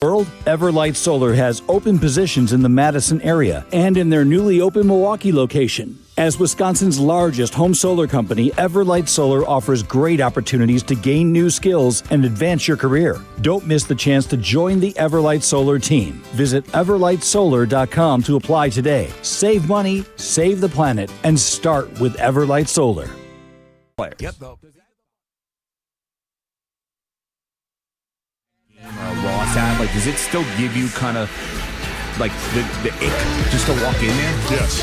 World, Everlight Solar has open positions in the Madison area and in their newly opened Milwaukee location. As Wisconsin's largest home solar company, Everlight Solar offers great opportunities to gain new skills and advance your career. Don't miss the chance to join the Everlight Solar team. Visit everlightsolar.com to apply today. Save money, save the planet, and start with Everlight Solar. Yep. Loss at, like, does it still give you kind of like the ick just to walk in there? Yes,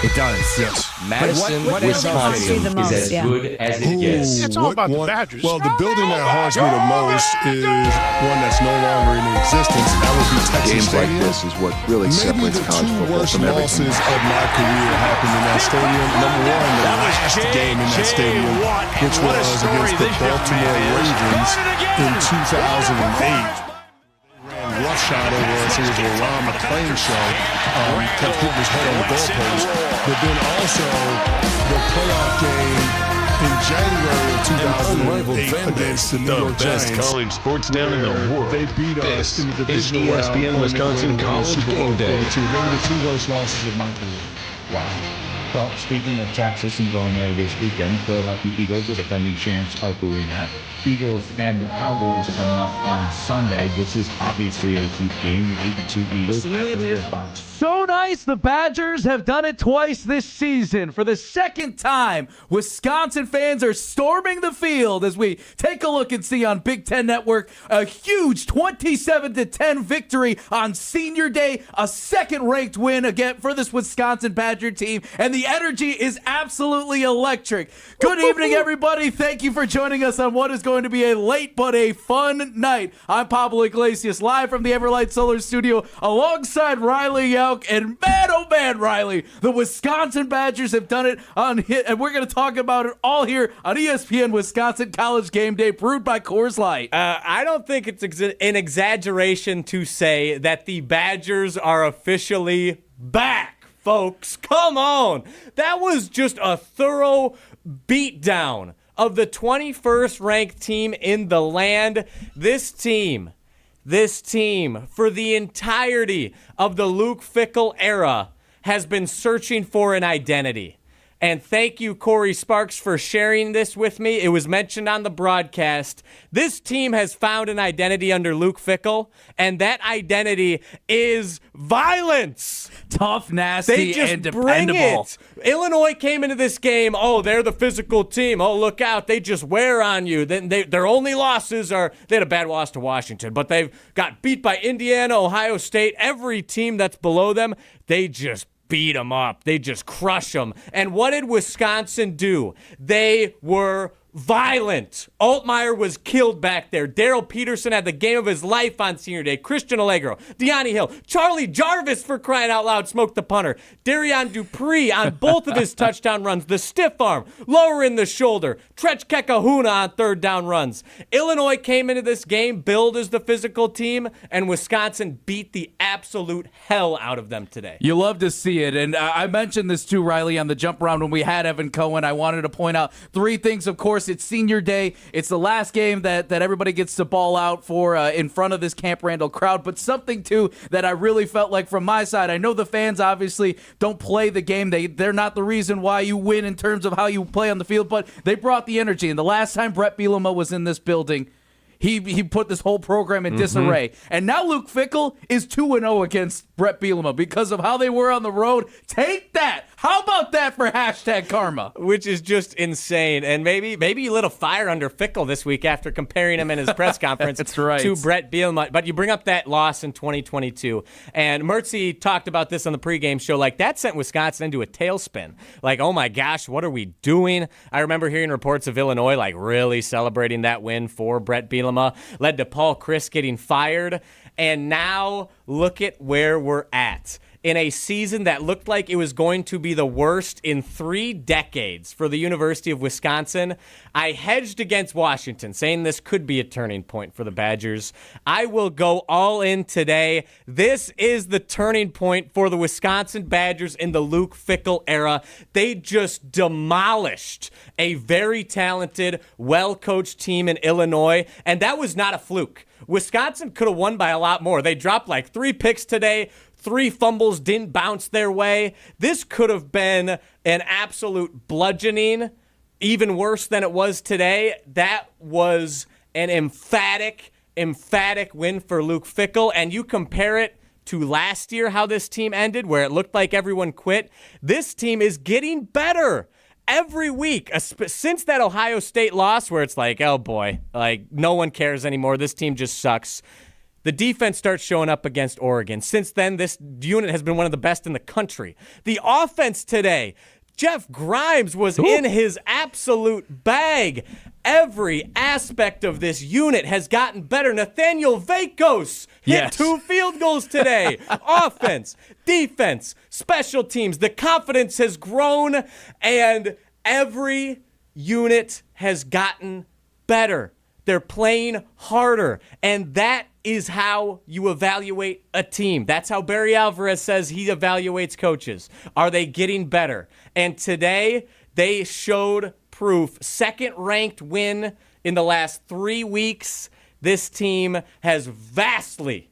it does. Yes. Madison, Wisconsin is as good as it gets. It's all about the Badgers. Well, the building that haunts me the most is one that's no longer in existence. That would be Texas Games Stadium. like this is what really separates college football from Maybe the 2 worst everything. losses of my career happened in that stadium. Number one, the last game in that stadium, which was against the Baltimore Ravens in 2008. Rush shot over us. It was a Ron McClain show. Kept putting his head on the goalpost. But then also the playoff game in January of 2008 against the New York Giants. The best college sports down in the world. They beat us in the divisional is ESPN round. Wisconsin College Game Day. Maybe the 2 worst losses of my career. Wow. Well, speaking of Texas and going there this weekend, Philadelphia Eagles are defending champs of Arena. Eagles and the Cowboys coming up on Sunday. This is obviously a huge game. 82 Eagles. So nice. The Badgers have done it twice this season. For the second time, Wisconsin fans are storming the field as we take a look and see on Big Ten Network a huge 27-10 victory on Senior Day, a second-ranked win again for this Wisconsin Badger team, and the energy is absolutely electric. Good evening, everybody. Thank you for joining us on what is going to be a late but a fun night. I'm Pablo Iglesias, live from the Everlight Solar studio alongside Riley Jauch. And man, oh man, Riley, the Wisconsin Badgers have done it on hit, and we're going to talk about it all here on ESPN Wisconsin College Game Day, brewed by Coors Light. I don't think it's an exaggeration to say that the Badgers are officially back, folks. Come on. That was just a thorough beatdown of the 21st ranked team in the land. This team, for the entirety of the Luke Fickle era, has been searching for an identity. And thank you, Corey Sparks, for sharing this with me. It was mentioned on the broadcast. This team has found an identity under Luke Fickle, and that identity is violence. Tough, nasty, and dependable. Bring it. Illinois came into this game, oh, they're the physical team. Oh, look out. They just wear on you. Then their only losses are, they had a bad loss to Washington, but they've got beat by Indiana, Ohio State. Every team that's below them, they just beat them up. They just crush them. And what did Wisconsin do? They were violent. Altmaier was killed back there. Daryl Peterson had the game of his life on Senior Day. Christian Allegro, Deani Hill, Charlie Jarvis, for crying out loud, smoked the punter. Darian Dupree on both of his touchdown runs. The stiff arm, lower in the shoulder. Trech Kekahuna on third down runs. Illinois came into this game billed as the physical team, and Wisconsin beat the absolute hell out of them today. You love to see it. And I mentioned this too, Riley, on the jump around when we had Evan Cohen. I wanted to point out 3 things, of course. It's Senior Day. It's the last game that everybody gets to ball out for in front of this Camp Randall crowd. But something, too, that I really felt like from my side, I know the fans obviously don't play the game. They're not the reason why you win in terms of how you play on the field, but they brought the energy. And the last time Brett Bielema was in this building, he put this whole program in disarray. And now Luke Fickle is 2-0 against Brett Bielema because of how they were on the road. Take that. How about that for hashtag karma? Which is just insane. And maybe you lit a fire under Fickle this week after comparing him in his press conference That's right. to Brett Bielema. But you bring up that loss in 2022. And Mertzy talked about this on the pregame show. Like, that sent Wisconsin into a tailspin. Like, oh my gosh, what are we doing? I remember hearing reports of Illinois, like, really celebrating that win for Brett Bielema. Led to Paul Chryst getting fired. And now look at where we're at. In a season that looked like it was going to be the worst in 3 decades for the University of Wisconsin, I hedged against Washington, saying this could be a turning point for the Badgers. I will go all in today. This is the turning point for the Wisconsin Badgers in the Luke Fickle era. They just demolished a very talented, well-coached team in Illinois, and that was not a fluke. Wisconsin could have won by a lot more. They dropped like 3 picks today. 3 fumbles didn't bounce their way. This could have been an absolute bludgeoning, even worse than it was today. That was an emphatic win for Luke Fickle. And you compare it to last year, how this team ended, where it looked like everyone quit. This team is getting better every week since that Ohio State loss, where it's like, oh boy, like no one cares anymore. This team just sucks. The defense starts showing up against Oregon. Since then, this unit has been one of the best in the country. The offense today, Jeff Grimes was in his absolute bag. Every aspect of this unit has gotten better. Nathaniel Vakos hit 2 field goals today. Offense, defense, special teams. The confidence has grown, and every unit has gotten better. They're playing harder, and that is how you evaluate a team. That's how Barry Alvarez says he evaluates coaches. Are they getting better? And today, they showed proof. Second-ranked win in the last 3 weeks. This team has vastly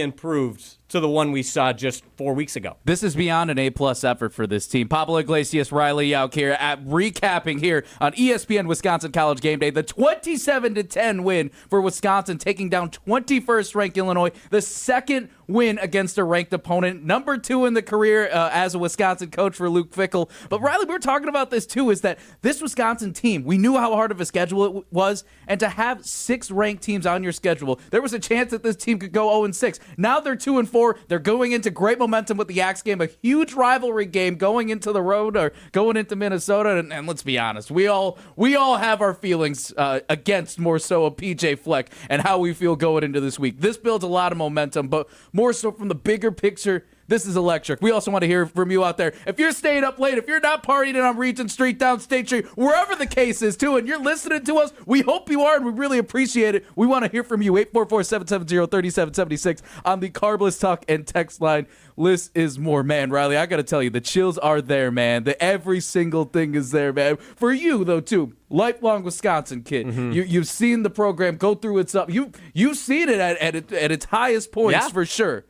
improved to the one we saw just 4 weeks ago. This is beyond an A-plus effort for this team. Pablo Iglesias, Riley Jauch here at recapping here on ESPN Wisconsin College Game Day. The 27-10 win for Wisconsin, taking down 21st-ranked Illinois. The second win against a ranked opponent. Number 2 in the career as a Wisconsin coach for Luke Fickle. But Riley, we were talking about this too, is that this Wisconsin team, we knew how hard of a schedule it was, and to have 6 ranked teams on your schedule, there was a chance that this team could go 0-6. Now they're 2-4. They're going into great momentum with the Axe game, a huge rivalry game going into the road or going into Minnesota. And let's be honest, we all have our feelings against more so a PJ Fleck and how we feel going into this week. This builds a lot of momentum, but more so from the bigger picture, this is electric. We also want to hear from you out there. If you're staying up late, if you're not partying on Regent Street, down State Street, wherever the case is too, and you're listening to us, we hope you are, and we really appreciate it. We want to hear from you. 844-770-3776 on the Carbless Talk and text line. List is more. Man, Riley, I got to tell you, the chills are there, man. Every single thing is there, man. For you, though, too. Lifelong Wisconsin kid. Mm-hmm. You've seen the program go through its up. You've seen it at its highest points, for sure.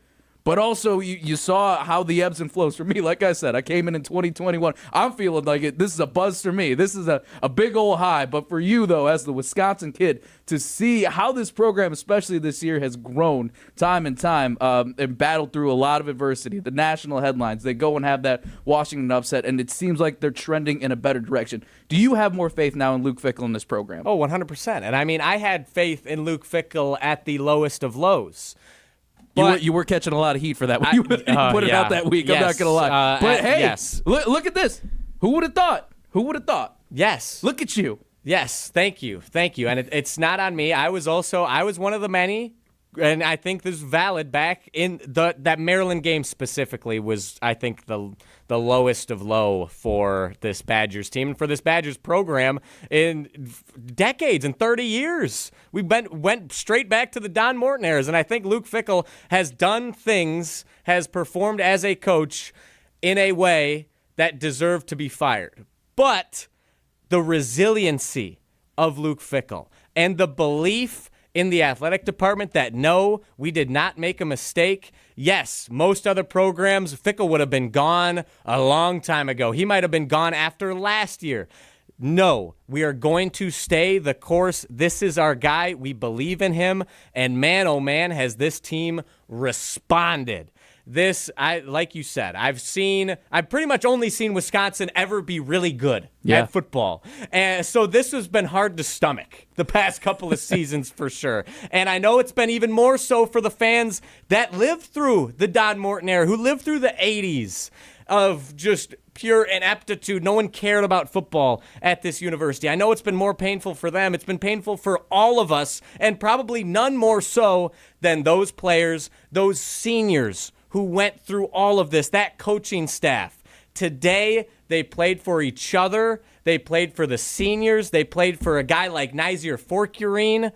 But also, you saw how the ebbs and flows. For me, like I said, I came in 2021. I'm feeling like this is a buzz for me. This is a big old high. But for you, though, as the Wisconsin kid, to see how this program, especially this year, has grown time and time and battled through a lot of adversity. The national headlines, they go and have that Washington upset, and it seems like they're trending in a better direction. Do you have more faith now in Luke Fickle in this program? Oh, 100%. And I mean, I had faith in Luke Fickle at the lowest of lows. You were catching a lot of heat for that when you put it out that week. Yes, I'm not going to lie. But hey, yes. look at this. Who would have thought? Who would have thought? Yes. Look at you. Yes, thank you. And it's not on me. I was one of the many, and I think this is valid. Back in that Maryland game specifically was, I think, the lowest of low for this Badgers team and for this Badgers program in decades, in 30 years. We went straight back to the Don Morton eras, and I think Luke Fickle has done things, has performed as a coach in a way that deserved to be fired. But the resiliency of Luke Fickle and the belief in the athletic department that no, we did not make a mistake. Yes, most other programs, Fickle would have been gone a long time ago. He might have been gone after last year. No, we are going to stay the course. This is our guy. We believe in him. And man, oh man, has this team responded. Like you said, I've pretty much only seen Wisconsin ever be really good at football. And so this has been hard to stomach the past couple of seasons for sure. And I know it's been even more so for the fans that lived through the Don Morton era, who lived through the 80s of just pure ineptitude. No one cared about football at this university. I know it's been more painful for them. It's been painful for all of us, and probably none more so than those players, those seniors who went through all of this, that coaching staff. Today, they played for each other. They played for the seniors. They played for a guy like Nizier Forkurine,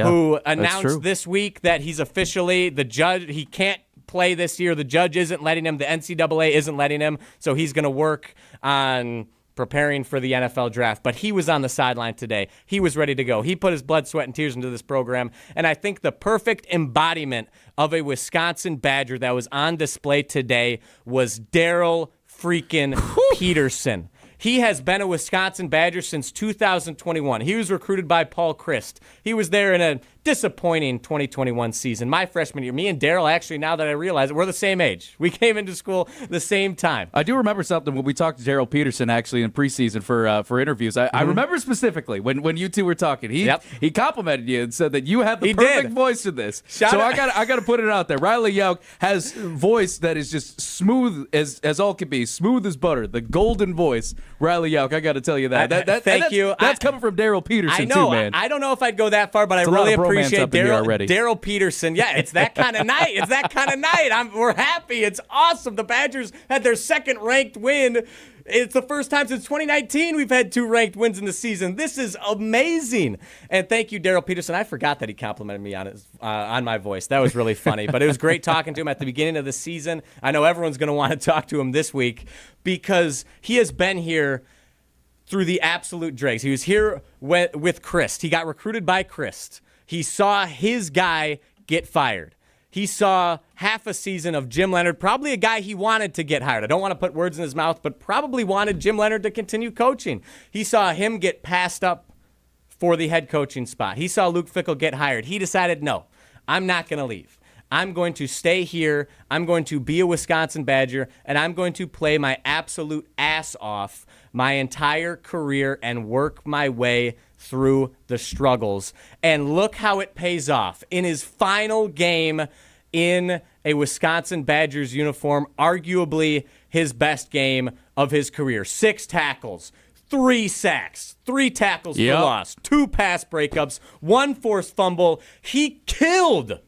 who announced this week that he's officially the judge. He can't play this year. The judge isn't letting him. The NCAA isn't letting him. So he's going to work on preparing for the NFL draft, but he was on the sideline today. He was ready to go. He put his blood, sweat, and tears into this program, and I think the perfect embodiment of a Wisconsin Badger that was on display today was Daryl freaking Peterson. He has been a Wisconsin Badger since 2021. He was recruited by Paul Christ. He was there in a disappointing 2021 season. My freshman year, me and Daryl, actually, now that I realize it, we're the same age. We came into school the same time. I do remember something when we talked to Daryl Peterson, actually, in preseason for interviews. I remember specifically when you two were talking. He complimented you and said that you have the perfect voice for this. I got to put it out there. Riley Jauch has voice that is just smooth as all can be, smooth as butter. The golden voice, Riley Jauch. I got to tell you that. Thank you. That's coming from Daryl Peterson, I know, too, man. I don't know if I'd go that far, but I really appreciate Daryl Peterson. Yeah, it's that kind of night. It's that kind of night. We're happy. It's awesome. The Badgers had their second ranked win. It's the first time since 2019 we've had 2 ranked wins in the season. This is amazing. And thank you, Daryl Peterson. I forgot that he complimented me on my voice. That was really funny. But it was great talking to him at the beginning of the season. I know everyone's going to want to talk to him this week because he has been here through the absolute dregs. He was here with Christ. He got recruited by Christ. He saw his guy get fired. He saw half a season of Jim Leonhard, probably a guy he wanted to get hired. I don't want to put words in his mouth, but probably wanted Jim Leonhard to continue coaching. He saw him get passed up for the head coaching spot. He saw Luke Fickle get hired. He decided, no, I'm not going to leave. I'm going to stay here. I'm going to be a Wisconsin Badger, and I'm going to play my absolute ass off my entire career and work my way through the struggles. And look how it pays off. In his final game in a Wisconsin Badgers uniform, arguably his best game of his career. 6 tackles, 3 sacks, 3 tackles for loss, 2 pass breakups, 1 forced fumble. He killed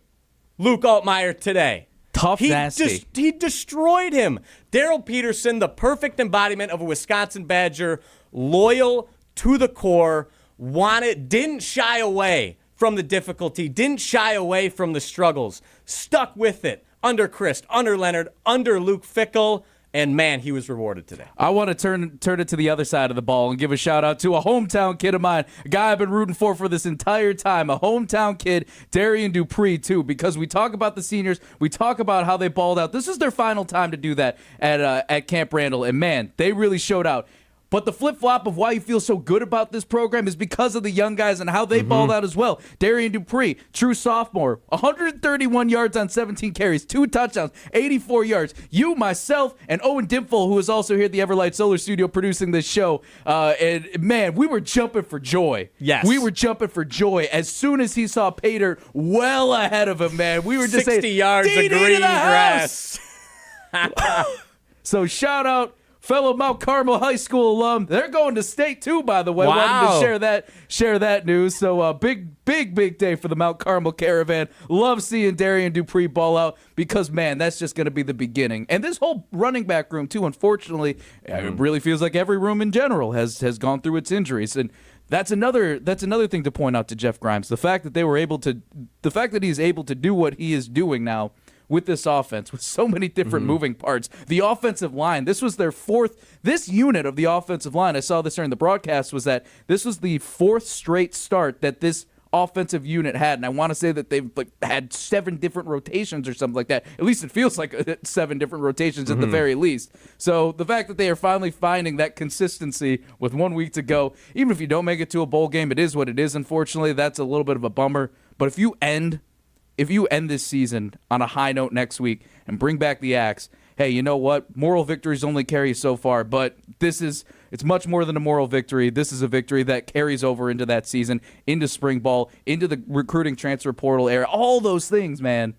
Luke Altmaier today. Tough, nasty. He destroyed him. Daryl Peterson, the perfect embodiment of a Wisconsin Badger, loyal to the core, didn't shy away from the difficulty, didn't shy away from the struggles, stuck with it under Christ, under Leonhard, under Luke Fickle. And, man, he was rewarded today. I want to turn it to the other side of the ball and give a shout-out to a hometown kid of mine, a guy I've been rooting for this entire time, a hometown kid, Darian Dupree, too, because we talk about the seniors, we talk about how they balled out. This is their final time to do that at Camp Randall, and, man, they really showed out. But the flip-flop of why you feel so good about this program is because of the young guys and how they balled out as well. Darian Dupree, true sophomore, 131 yards on 17 carries, 2 touchdowns, 84 yards. You, myself, and Owen Dimful, who is also here at the Everlight Solar studio producing this show. And, man, we were jumping for joy. Yes. We were jumping for joy. As soon as he saw Pater well ahead of him, man, we were just 60 saying, yards of green grass. So, shout-out. Fellow Mount Carmel High School alum. They're going to state, too, by the way. Wow. Wanted to share that news. So, big day for the Mount Carmel Caravan. Love seeing Darian Dupree ball out because, man, that's just going to be the beginning. And this whole running back room, too, unfortunately, it really feels like every room in general has gone through its injuries. And that's another thing to point out to Jeff Grimes. The fact that he's able to do what he is doing now with this offense, with so many different moving parts. The offensive line, this was their 4th, this unit of the offensive line, I saw this during the broadcast, was that this was the 4th straight start that this offensive unit had, and I want to say that they've had 7 different rotations or something like that. At least it feels like 7 different rotations at the very least. So the fact that they are finally finding that consistency with 1 week to go, even if you don't make it to a bowl game, it is what it is, unfortunately. That's a little bit of a bummer. But if you end this season on a high note next week and bring back the axe, hey, you know what? Moral victories only carry so far, but it's much more than a moral victory. This is a victory that carries over into that season, into spring ball, into the recruiting transfer portal era, all those things, man.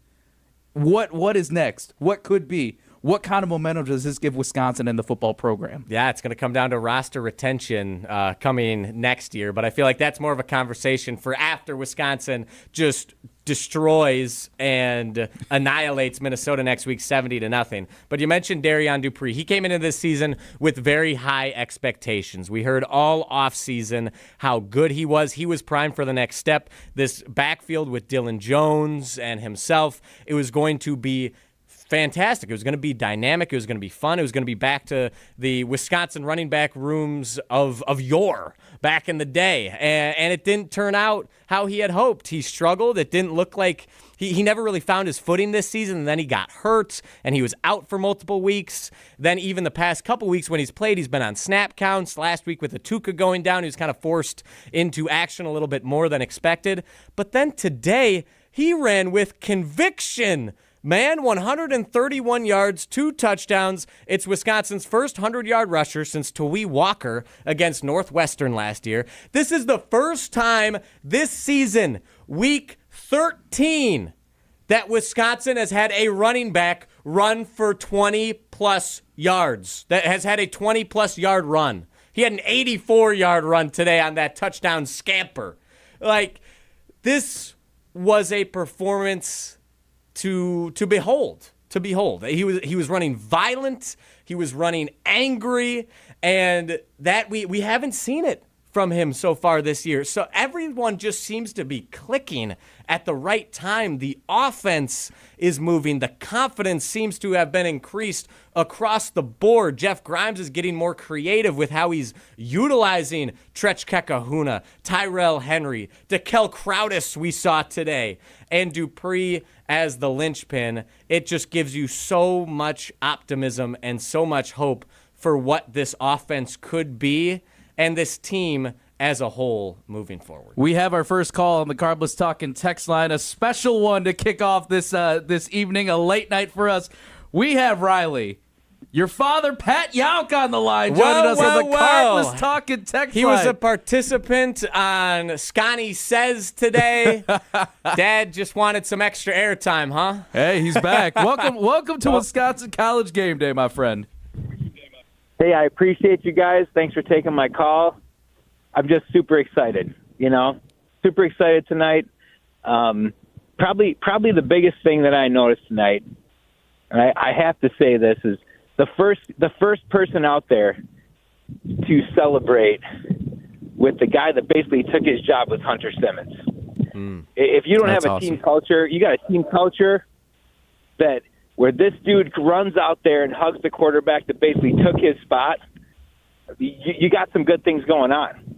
What is next? What could be? What kind of momentum does this give Wisconsin and the football program? Yeah, it's going to come down to roster retention coming next year, but I feel like that's more of a conversation for after Wisconsin just destroys and annihilates Minnesota next week 70-0. But you mentioned Darian Dupree. He came into this season with very high expectations. We heard all offseason how good he was. He was primed for the next step. This backfield with Dylan Jones and himself, it was going to be fantastic. It was going to be dynamic. It was going to be fun. It was going to be back to the Wisconsin running back rooms of yore back in the day. And it didn't turn out how he had hoped. He struggled. It didn't look like he never really found his footing this season. And then he got hurt and he was out for multiple weeks. Then even the past couple weeks when he's played, he's been on snap counts. Last week with the Tuca going down, he was kind of forced into action a little bit more than expected. But then today, he ran with conviction. Man, 131 yards, 2 touchdowns. It's Wisconsin's first 100-yard rusher since Tawee Walker against Northwestern last year. This is the first time this season, week 13, that Wisconsin has had a running back run for 20-plus yards, that has had a 20-plus yard run. He had an 84-yard run today on that touchdown scamper. Like, this was a performance to behold. To behold. He was running violent, he was running angry, and that we haven't seen it from him so far this year. So everyone just seems to be clicking at the right time. The offense is moving. The confidence seems to have been increased across the board. Jeff Grimes is getting more creative with how he's utilizing Trech Kekahuna, Tyrell Henry, Dekel Crowdis we saw today, and Dupree as the linchpin. It just gives you so much optimism and so much hope for what this offense could be and this team as a whole moving forward. We have our first call on the Carbless Talkin' text line, a special one to kick off this evening, a late night for us. We have Riley, your father, Pat Jauch, on the line, joining us on the Carbless Talkin' text line. He was a participant on Scotty Says today. Dad just wanted some extra airtime, huh? Hey, he's back. Welcome to Wisconsin College Game Day, my friend. Hey, I appreciate you guys. Thanks for taking my call. I'm just super excited, super excited tonight. Probably the biggest thing that I noticed tonight, and I have to say this, is the first person out there to celebrate with the guy that basically took his job was Hunter Simmons. If you don't have a team culture, you got a team culture that where this dude runs out there and hugs the quarterback that basically took his spot. You got some good things going on.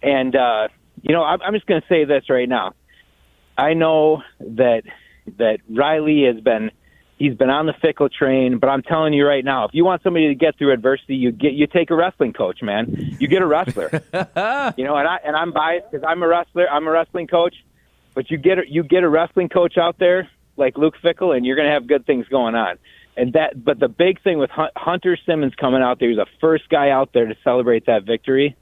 And, I'm just going to say this right now. I know that Riley he's been on the Fickle train, but I'm telling you right now, if you want somebody to get through adversity, you take a wrestling coach, man. You get a wrestler. And I'm biased because I'm a wrestler. I'm a wrestling coach. But you get a wrestling coach out there like Luke Fickle, and you're going to have good things going on. But the big thing with Hunter Simmons coming out there, he's the first guy out there to celebrate that victory.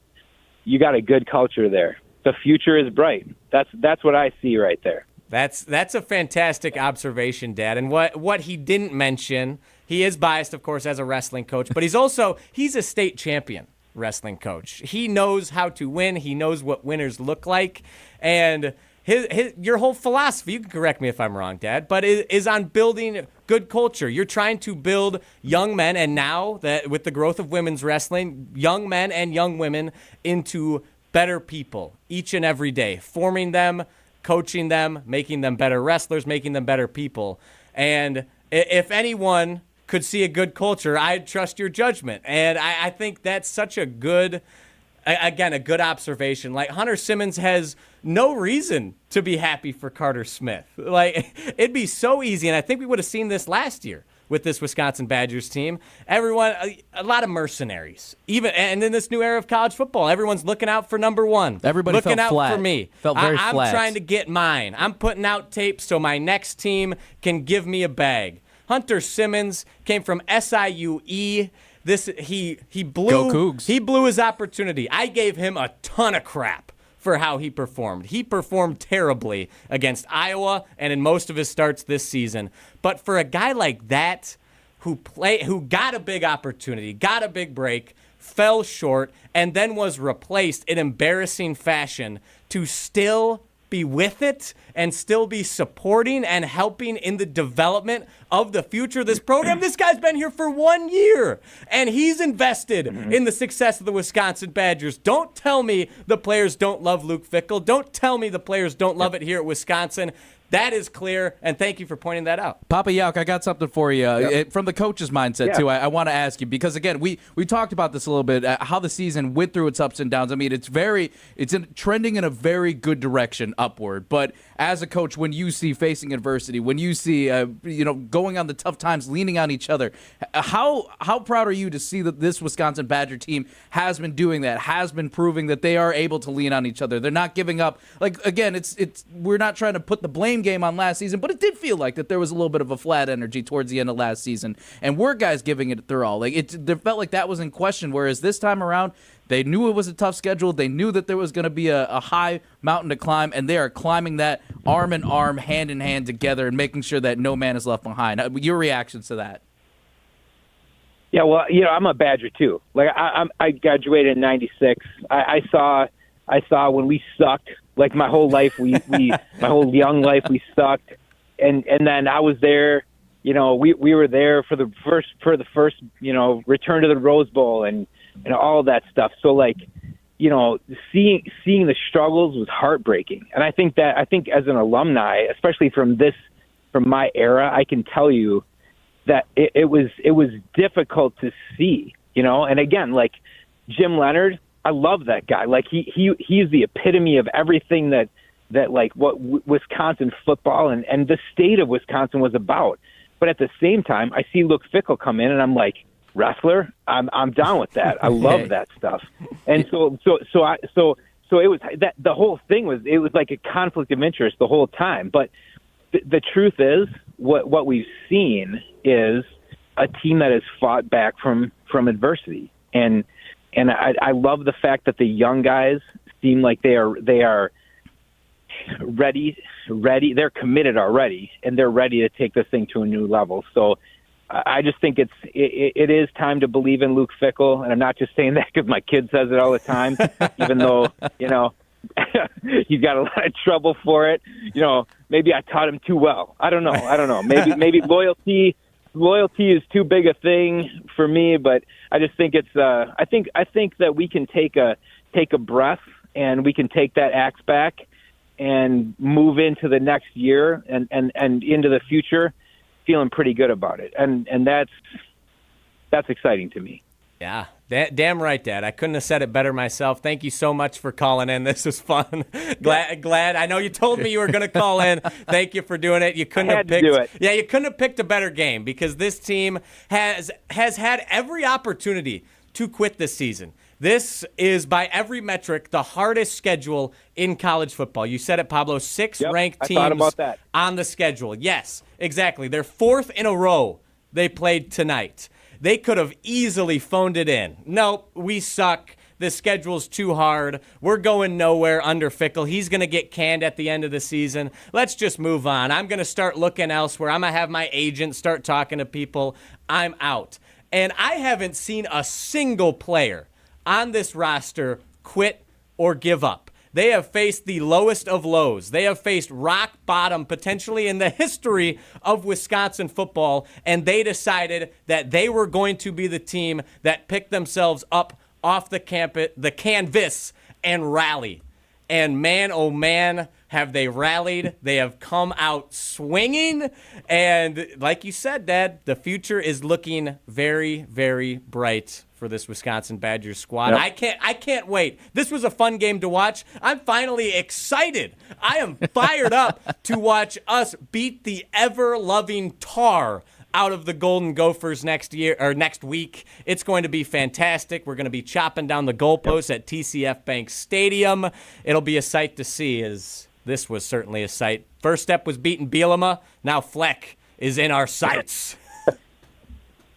You got a good culture there. The future is bright. That's what I see right there. That's a fantastic observation, Dad. And what he didn't mention, he is biased, of course, as a wrestling coach, but he's a state champion wrestling coach. He knows how to win. He knows what winners look like. And your whole philosophy, you can correct me if I'm wrong, Dad, but is on building good culture. You're trying to build young men, and now that with the growth of women's wrestling, young men and young women into better people each and every day, forming them, coaching them, making them better wrestlers, making them better people. And if anyone could see a good culture, I'd trust your judgment. And I think that's such a good observation. Like, Hunter Simmons has no reason to be happy for Carter Smith. Like, it'd be so easy, and I think we would have seen this last year with this Wisconsin Badgers team. Everyone, a lot of mercenaries. And in this new era of college football, everyone's looking out for number one. Everybody looking felt out flat. for me. Felt very I'm flat. trying to get mine. I'm putting out tape so my next team can give me a bag. Hunter Simmons came from SIUE. He blew Go Cougs. He blew his opportunity. I gave him a ton of crap for how he performed. He performed terribly against Iowa and in most of his starts this season. But for a guy like that who got a big opportunity, got a big break, fell short, and then was replaced in embarrassing fashion to still be with it and still be supporting and helping in the development of the future of this program. This guy's been here for 1 year, and he's invested in the success of the Wisconsin Badgers. Don't tell me the players don't love Luke Fickle. Don't tell me the players don't love it here at Wisconsin. That is clear, and thank you for pointing that out. Papa Jauch, I got something for you. From the coach's mindset, too, I want to ask you, because, again, we talked about this a little bit, how the season went through its ups and downs. I mean, it's trending in a very good direction upward. But as a coach, when you see facing adversity, when you see, going on the tough times, leaning on each other, how proud are you to see that this Wisconsin Badger team has been doing that, has been proving that they are able to lean on each other? They're not giving up. Like, again, we're not trying to put the blame game on last season, but it did feel like that there was a little bit of a flat energy towards the end of last season, and we're guys giving it their all. Like, there felt like that was in question, whereas this time around, they knew it was a tough schedule. They knew that there was going to be a high mountain to climb, and they are climbing that arm in arm, hand in hand together, and making sure that no man is left behind. Your reactions to that? Yeah, well, I'm a Badger too. Like I graduated in '96. I saw when we sucked. Like my whole life, my whole young life, we sucked, and then I was there. We were there for the first return to the Rose Bowl and all of that stuff. So like, seeing the struggles was heartbreaking. And I think as an alumni, especially from my era, I can tell you that it was difficult to see, and again, like Jim Leonard, I love that guy. Like he's the epitome of everything that like what Wisconsin football and the state of Wisconsin was about. But at the same time, I see Luke Fickle come in and I'm like, wrestler, I'm down with that. I love that stuff. And so it was that the whole thing was like a conflict of interest the whole time. But the truth is what we've seen is a team that has fought back from adversity. And I love the fact that the young guys seem like they are ready. They're committed already, and they're ready to take this thing to a new level. So I just think it is time to believe in Luke Fickle, and I'm not just saying that because my kid says it all the time, even though he's got a lot of trouble for it. Maybe I taught him too well. I don't know. Maybe loyalty is too big a thing for me, but I just think it's I think that we can take a breath and we can take that axe back and move into the next year and into the future feeling pretty good about it. And that's exciting to me. Yeah, damn right, Dad. I couldn't have said it better myself. Thank you so much for calling in. This was fun. Glad. I know you told me you were going to call in. Thank you for doing it. You couldn't have picked. To do it. Yeah, you couldn't have picked a better game because this team has had every opportunity to quit this season. This is, by every metric, the hardest schedule in college football. You said it, Pablo. 6 ranked teams on the schedule. Yes, exactly. They're 4th in a row they played tonight. They could have easily phoned it in. Nope, we suck. The schedule's too hard. We're going nowhere under Fickle. He's going to get canned at the end of the season. Let's just move on. I'm going to start looking elsewhere. I'm going to have my agent start talking to people. I'm out. And I haven't seen a single player on this roster quit or give up. They have faced the lowest of lows. They have faced rock bottom potentially in the history of Wisconsin football, and they decided that they were going to be the team that picked themselves up off the canvas and rally. And man, oh man, have they rallied. They have come out swinging. And like you said, Dad, the future is looking very, very bright for this Wisconsin Badgers squad. Yep. I can't wait. This was a fun game to watch. I'm finally excited. I am fired up to watch us beat the ever-loving tar out of the Golden Gophers next week. It's going to be fantastic. We're going to be chopping down the goalposts at TCF Bank Stadium. It'll be a sight to see, as this was certainly a sight. First step was beating Bielema. Now Fleck is in our sights.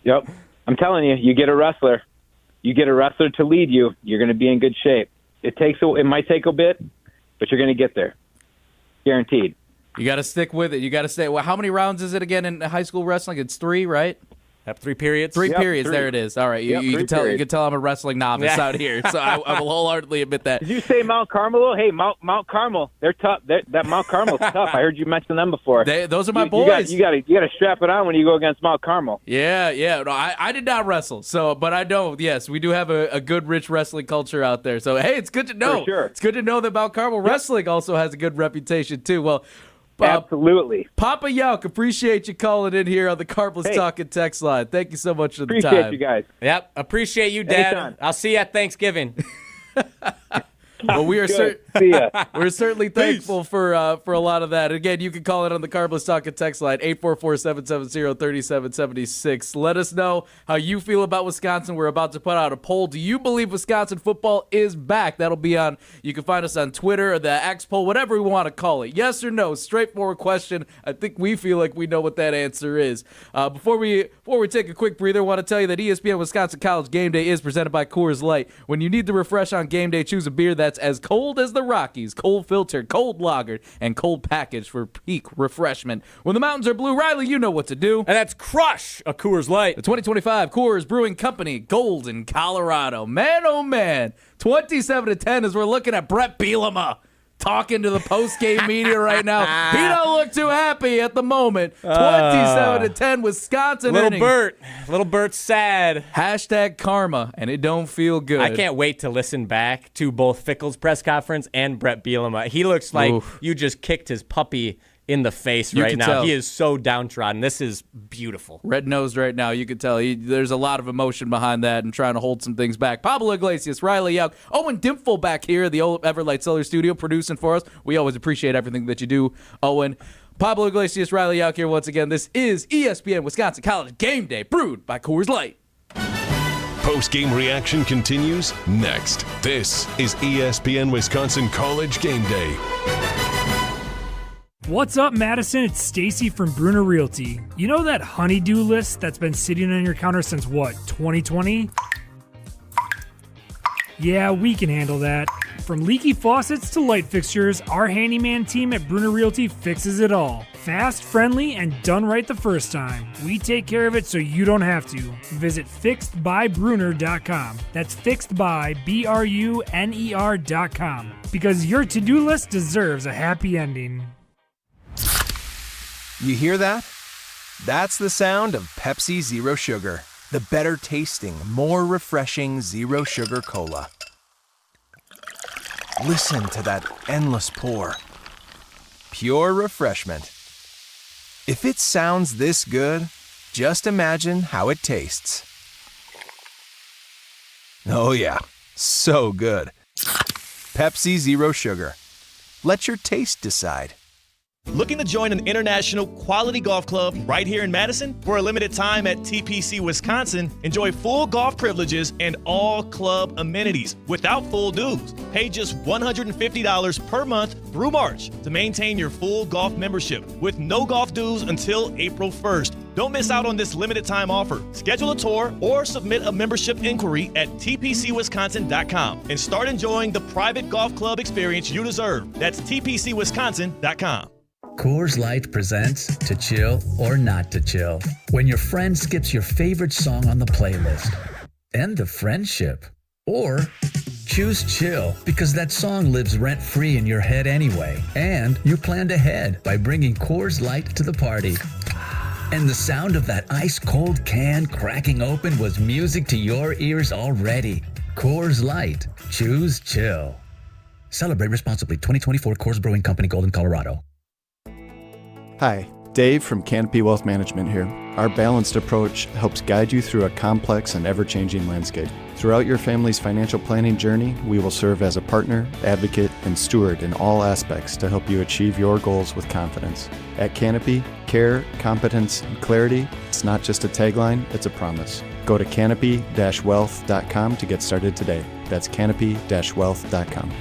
Yep. I'm telling you, you get a wrestler. You get a wrestler to lead you, you're going to be in good shape. It might take a bit, but you're going to get there. Guaranteed. You got to stick with it. You got to stay. Well, how many rounds is it again in high school wrestling? It's 3, right? Have 3 periods? 3 periods. 3. There it is. All right. You can tell I'm a wrestling novice out here, so I will wholeheartedly admit that. Did you say Mount Carmel? Hey, Mount Carmel, they're tough. That Mount Carmel's tough. I heard you mention them before. Those are my boys. You got to strap it on when you go against Mount Carmel. Yeah. No, I did not wrestle, but I know. Yes, we do have a good, rich wrestling culture out there. So hey, it's good to know. For sure. It's good to know that Mount Carmel wrestling also has a good reputation too. Well, Absolutely. Papa Jauch, appreciate you calling in here on the Carpless Talking text line. Thank you so much for the time. Appreciate you guys. Yep, appreciate you, Dad. Anytime. I'll see you at Thanksgiving. Well, we are See ya. we're certainly thankful for a lot of that. Again, you can call it on the Carpless Talking text line, 844-770-3776. Let us know how you feel about Wisconsin. We're about to put out a poll. Do you believe Wisconsin football is back? That'll be on, you can find us on Twitter or the X poll, whatever we want to call it. Yes or no? Straightforward question. I think we feel like we know what that answer is. Before we take a quick breather, I want to tell you that ESPN Wisconsin College Game Day is presented by Coors Light. When you need to refresh on game day, choose a beer that's as cold as the Rockies, cold filtered, cold lagered, and cold packaged for peak refreshment. When the mountains are blue, Riley, you know what to do. And that's crush a Coors Light. The 2025 Coors Brewing Company, Golden, Colorado. Man, oh man, 27-10 as we're looking at Brett Bielema talking to the post-game media right now. He don't look too happy at the moment. 27-10, Wisconsin. Little Bert's sad. Hashtag karma, and it don't feel good. I can't wait to listen back to both Fickle's press conference and Brett Bielema. He looks like you just kicked his puppy in the face right now. Tell. He is so downtrodden. This is beautiful. Red-nosed right now. You can tell. There's a lot of emotion behind that and trying to hold some things back. Pablo Iglesias, Riley Jauch, Owen Dimple back here at the old Everlight Solar studio producing for us. We always appreciate everything that you do, Owen. Pablo Iglesias, Riley Jauch here once again. This is ESPN Wisconsin College Game Day, brewed by Coors Light. Post-game reaction continues next. This is ESPN Wisconsin College Game Day. What's up, Madison? It's Stacy from Bruner Realty. You know that honey-do list that's been sitting on your counter since, 2020? Yeah, we can handle that. From leaky faucets to light fixtures, our handyman team at Bruner Realty fixes it all. Fast, friendly, and done right the first time. We take care of it so you don't have to. Visit fixedbybruner.com. That's fixedbybruner.com. Because your to-do list deserves a happy ending. You hear that? That's the sound of Pepsi Zero Sugar, the better tasting, more refreshing Zero Sugar Cola. Listen to that endless pour. Pure refreshment. If it sounds this good, just imagine how it tastes. Oh yeah, so good. Pepsi Zero Sugar. Let your taste decide. Looking to join an international quality golf club right here in Madison? For a limited time at TPC Wisconsin, enjoy full golf privileges and all club amenities without full dues. Pay just $150 per month through March to maintain your full golf membership with no golf dues until April 1st. Don't miss out on this limited time offer. Schedule a tour or submit a membership inquiry at tpcwisconsin.com and start enjoying the private golf club experience you deserve. That's tpcwisconsin.com. Coors Light presents To Chill or Not to Chill. When your friend skips your favorite song on the playlist. End the friendship. Or choose chill because that song lives rent-free in your head anyway. And you planned ahead by bringing Coors Light to the party. And the sound of that ice-cold can cracking open was music to your ears already. Coors Light. Choose chill. Celebrate responsibly. 2024 Coors Brewing Company, Golden, Colorado. Hi, Dave from Canopy Wealth Management here. Our balanced approach helps guide you through a complex and ever-changing landscape. Throughout your family's financial planning journey, we will serve as a partner, advocate, and steward in all aspects to help you achieve your goals with confidence. At Canopy, care, competence, and clarity, it's not just a tagline, it's a promise. Go to canopy-wealth.com to get started today. That's canopy-wealth.com.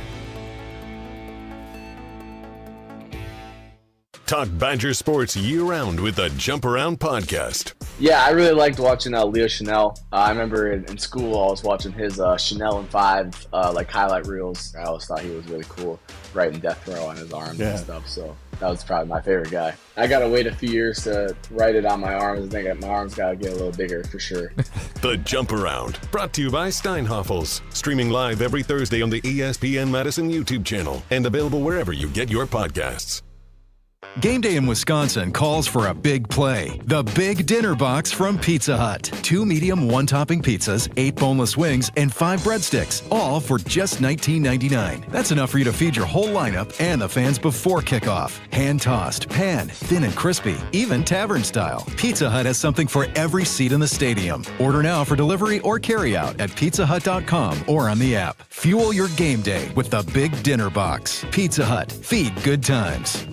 Talk Badger sports year-round with the Jump Around podcast. Yeah, I really liked watching Leo Chanel. I remember in school I was watching his Chanel and 5 highlight reels. I always thought he was really cool, writing death row on his arms and stuff. So that was probably my favorite guy. I got to wait a few years to write it on my arms. I think my arms got to get a little bigger for sure. The Jump Around, brought to you by Steinhoffels. Streaming live every Thursday on the ESPN Madison YouTube channel and available wherever you get your podcasts. Game day in Wisconsin calls for a big play. The Big Dinner Box from Pizza Hut. 2 medium one-topping pizzas, 8 boneless wings, and 5 breadsticks, all for just $19.99. That's enough for you to feed your whole lineup and the fans before kickoff. Hand-tossed, pan, thin and crispy, even tavern style. Pizza Hut has something for every seat in the stadium. Order now for delivery or carryout at pizzahut.com or on the app. Fuel your game day with the Big Dinner Box. Pizza Hut. Feed good times.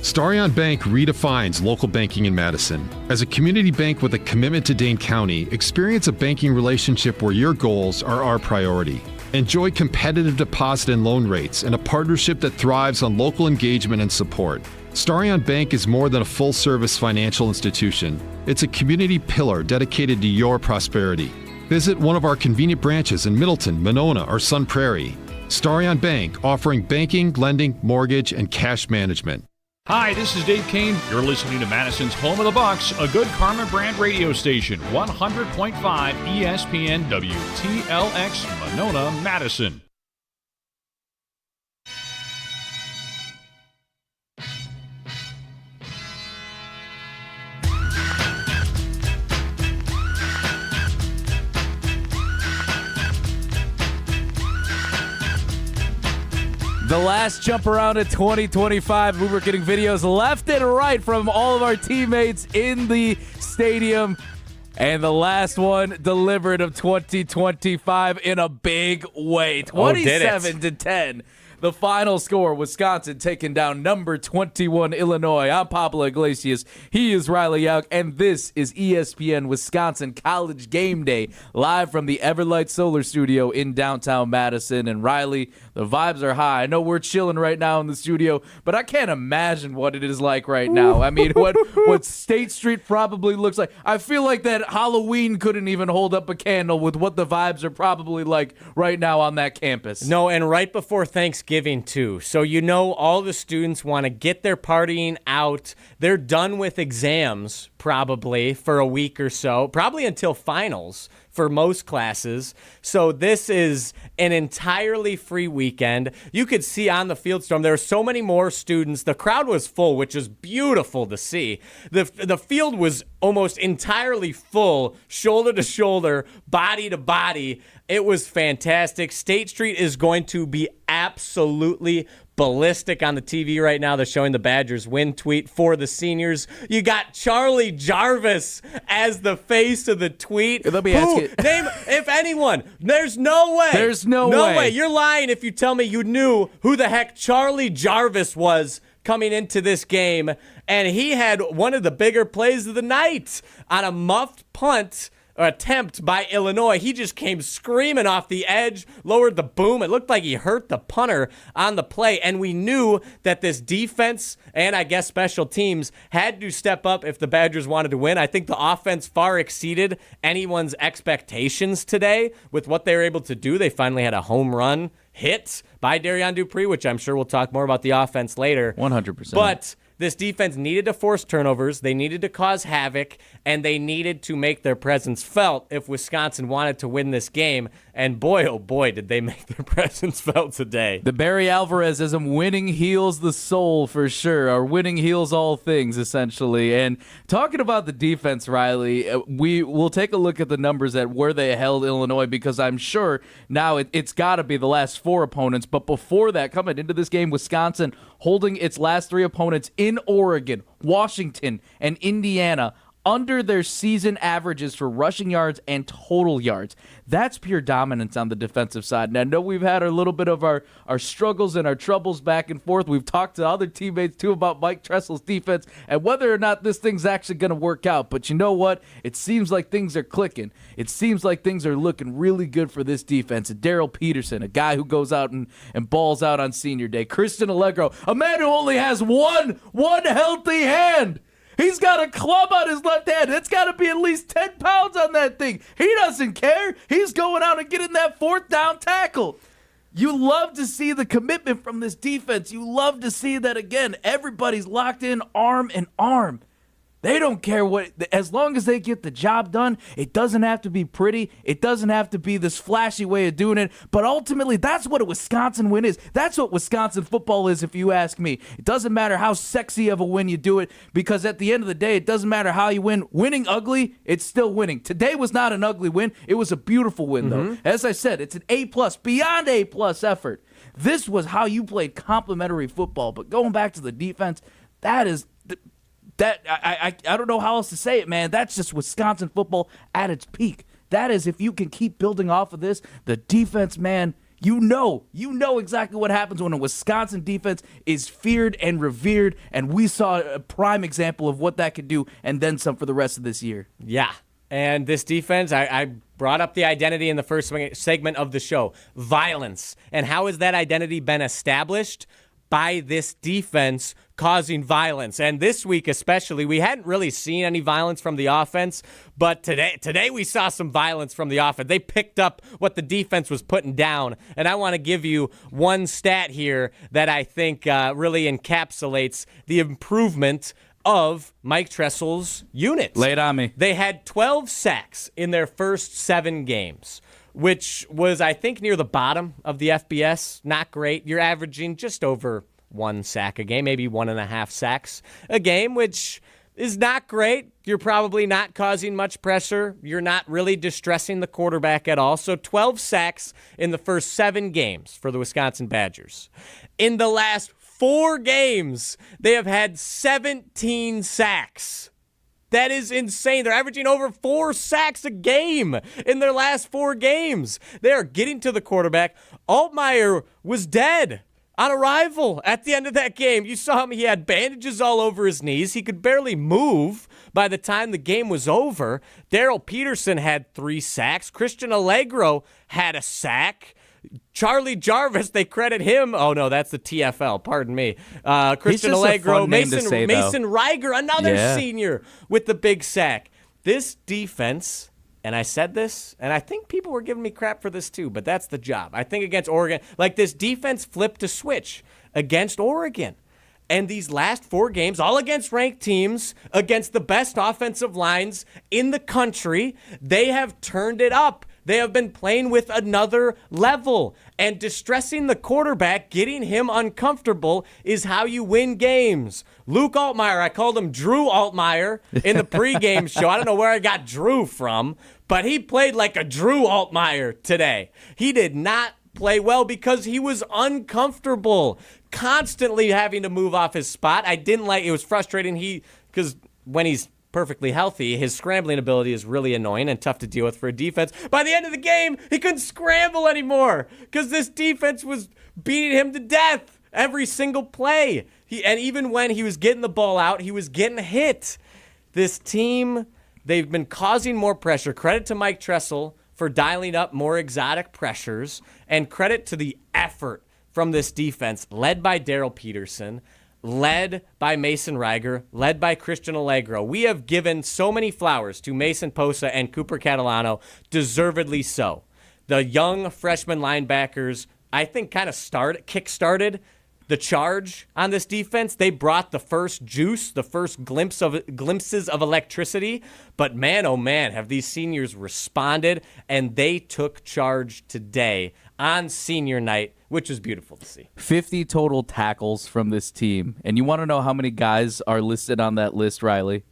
Starion Bank redefines local banking in Madison. As a community bank with a commitment to Dane County, experience a banking relationship where your goals are our priority. Enjoy competitive deposit and loan rates and a partnership that thrives on local engagement and support. Starion Bank is more than a full-service financial institution. It's a community pillar dedicated to your prosperity. Visit one of our convenient branches in Middleton, Monona, or Sun Prairie. Starion Bank, offering banking, lending, mortgage, and cash management. Hi, this is Dave Kane. You're listening to Madison's Home of the Bucks, a good Karma brand radio station, 100.5 ESPN WTLX, Monona, Madison. The last jump around at 2025, we were getting videos left and right from all of our teammates in the stadium. And the last one delivered of 2025 in a big way. 27-10. The final score, Wisconsin taking down number 21 Illinois. I'm Pablo Iglesias. He is Riley Jauch, and this is ESPN Wisconsin College Game Day, live from the Everlight Solar studio in downtown Madison. And Riley, the vibes are high. I know we're chilling right now in the studio, but I can't imagine what it is like right now. I mean, what State Street probably looks like. I feel like that Halloween couldn't even hold up a candle with what the vibes are probably like right now on that campus. No, and right before Thanksgiving too. So all the students want to get their partying out. They're done with exams probably for a week or so, probably until finals for most classes. So this is an entirely free weekend. You could see on the field storm, there were so many more students. The crowd was full, which is beautiful to see. The field was almost entirely full, shoulder to shoulder, body to body. It was fantastic. State Street is going to be absolutely ballistic on the TV right now. They're showing the Badgers win tweet for the seniors. You got Charlie Jarvis as the face of the tweet. Let me ask you. Name, if anyone. There's no way. There's no way. You're lying if you tell me you knew who the heck Charlie Jarvis was coming into this game. And he had one of the bigger plays of the night on a muffed punt attempt by Illinois. He just came screaming off the edge, lowered the boom. It looked like he hurt the punter on the play, and we knew that this defense and I guess special teams had to step up if the Badgers wanted to win. I think the offense far exceeded anyone's expectations today with what they were able to do. They finally had a home run hit by Darian Dupree, which I'm sure we'll talk more about the offense later. 100%. But this defense needed to force turnovers, they needed to cause havoc, and they needed to make their presence felt if Wisconsin wanted to win this game. And boy, oh boy, did they make their presence felt today. The Barry Alvarezism, winning heals the soul for sure, or winning heals all things, essentially. And talking about the defense, Riley, we will take a look at the numbers at where they held Illinois, because I'm sure now it's got to be the last 4 opponents. But before that, coming into this game, Wisconsin holding its last 3 opponents in Oregon, Washington, and Indiana under their season averages for rushing yards and total yards. That's pure dominance on the defensive side. And I know we've had a little bit of our struggles and our troubles back and forth. We've talked to other teammates, too, about Mike Tressel's defense and whether or not this thing's actually going to work out. But you know what? It seems like things are clicking. It seems like things are looking really good for this defense. And Daryl Peterson, a guy who goes out and balls out on senior day. Christian Allegro, a man who only has one healthy hand. He's got a club on his left hand. It's got to be at least 10 pounds on that thing. He doesn't care. He's going out and getting that 4th down tackle. You love to see the commitment from this defense. You love to see that, again, everybody's locked in arm in arm. They don't care as long as they get the job done. It doesn't have to be pretty. It doesn't have to be this flashy way of doing it. But ultimately, that's what a Wisconsin win is. That's what Wisconsin football is, if you ask me. It doesn't matter how sexy of a win you do it, because at the end of the day, it doesn't matter how you win. Winning ugly, it's still winning. Today was not an ugly win. It was a beautiful win, though. As I said, it's an A+, beyond A+ effort. This was how you played complimentary football. But going back to the defense, that is... I don't know how else to say it, man. That's just Wisconsin football at its peak. That is, if you can keep building off of this, the defense, man, you know exactly what happens when a Wisconsin defense is feared and revered, and we saw a prime example of what that could do, and then some for the rest of this year. Yeah, and this defense, I brought up the identity in the first segment of the show, violence. And how has that identity been established? By this defense causing violence. And this week especially, we hadn't really seen any violence from the offense, but today we saw some violence from the offense. They picked up what the defense was putting down. And I want to give you one stat here that I think really encapsulates the improvement of Mike Tressel's unit. Lay it on me. They had 12 sacks in their first 7 games, which was, I think, near the bottom of the FBS. Not great. You're averaging just over 1 sack a game, maybe 1.5 sacks a game, which is not great. You're probably not causing much pressure. You're not really distressing the quarterback at all. So 12 sacks in the first 7 games for the Wisconsin Badgers. In the last 4 games, they have had 17 sacks. That is insane. They're averaging over 4 sacks a game in their last 4 games. They are getting to the quarterback. Altmaier was dead on arrival at the end of that game. You saw him. He had bandages all over his knees. He could barely move by the time the game was over. Daryl Peterson had 3 sacks. Christian Allegro had a sack. Charlie Jarvis, they credit him. Oh, no, that's the TFL. Pardon me. Christian Allegro, Mason Reiger, another senior with the big sack. This defense, and I said this, and I think people were giving me crap for this too, but that's the job. I think against Oregon, like this defense flipped a switch against Oregon. And these last 4 games, all against ranked teams, against the best offensive lines in the country, they have turned it up. They have been playing with another level, and distressing the quarterback, getting him uncomfortable, is how you win games. Luke Altmaier, I called him Drew Altmaier in the pregame show. I don't know where I got Drew from, but he played like a Drew Altmaier today. He did not play well because he was uncomfortable, constantly having to move off his spot. I didn't like it. Was frustrating. Because when he's perfectly healthy, his scrambling ability is really annoying and tough to deal with for a defense. By the end of the game, he couldn't scramble anymore because this defense was beating him to death every single play. And even when he was getting the ball out, he was getting hit. This team, they've been causing more pressure. Credit to Mike Tressel for dialing up more exotic pressures, and credit to the effort from this defense led by Daryl Peterson, led by Mason Reiger, led by Christian Allegro. We have given so many flowers to Mason Posa and Cooper Catalano, deservedly so. The young freshman linebackers, I think, kind of kick-started the charge on this defense. They brought the first juice, the first glimpses of electricity. But man, oh man, have these seniors responded, and they took charge today on senior night, which was beautiful to see. 50 total tackles from this team. And you want to know how many guys are listed on that list, Riley?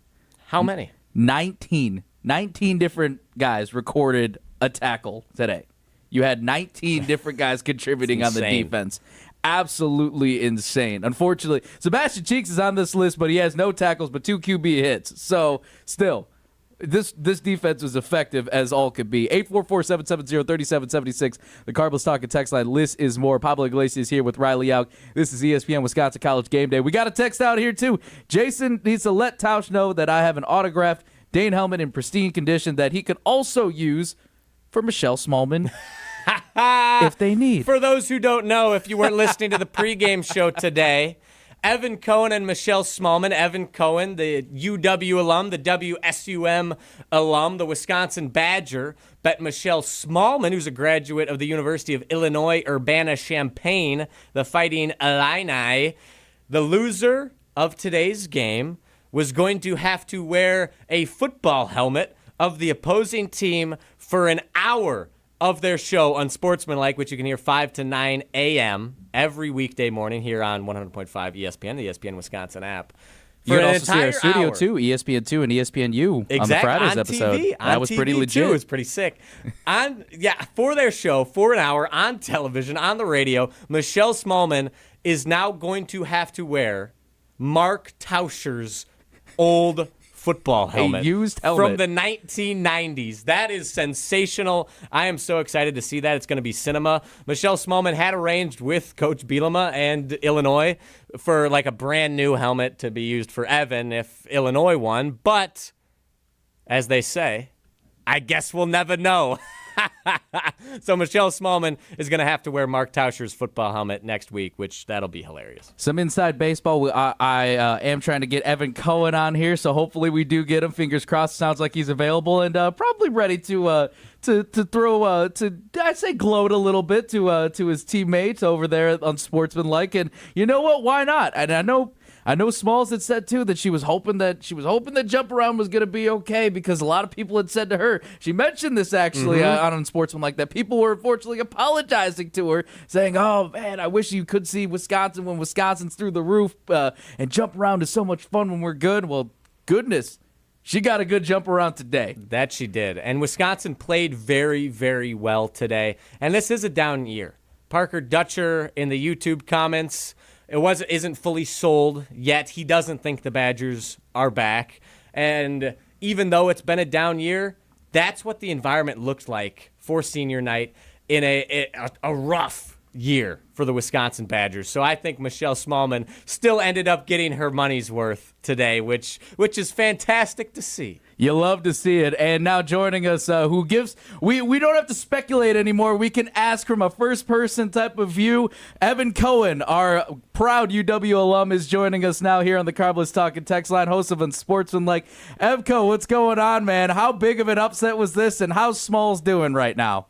How many? 19. 19 different guys recorded a tackle today. You had 19 different guys contributing on the defense. Absolutely insane. Unfortunately, Sebastian Cheeks is on this list, but he has no tackles but 2 QB hits. So, still, this defense was effective as all could be. 844-770-3776. The Cardinals Talking text line. List is more. Pablo Iglesias here with Riley Jauch. This is ESPN Wisconsin College Game Day. We got a text out here, too. Jason needs to let Tausch know that I have an autographed Dane helmet in pristine condition that he could also use for Michelle Smallman if they need. For those who don't know, if you weren't listening to the pregame show today, Evan Cohen and Michelle Smallman. Evan Cohen, the UW alum, the WSUM alum, the Wisconsin Badger. But Michelle Smallman, who's a graduate of the University of Illinois, Urbana-Champaign, the Fighting Illini. The loser of today's game was going to have to wear a football helmet of the opposing team for an hour of their show Unsportsmanlike, which you can hear 5 to 9 a.m. every weekday morning here on 100.5 ESPN, the ESPN Wisconsin app. You can also see our studio, too, ESPN2 and ESPNU on the Fridays on episode. TV, that was pretty legit. It was pretty sick. For their show, for an hour, on television, on the radio, Michelle Smallman is now going to have to wear Mark Tauscher's old football helmet. A used helmet. From the 1990s. That is sensational. I am so excited to see that. It's going to be cinema. Michelle Smallman had arranged with Coach Bielema and Illinois for like a brand new helmet to be used for Evan if Illinois won. But, as they say, I guess we'll never know. So Michelle Smallman is going to have to wear Mark Tauscher's football helmet next week, which that'll be hilarious. Some inside baseball. I am trying to get Evan Cohen on here, so hopefully we do get him. Fingers crossed. Sounds like he's available and probably ready to throw I'd say gloat a little bit to his teammates over there on Sportsmanlike. And you know what? Why not? And I know Smalls had said too that she was hoping that Jump Around was going to be okay because a lot of people had said to her, she mentioned this actually on Unsportsmanlike, that people were unfortunately apologizing to her, saying, "Oh man, I wish you could see Wisconsin when Wisconsin's through the roof, and Jump Around is so much fun when we're good." Well, goodness, she got a good jump around today. That she did, and Wisconsin played very, very well today. And this is a down year. Parker Dutcher in the YouTube comments. Isn't fully sold yet. He doesn't think the Badgers are back. And even though it's been a down year, that's what the environment looked like for senior night in a rough year for the Wisconsin Badgers. So I think Michelle Smallman still ended up getting her money's worth today, which is fantastic to see. You love to see it. And now joining us, who gives we don't have to speculate anymore. We can ask from a first-person type of view. Evan Cohen, our proud UW alum, is joining us now here on the Carbless Talking text line, host of Unsportsmanlike. Evco, what's going on, man? How big of an upset was this, and how's Smalls doing right now?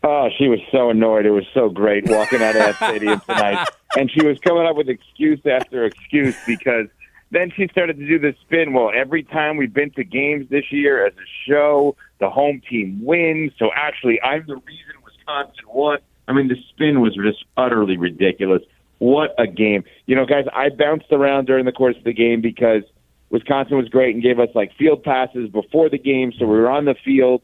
Oh, she was so annoyed. It was so great walking out of that stadium tonight. And she was coming up with excuse after excuse because then she started to do the spin. Well, every time we've been to games this year as a show, the home team wins. So actually, I'm the reason Wisconsin won. I mean, the spin was just utterly ridiculous. What a game. You know, guys, I bounced around during the course of the game because Wisconsin was great and gave us, like, field passes before the game. So we were on the field.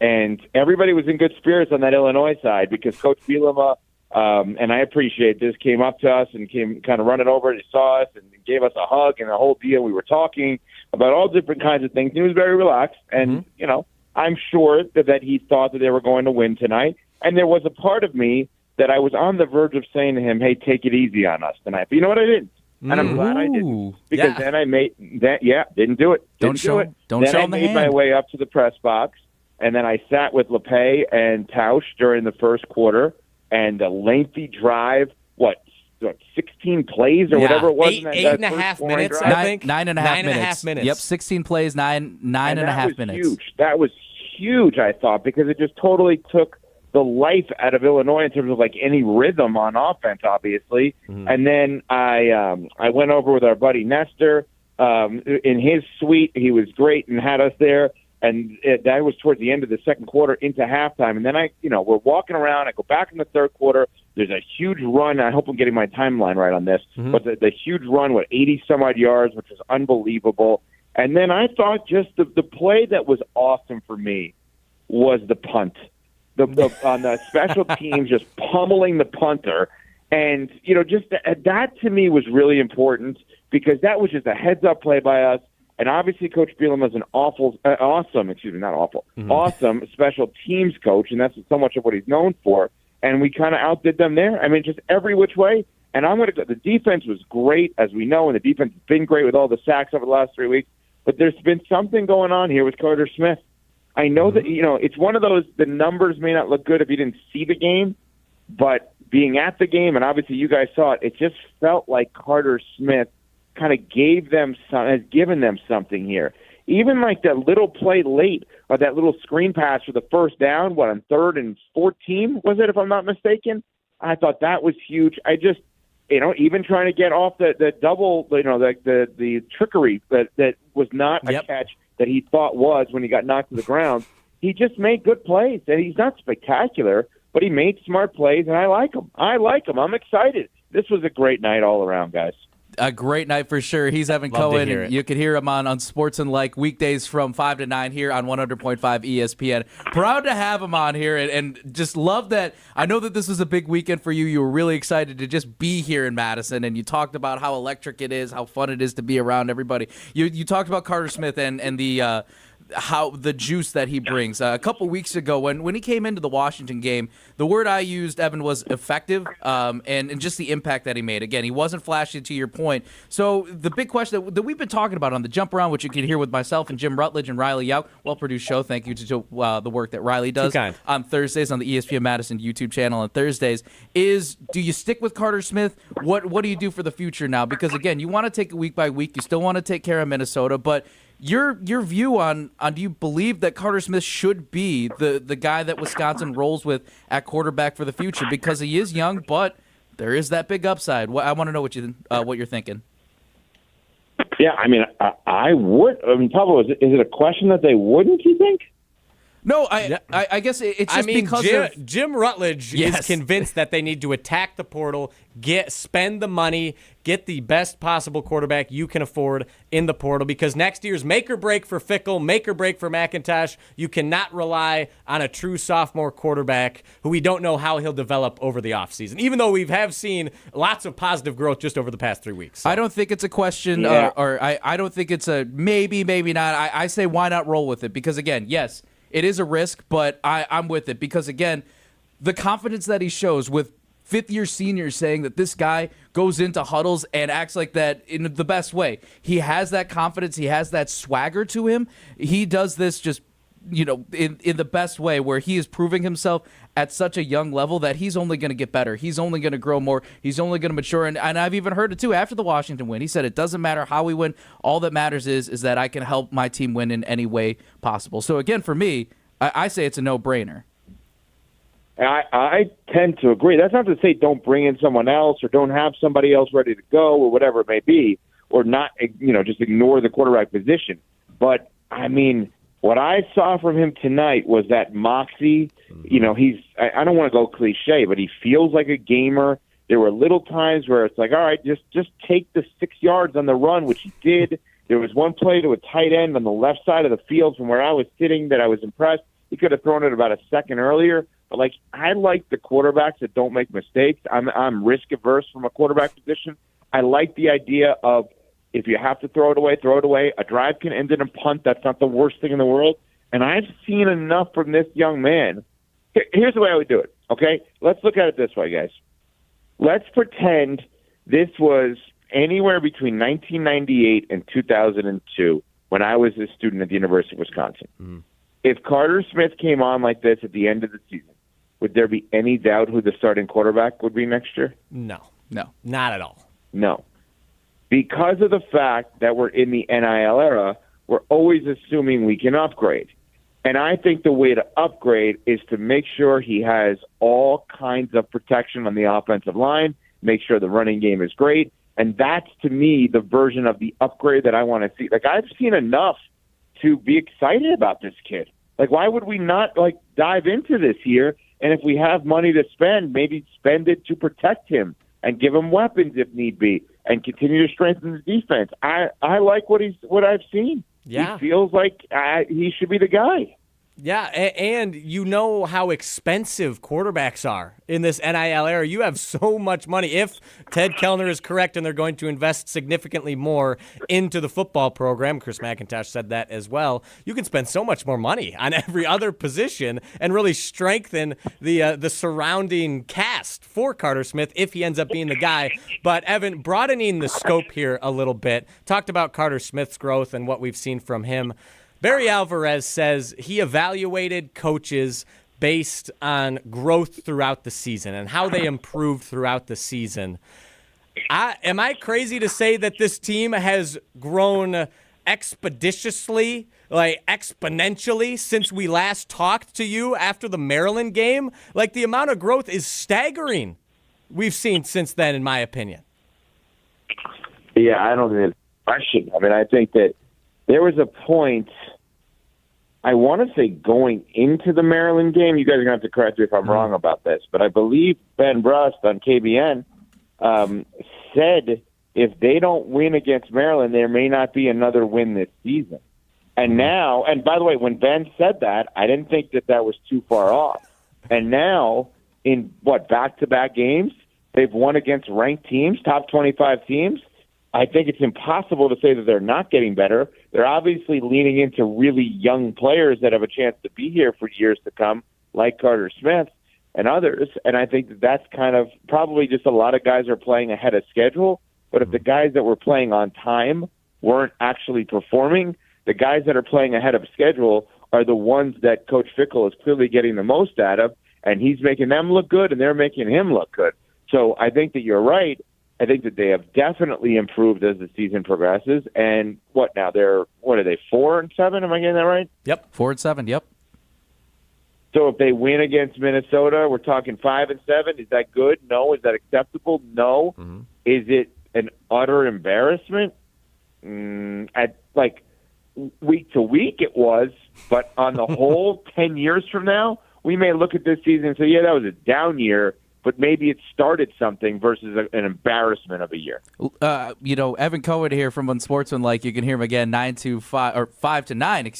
And everybody was in good spirits on that Illinois side because Coach Bielema, and I appreciate this, came up to us and came kind of running over and he saw us and gave us a hug and the whole deal. We were talking about all different kinds of things. He was very relaxed. And, you know, I'm sure that he thought that they were going to win tonight. And there was a part of me that I was on the verge of saying to him, hey, take it easy on us tonight. But you know what? I didn't. And I'm glad I didn't. Because then I made that, didn't do it. Don't show him I made my way up to the press box. And then I sat with LePay and Jauch during the first quarter, and a lengthy drive, 16 plays or whatever it was? Eight and a half minutes, drive? I think. Nine and a half minutes. Yep, 16 plays, nine and a half minutes. Huge. That was huge, I thought, because it just totally took the life out of Illinois in terms of like any rhythm on offense, obviously. Mm-hmm. And then I went over with our buddy Nestor in his suite. He was great and had us there. And that was towards the end of the second quarter into halftime. And then we're walking around. I go back in the third quarter. There's a huge run. I hope I'm getting my timeline right on this. Mm-hmm. But the huge run with 80-some-odd yards, which was unbelievable. And then I thought just the play that was awesome for me was the punt. On the special teams, just pummeling the punter. And, just that to me was really important because that was just a heads-up play by us. And obviously, Coach Bielema is an awesome special teams coach, and that's so much of what he's known for. And we kind of outdid them there. I mean, just every which way. And the defense was great, as we know, and the defense has been great with all the sacks over the last 3 weeks. But there's been something going on here with Carter Smith. I know that, it's one of those, the numbers may not look good if you didn't see the game, but being at the game, and obviously you guys saw it, it just felt like Carter Smith kind of has given them something here. Even like that little play late, or that little screen pass for the first down, on 3rd and 14, was it, if I'm not mistaken? I thought that was huge. even trying to get off the double, the trickery that was not a catch that he thought was when he got knocked to the ground. He just made good plays, and he's not spectacular, but he made smart plays, and I like him. I'm excited. This was a great night all around, guys. A great night for sure. He's Evan Cohen. And you can hear him on Sports and Like weekdays from 5 to 9 here on 100.5 ESPN. Proud to have him on here and just love that. I know that this was a big weekend for you. You were really excited to just be here in Madison, and you talked about how electric it is, how fun it is to be around everybody. You talked about Carter Smith and the how the juice that he brings. A couple weeks ago when he came into the Washington game, the word I used, Evan, was effective, and just the impact that he made. Again, he wasn't flashy, to your point. So the big question that we've been talking about on the jump around, which you can hear with myself and Jim Rutledge and Riley Jauch, well-produced show. Thank you to the work that Riley does on Thursdays on the ESPN Madison YouTube channel on Thursdays, is do you stick with Carter Smith? What do you do for the future now? Because, again, you want to take it week by week. You still want to take care of Minnesota, but your view on do you believe that Carter Smith should be the guy that Wisconsin rolls with at quarterback for the future? Because he is young, but there is that big upside. I want to know what you're thinking. Yeah, I mean, I would. I mean, Pablo, is it a question that they wouldn't, you think? No, I guess it's just because Jim Rutledge is convinced that they need to attack the portal, spend the money, get the best possible quarterback you can afford in the portal, because next year's make or break for Fickle, make or break for McIntosh. You cannot rely on a true sophomore quarterback who we don't know how he'll develop over the offseason, even though we have seen lots of positive growth just over the past 3 weeks. So. I don't think it's a question, or I don't think it's a maybe not. I say why not roll with it, because, again, yes, it is a risk, but I'm with it because, again, the confidence that he shows with fifth-year seniors saying that this guy goes into huddles and acts like that in the best way. He has that confidence. He has that swagger to him. He does this just, in the best way, where he is proving himself at such a young level that he's only going to get better. He's only going to grow more. He's only going to mature. And I've even heard it, too, after the Washington win. He said, it doesn't matter how we win. All that matters is that I can help my team win in any way possible. So, again, for me, I say it's a no-brainer. I tend to agree. That's not to say don't bring in someone else or don't have somebody else ready to go or whatever it may be, or not, just ignore the quarterback position. But, I mean, what I saw from him tonight was that moxie. I don't want to go cliche, but he feels like a gamer. There were little times where it's like, all right, just take the 6 yards on the run, which he did. There was one play to a tight end on the left side of the field from where I was sitting that I was impressed. He could have thrown it about a second earlier. But, I like the quarterbacks that don't make mistakes. I'm risk-averse from a quarterback position. I like the idea of if you have to throw it away, throw it away. A drive can end in a punt. That's not the worst thing in the world. And I've seen enough from this young man. Here's the way I would do it, okay? Let's look at it this way, guys. Let's pretend this was anywhere between 1998 and 2002 when I was a student at the University of Wisconsin. Mm-hmm. If Carter Smith came on like this at the end of the season, would there be any doubt who the starting quarterback would be next year? No, not at all. No. Because of the fact that we're in the NIL era, we're always assuming we can upgrade. And I think the way to upgrade is to make sure he has all kinds of protection on the offensive line, make sure the running game is great. And that's, to me, the version of the upgrade that I want to see. I've seen enough to be excited about this kid. Why would we not, dive into this here? And if we have money to spend, maybe spend it to protect him and give him weapons if need be and continue to strengthen the defense. I like what I've seen. Yeah. He feels like he should be the guy. Yeah, and you know how expensive quarterbacks are in this NIL era. You have so much money. If Ted Kellner is correct and they're going to invest significantly more into the football program, Chris McIntosh said that as well, you can spend so much more money on every other position and really strengthen the surrounding cast for Carter Smith if he ends up being the guy. But, Evan, broadening the scope here a little bit, talked about Carter Smith's growth and what we've seen from him. Barry Alvarez says he evaluated coaches based on growth throughout the season and how they improved throughout the season. Am I crazy to say that this team has grown expeditiously, exponentially since we last talked to you after the Maryland game? The amount of growth is staggering. we've seen since then, in my opinion. Yeah, I don't think it's a question. I mean, I think that there was a point, I want to say going into the Maryland game, you guys are going to have to correct me if I'm wrong about this, but I believe Ben Brust on KBN said if they don't win against Maryland, there may not be another win this season. And now, and by the way, when Ben said that, I didn't think that was too far off. And now, in back-to-back games, they've won against ranked teams, top 25 teams. I think it's impossible to say that they're not getting better. They're obviously leaning into really young players that have a chance to be here for years to come, like Carter Smith and others. And I think that's kind of probably just a lot of guys are playing ahead of schedule. But if the guys that were playing on time weren't actually performing, the guys that are playing ahead of schedule are the ones that Coach Fickle is clearly getting the most out of, and he's making them look good, and they're making him look good. So I think that you're right. I think that they have definitely improved as the season progresses. And what now? What are they, 4-7? Am I getting that right? Yep, 4-7. Yep. So if they win against Minnesota, we're talking 5-7. Is that good? No. Is that acceptable? No. Mm-hmm. Is it an utter embarrassment? At week to week, it was. But on the whole, 10 years from now, we may look at this season and say, yeah, that was a down year. But maybe it started something versus an embarrassment of a year. Evan Cohen here from Unsportsmanlike. You can hear him again 5 to 9,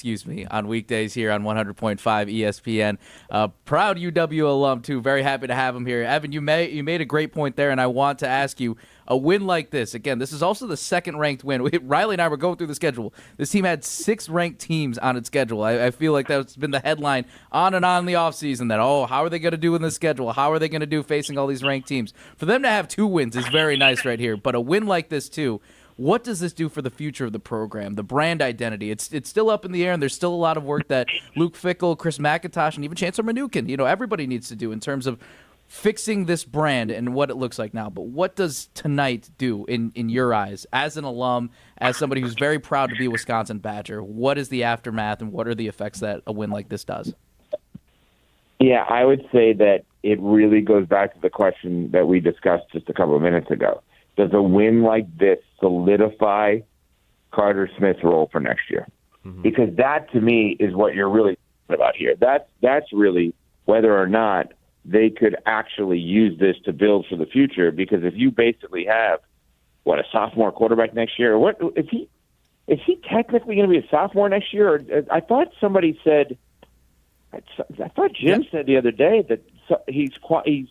on weekdays here on 100.5 ESPN. Proud UW alum too. Very happy to have him here. Evan, you made a great point there, and I want to ask you. A win like this, again, this is also the second-ranked win. Riley and I were going through the schedule. This team had 6 ranked teams on its schedule. I feel like that's been the headline on and on in the offseason that, how are they going to do in the schedule? How are they going to do facing all these ranked teams? For them to have 2 wins is very nice right here, but a win like this too, what does this do for the future of the program, the brand identity? It's still up in the air, and there's still a lot of work that Luke Fickle, Chris McIntosh, and even Chancellor Mnookin, everybody needs to do in terms of fixing this brand and what it looks like now. But what does tonight do in your eyes as an alum, as somebody who's very proud to be a Wisconsin Badger? What is the aftermath and what are the effects that a win like this does? Yeah, I would say that it really goes back to the question that we discussed just a couple of minutes ago. Does a win like this solidify Carter Smith's role for next year? Mm-hmm. Because that, to me, is what you're really talking about here. That's really whether or not they could actually use this to build for the future. Because if you basically have a sophomore quarterback next year, what is he technically going to be a sophomore next year? Or, I thought somebody said, I thought Jim said the other day that he's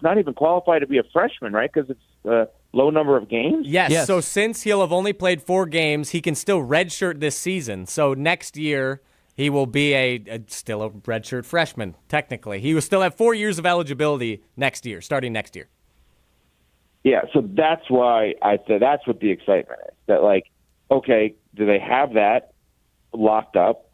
not even qualified to be a freshman, right? Because it's a low number of games. Yes. So since he'll have only played 4 games, he can still redshirt this season. So next year, he will be still a redshirt freshman, technically. He will still have 4 years of eligibility next year, starting next year. Yeah, so that's why I said that's what the excitement is. That, okay, do they have that locked up?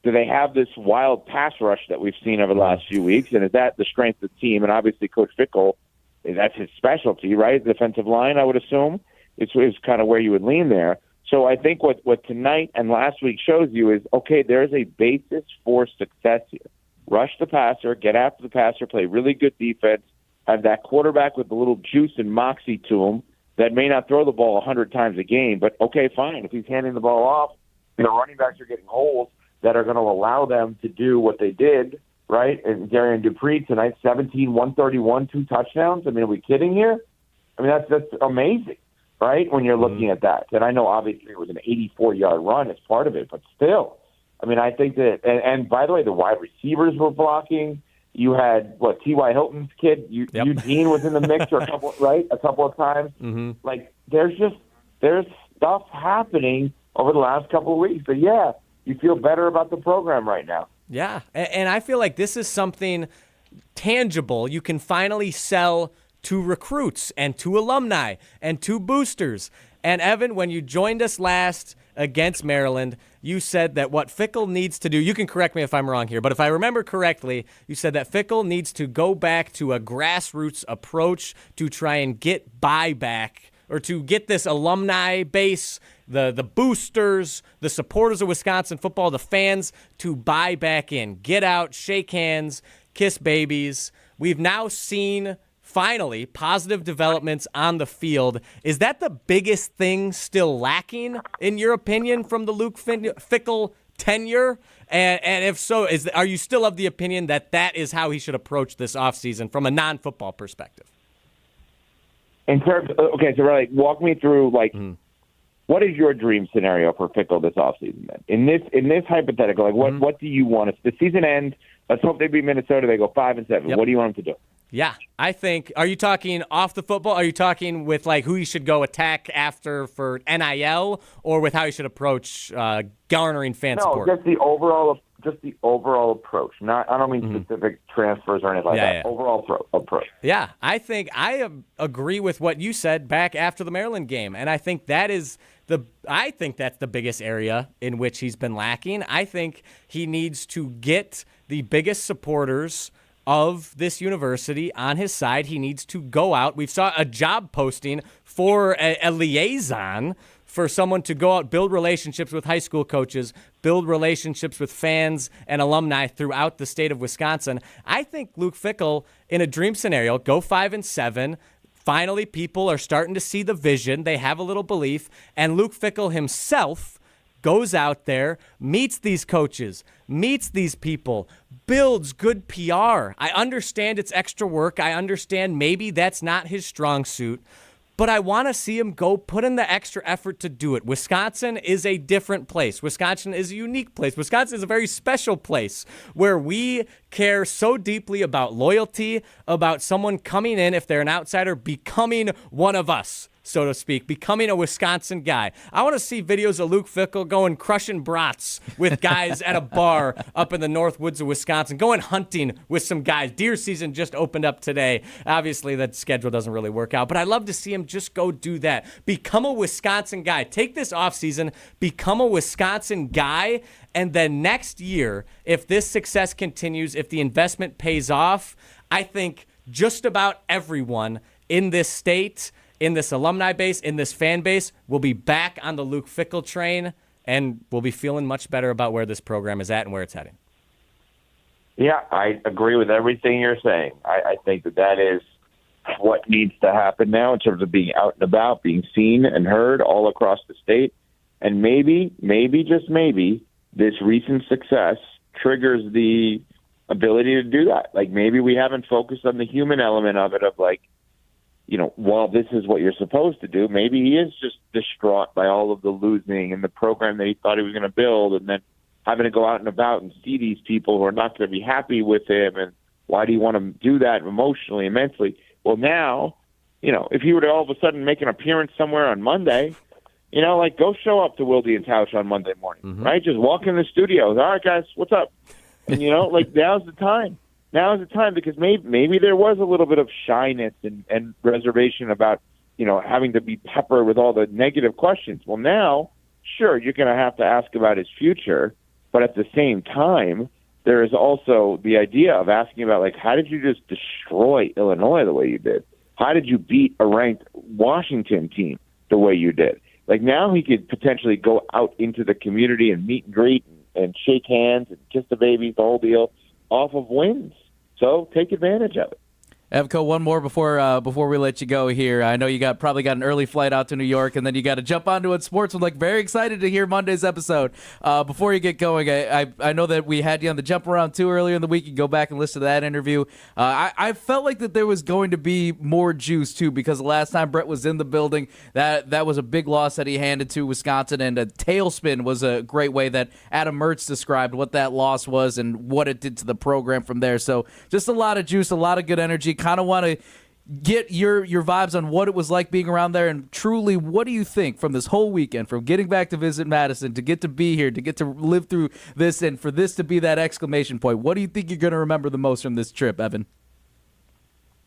Do they have this wild pass rush that we've seen over the last few weeks? And is that the strength of the team? And obviously Coach Fickle, that's his specialty, right? Defensive line, I would assume. It's kind of where you would lean there. So I think what tonight and last week shows you is, okay, there's a basis for success here. Rush the passer, get after the passer, play really good defense, have that quarterback with a little juice and moxie to him that may not throw the ball 100 times a game, but okay, fine. If he's handing the ball off, running backs are getting holes that are going to allow them to do what they did, right? And Darian Dupree tonight, 17, 131, 2 touchdowns. I mean, are we kidding here? I mean, that's amazing. Right, when you're looking at that. And I know, obviously, it was an 84-yard run as part of it, but still. I mean, I think that – and by the way, the wide receivers were blocking. You had, T.Y. Hilton's kid, Eugene was in the mix for a couple of times. Mm-hmm. There's stuff happening over the last couple of weeks. But, yeah, you feel better about the program right now. Yeah, and I feel like this is something tangible you can finally sell to recruits and to alumni and to boosters. And Evan, when you joined us last against Maryland, you said that what Fickle needs to do, you can correct me if I'm wrong here, but if I remember correctly, you said that Fickle needs to go back to a grassroots approach to try and get buyback or to get this alumni base, the boosters, the supporters of Wisconsin football, the fans to buy back in, get out, shake hands, kiss babies. We've now seen finally, positive developments on the field. Is that the biggest thing still lacking, in your opinion, from the Luke Fickle tenure? And if so, are you still of the opinion that that is how he should approach this offseason from a non-football perspective? In terms, okay, so like, walk me through what is your dream scenario for Fickle this offseason then? In this hypothetical, like what do you want? The season end. Let's hope they beat Minnesota. They go 5-7. Yep. What do you want them to do? Yeah, I think. Are you talking off the football? Are you talking with like who he should go attack after for NIL, or with how he should approach garnering fan support? No, just the overall approach. Not, I don't mean specific transfers or anything like that. Yeah. Overall approach. Yeah, I think I agree with what you said back after the Maryland game, and I think that's the biggest area in which he's been lacking. I think he needs to get the biggest supporters of this university on his side. He needs to go out. We saw a job posting for a liaison for someone to go out, build relationships with high school coaches, build relationships with fans and alumni throughout the state of Wisconsin. I think Luke Fickle, in a dream scenario, go 5-7. Finally, people are starting to see the vision. They have a little belief. And Luke Fickle himself goes out there, meets these coaches, meets these people, builds good PR. I understand it's extra work. I understand maybe that's not his strong suit, but I want to see him go put in the extra effort to do it. Wisconsin is a different place. Wisconsin is a unique place. Wisconsin is a very special place where we care so deeply about loyalty, about someone coming in, if they're an outsider, becoming one of us, so to speak, becoming a Wisconsin guy. I want to see videos of Luke Fickle going crushing brats with guys at a bar up in the north woods of Wisconsin, going hunting with some guys. Deer season just opened up today. Obviously, that schedule doesn't really work out, but I'd love to see him just go do that. Become a Wisconsin guy. Take this offseason, become a Wisconsin guy, and then next year, if this success continues, if the investment pays off, I think just about everyone in this state, in this alumni base, in this fan base, will be back on the Luke Fickle train, and we'll be feeling much better about where this program is at and where it's heading. Yeah, I agree with everything you're saying. I think that is what needs to happen now in terms of being out and about, being seen and heard all across the state. And maybe, just maybe, this recent success triggers the ability to do that. Like, maybe we haven't focused on the human element of it, of like, while this is what you're supposed to do, maybe he is just distraught by all of the losing and the program that he thought he was going to build, and then having to go out and about and see these people who are not going to be happy with him, and why do you want to do that emotionally and mentally? Well, now, if he were to all of a sudden make an appearance somewhere on Monday, go show up to Wilde and Jauch on Monday morning, right? Just walk in the studios. All right, guys, what's up? And, now's the time. Now is the time, because maybe there was a little bit of shyness and reservation about, having to be peppered with all the negative questions. Well, now, sure, you're going to have to ask about his future, but at the same time, there is also the idea of asking about, like, how did you just destroy Illinois the way you did? How did you beat a ranked Washington team the way you did? Like, now he could potentially go out into the community and meet and greet and shake hands and kiss the babies, the whole deal, off of wins. So take advantage of it. Evco, one more before we let you go here. I know you probably got an early flight out to New York, and then you got to jump onto it. Sports. I'm very excited to hear Monday's episode. Before you get going, I know that we had you on the jump around too earlier in the week. You can go back and listen to that interview. I felt like that there was going to be more juice too, because the last time Brett was in the building, that was a big loss that he handed to Wisconsin, and a tailspin was a great way that Adam Mertz described what that loss was and what it did to the program from there. So just a lot of juice, a lot of good energy. Kind of want to get your vibes on what it was like being around there, and truly, what do you think from this whole weekend, from getting back to visit Madison, to get to be here, to get to live through this, and for this to be that exclamation point? What do you think you're going to remember the most from this trip, Evan?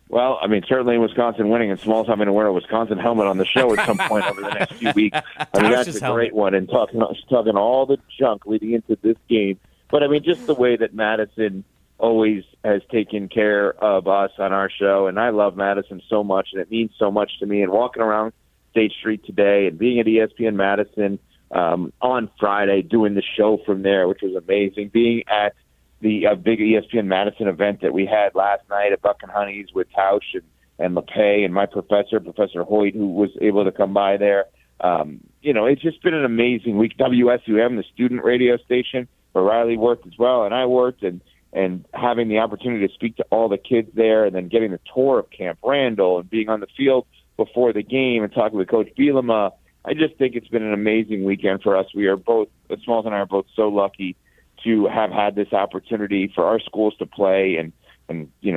Well, I mean, certainly Wisconsin winning, and Smalls having to wear a Wisconsin helmet on the show at some point over the next few weeks. I mean, that's a great one, and talking all the junk leading into this game. But, I mean, just the way that Madison always has taken care of us on our show, and I love Madison so much, and it means so much to me. And walking around State Street today and being at ESPN Madison on Friday, doing the show from there, which was amazing, being at the big ESPN Madison event that we had last night at Buck and Honey's with Jauch, and LePay and my professor, Professor Hoyt, who was able to come by there. It's just been an amazing week. WSUM, the student radio station, where Riley worked as well, and I worked, and having the opportunity to speak to all the kids there, and then getting the tour of Camp Randall and being on the field before the game and talking with Coach Bielema. I just think it's been an amazing weekend for us. We are both, Smalls and I are both so lucky to have had this opportunity for our schools to play, and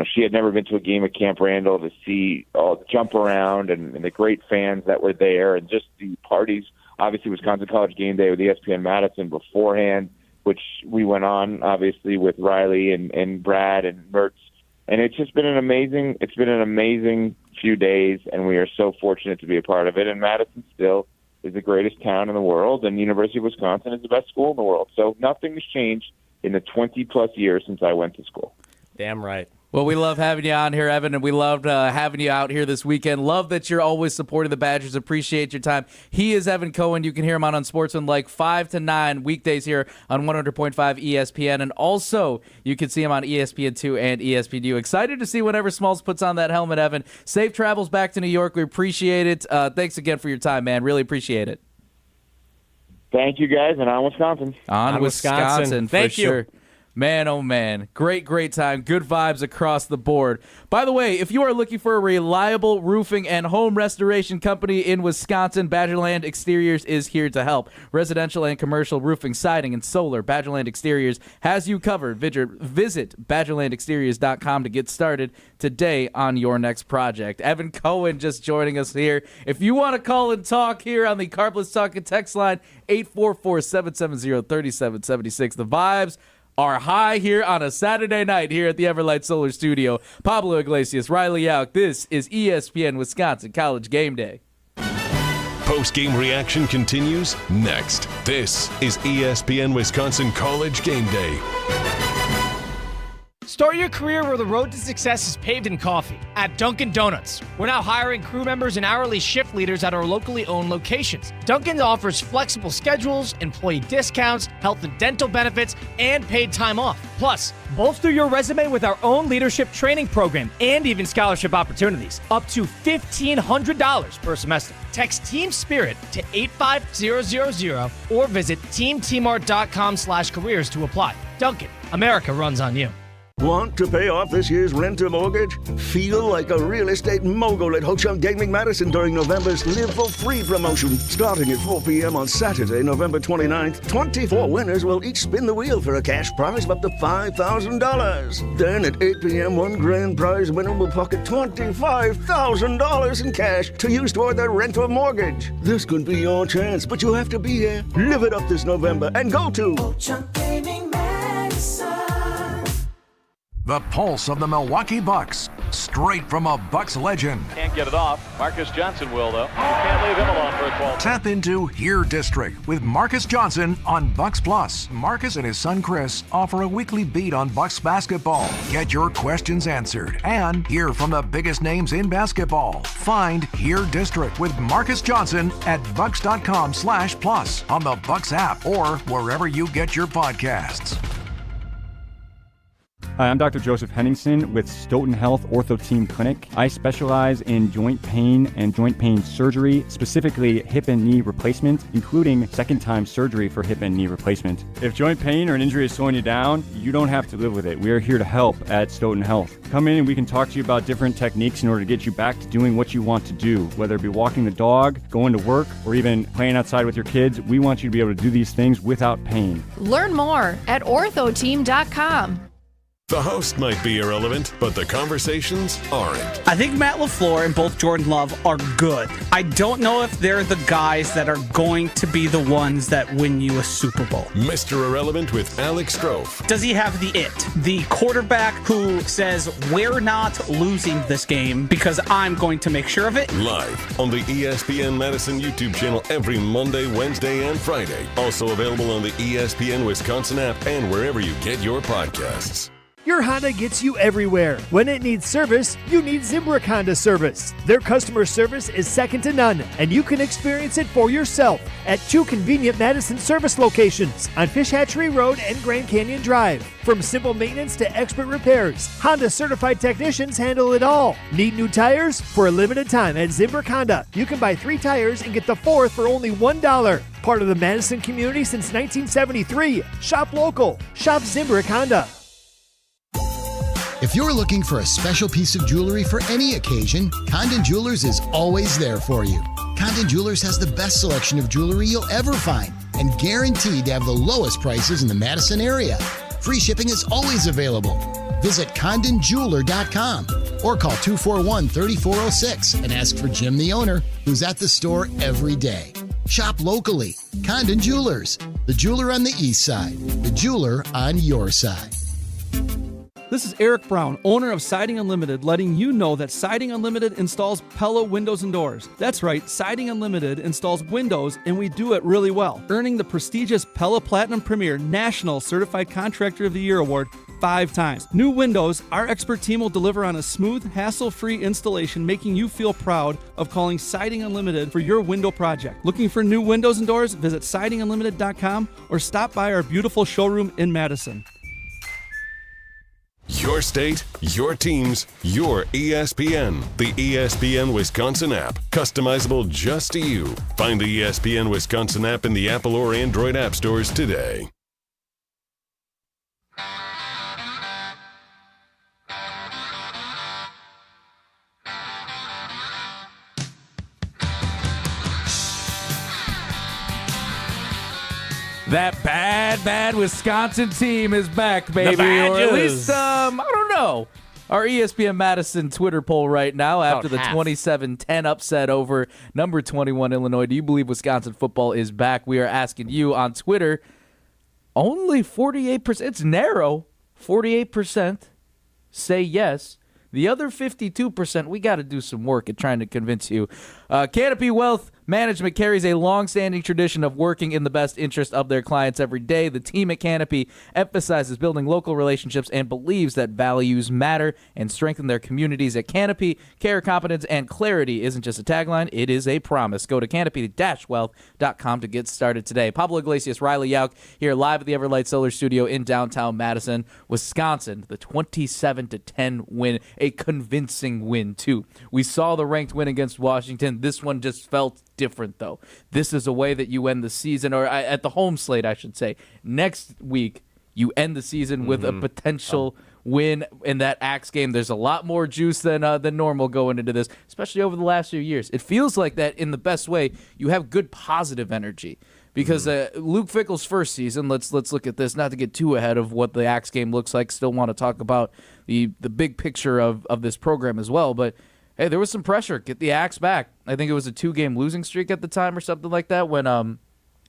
she had never been to a game at Camp Randall, to see all the jump around and the great fans that were there, and just the parties. Obviously, Wisconsin College Game Day with ESPN Madison beforehand, which we went on obviously with Riley and Brad and Mertz, and it's just been an amazing few days, and we are so fortunate to be a part of it. And Madison still is the greatest town in the world, and University of Wisconsin is the best school in the world. So nothing has changed in the 20-plus years since I went to school. Damn right. Well, we love having you on here, Evan, and we loved having you out here this weekend. Love that you're always supporting the Badgers. Appreciate your time. He is Evan Cohen. You can hear him on Sportsman 5 to 9 weekdays here on 100.5 ESPN, and also you can see him on ESPN2 and ESPNU. Excited to see whenever Smalls puts on that helmet, Evan. Safe travels back to New York. We appreciate it. Thanks again for your time, man. Really appreciate it. Thank you, guys, and on Wisconsin. On Wisconsin, Thank for you. sure. Man, oh man. Great time. Good vibes across the board. By the way, if you are looking for a reliable roofing and home restoration company in Wisconsin, Badgerland Exteriors is here to help. Residential and commercial roofing, siding, and solar, Badgerland Exteriors has you covered. Visit BadgerlandExteriors.com to get started today on your next project. Evan Cohen just joining us here. If you want to call and talk here on the Carpless Talking text line, 844-770-3776. The vibes are high here on a Saturday night here at the Everlight Solar Studio. Pablo Iglesias, Riley Jauch. This is ESPN Wisconsin College Game Day. Post-game reaction continues next. This is ESPN Wisconsin College Game Day. Start your career where the road to success is paved in coffee at Dunkin' Donuts. We're now hiring crew members and hourly shift leaders at our locally owned locations. Dunkin' offers flexible schedules, employee discounts, health and dental benefits, and paid time off. Plus, bolster your resume with our own leadership training program and even scholarship opportunities. Up to $1,500 per semester. Text Team Spirit to 85000 or visit teamtmart.com/careers to apply. Dunkin', America runs on you. Want to pay off this year's renter mortgage? Feel like a real estate mogul at Ho Chunk Gaming Madison during November's Live for Free promotion. Starting at 4 p.m. on Saturday, November 29th, 24 winners will each spin the wheel for a cash prize of up to $5,000. Then at 8 p.m., one grand prize winner will pocket $25,000 in cash to use toward their rental mortgage. This could be your chance, but you have to be here. Live it up this November and go to Ho Chunk Gaming Madison. The pulse of the Milwaukee Bucks, straight from a Bucks legend. Can't get it off. Marcus Johnson will, though. You can't leave him alone for a 12. Tap into Here District with Marcus Johnson on Bucks Plus. Marcus and his son Chris offer a weekly beat on Bucks basketball. Get your questions answered and hear from the biggest names in basketball. Find Here District with Marcus Johnson at bucks.com/plus on the Bucks app or wherever you get your podcasts. Hi, I'm Dr. Joseph Henningsen with Stoughton Health Ortho Team Clinic. I specialize in joint pain and joint pain surgery, specifically hip and knee replacement, including second-time surgery for hip and knee replacement. If joint pain or an injury is slowing you down, you don't have to live with it. We are here to help at Stoughton Health. Come in and we can talk to you about different techniques in order to get you back to doing what you want to do, whether it be walking the dog, going to work, or even playing outside with your kids. We want you to be able to do these things without pain. Learn more at orthoteam.com. The host might be irrelevant, but the conversations aren't. I think Matt LaFleur and both Jordan Love are good. I don't know if they're the guys that are going to be the ones that win you a Super Bowl. Mr. Irrelevant with Alex Strofe. Does he have the it? The quarterback who says, we're not losing this game because I'm going to make sure of it? Live on the ESPN Madison YouTube channel every Monday, Wednesday, and Friday. Also available on the ESPN Wisconsin app and wherever you get your podcasts. Your Honda gets you everywhere. When it needs service, you need Zimbrick Honda service. Their customer service is second to none, and you can experience it for yourself at 2 convenient Madison service locations on Fish Hatchery Road and Grand Canyon Drive. From simple maintenance to expert repairs, Honda certified technicians handle it all. Need new tires? For a limited time at Zimbrick Honda, you can buy 3 tires and get the 4th for only $1. Part of the Madison community since 1973. Shop local. Shop Zimbrick Honda. If you're looking for a special piece of jewelry for any occasion, Condon Jewelers is always there for you. Condon Jewelers has the best selection of jewelry you'll ever find and guaranteed to have the lowest prices in the Madison area. Free shipping is always available. Visit CondonJeweler.com or call 241-3406 and ask for Jim, the owner, who's at the store every day. Shop locally. Condon Jewelers, the jeweler on the east side, the jeweler on your side. This is Eric Brown, owner of Siding Unlimited, letting you know that Siding Unlimited installs Pella windows and doors. That's right, Siding Unlimited installs windows, and we do it really well, earning the prestigious Pella Platinum Premier National Certified Contractor of the Year award 5 times. New windows, our expert team will deliver on a smooth, hassle-free installation, making you feel proud of calling Siding Unlimited for your window project. Looking for new windows and doors? Visit sidingunlimited.com or stop by our beautiful showroom in Madison. Your state, your teams, your ESPN. The ESPN Wisconsin app. Customizable just to you. Find the ESPN Wisconsin app in the Apple or Android app stores today. That bad Wisconsin team is back, baby. The or at Badgers. least, I don't know. Our ESPN Madison Twitter poll right now after the half. 27-10 upset over number 21 Illinois. Do you believe Wisconsin football is back? We are asking you on Twitter. Only 48%. It's narrow. 48% say yes. The other 52%, we got to do some work at trying to convince you. Canopy Wealth Management carries a long-standing tradition of working in the best interest of their clients every day. The team at Canopy emphasizes building local relationships and believes that values matter and strengthen their communities. At Canopy, care, competence, and clarity isn't just a tagline, it is a promise. Go to canopy-wealth.com to get started today. Pablo Iglesias, Riley Jauch here live at the Everlight Solar Studio in downtown Madison, Wisconsin. The 27-10 win, a convincing win, too. We saw the ranked win against Washington. This one just felt different, though. This is a way that you end the season, or at the home slate, I should say. Next week, you end the season with a potential win in that Axe game. There's a lot more juice than normal going into this, especially over the last few years. It feels like that in the best way. You have good positive energy. Because Luke Fickle's first season, let's look at this, not to get too ahead of what the Axe game looks like. Still want to talk about the big picture of this program as well, but hey, there was some pressure. Get the Axe back. I think it was a 2-game losing streak at the time or something like that when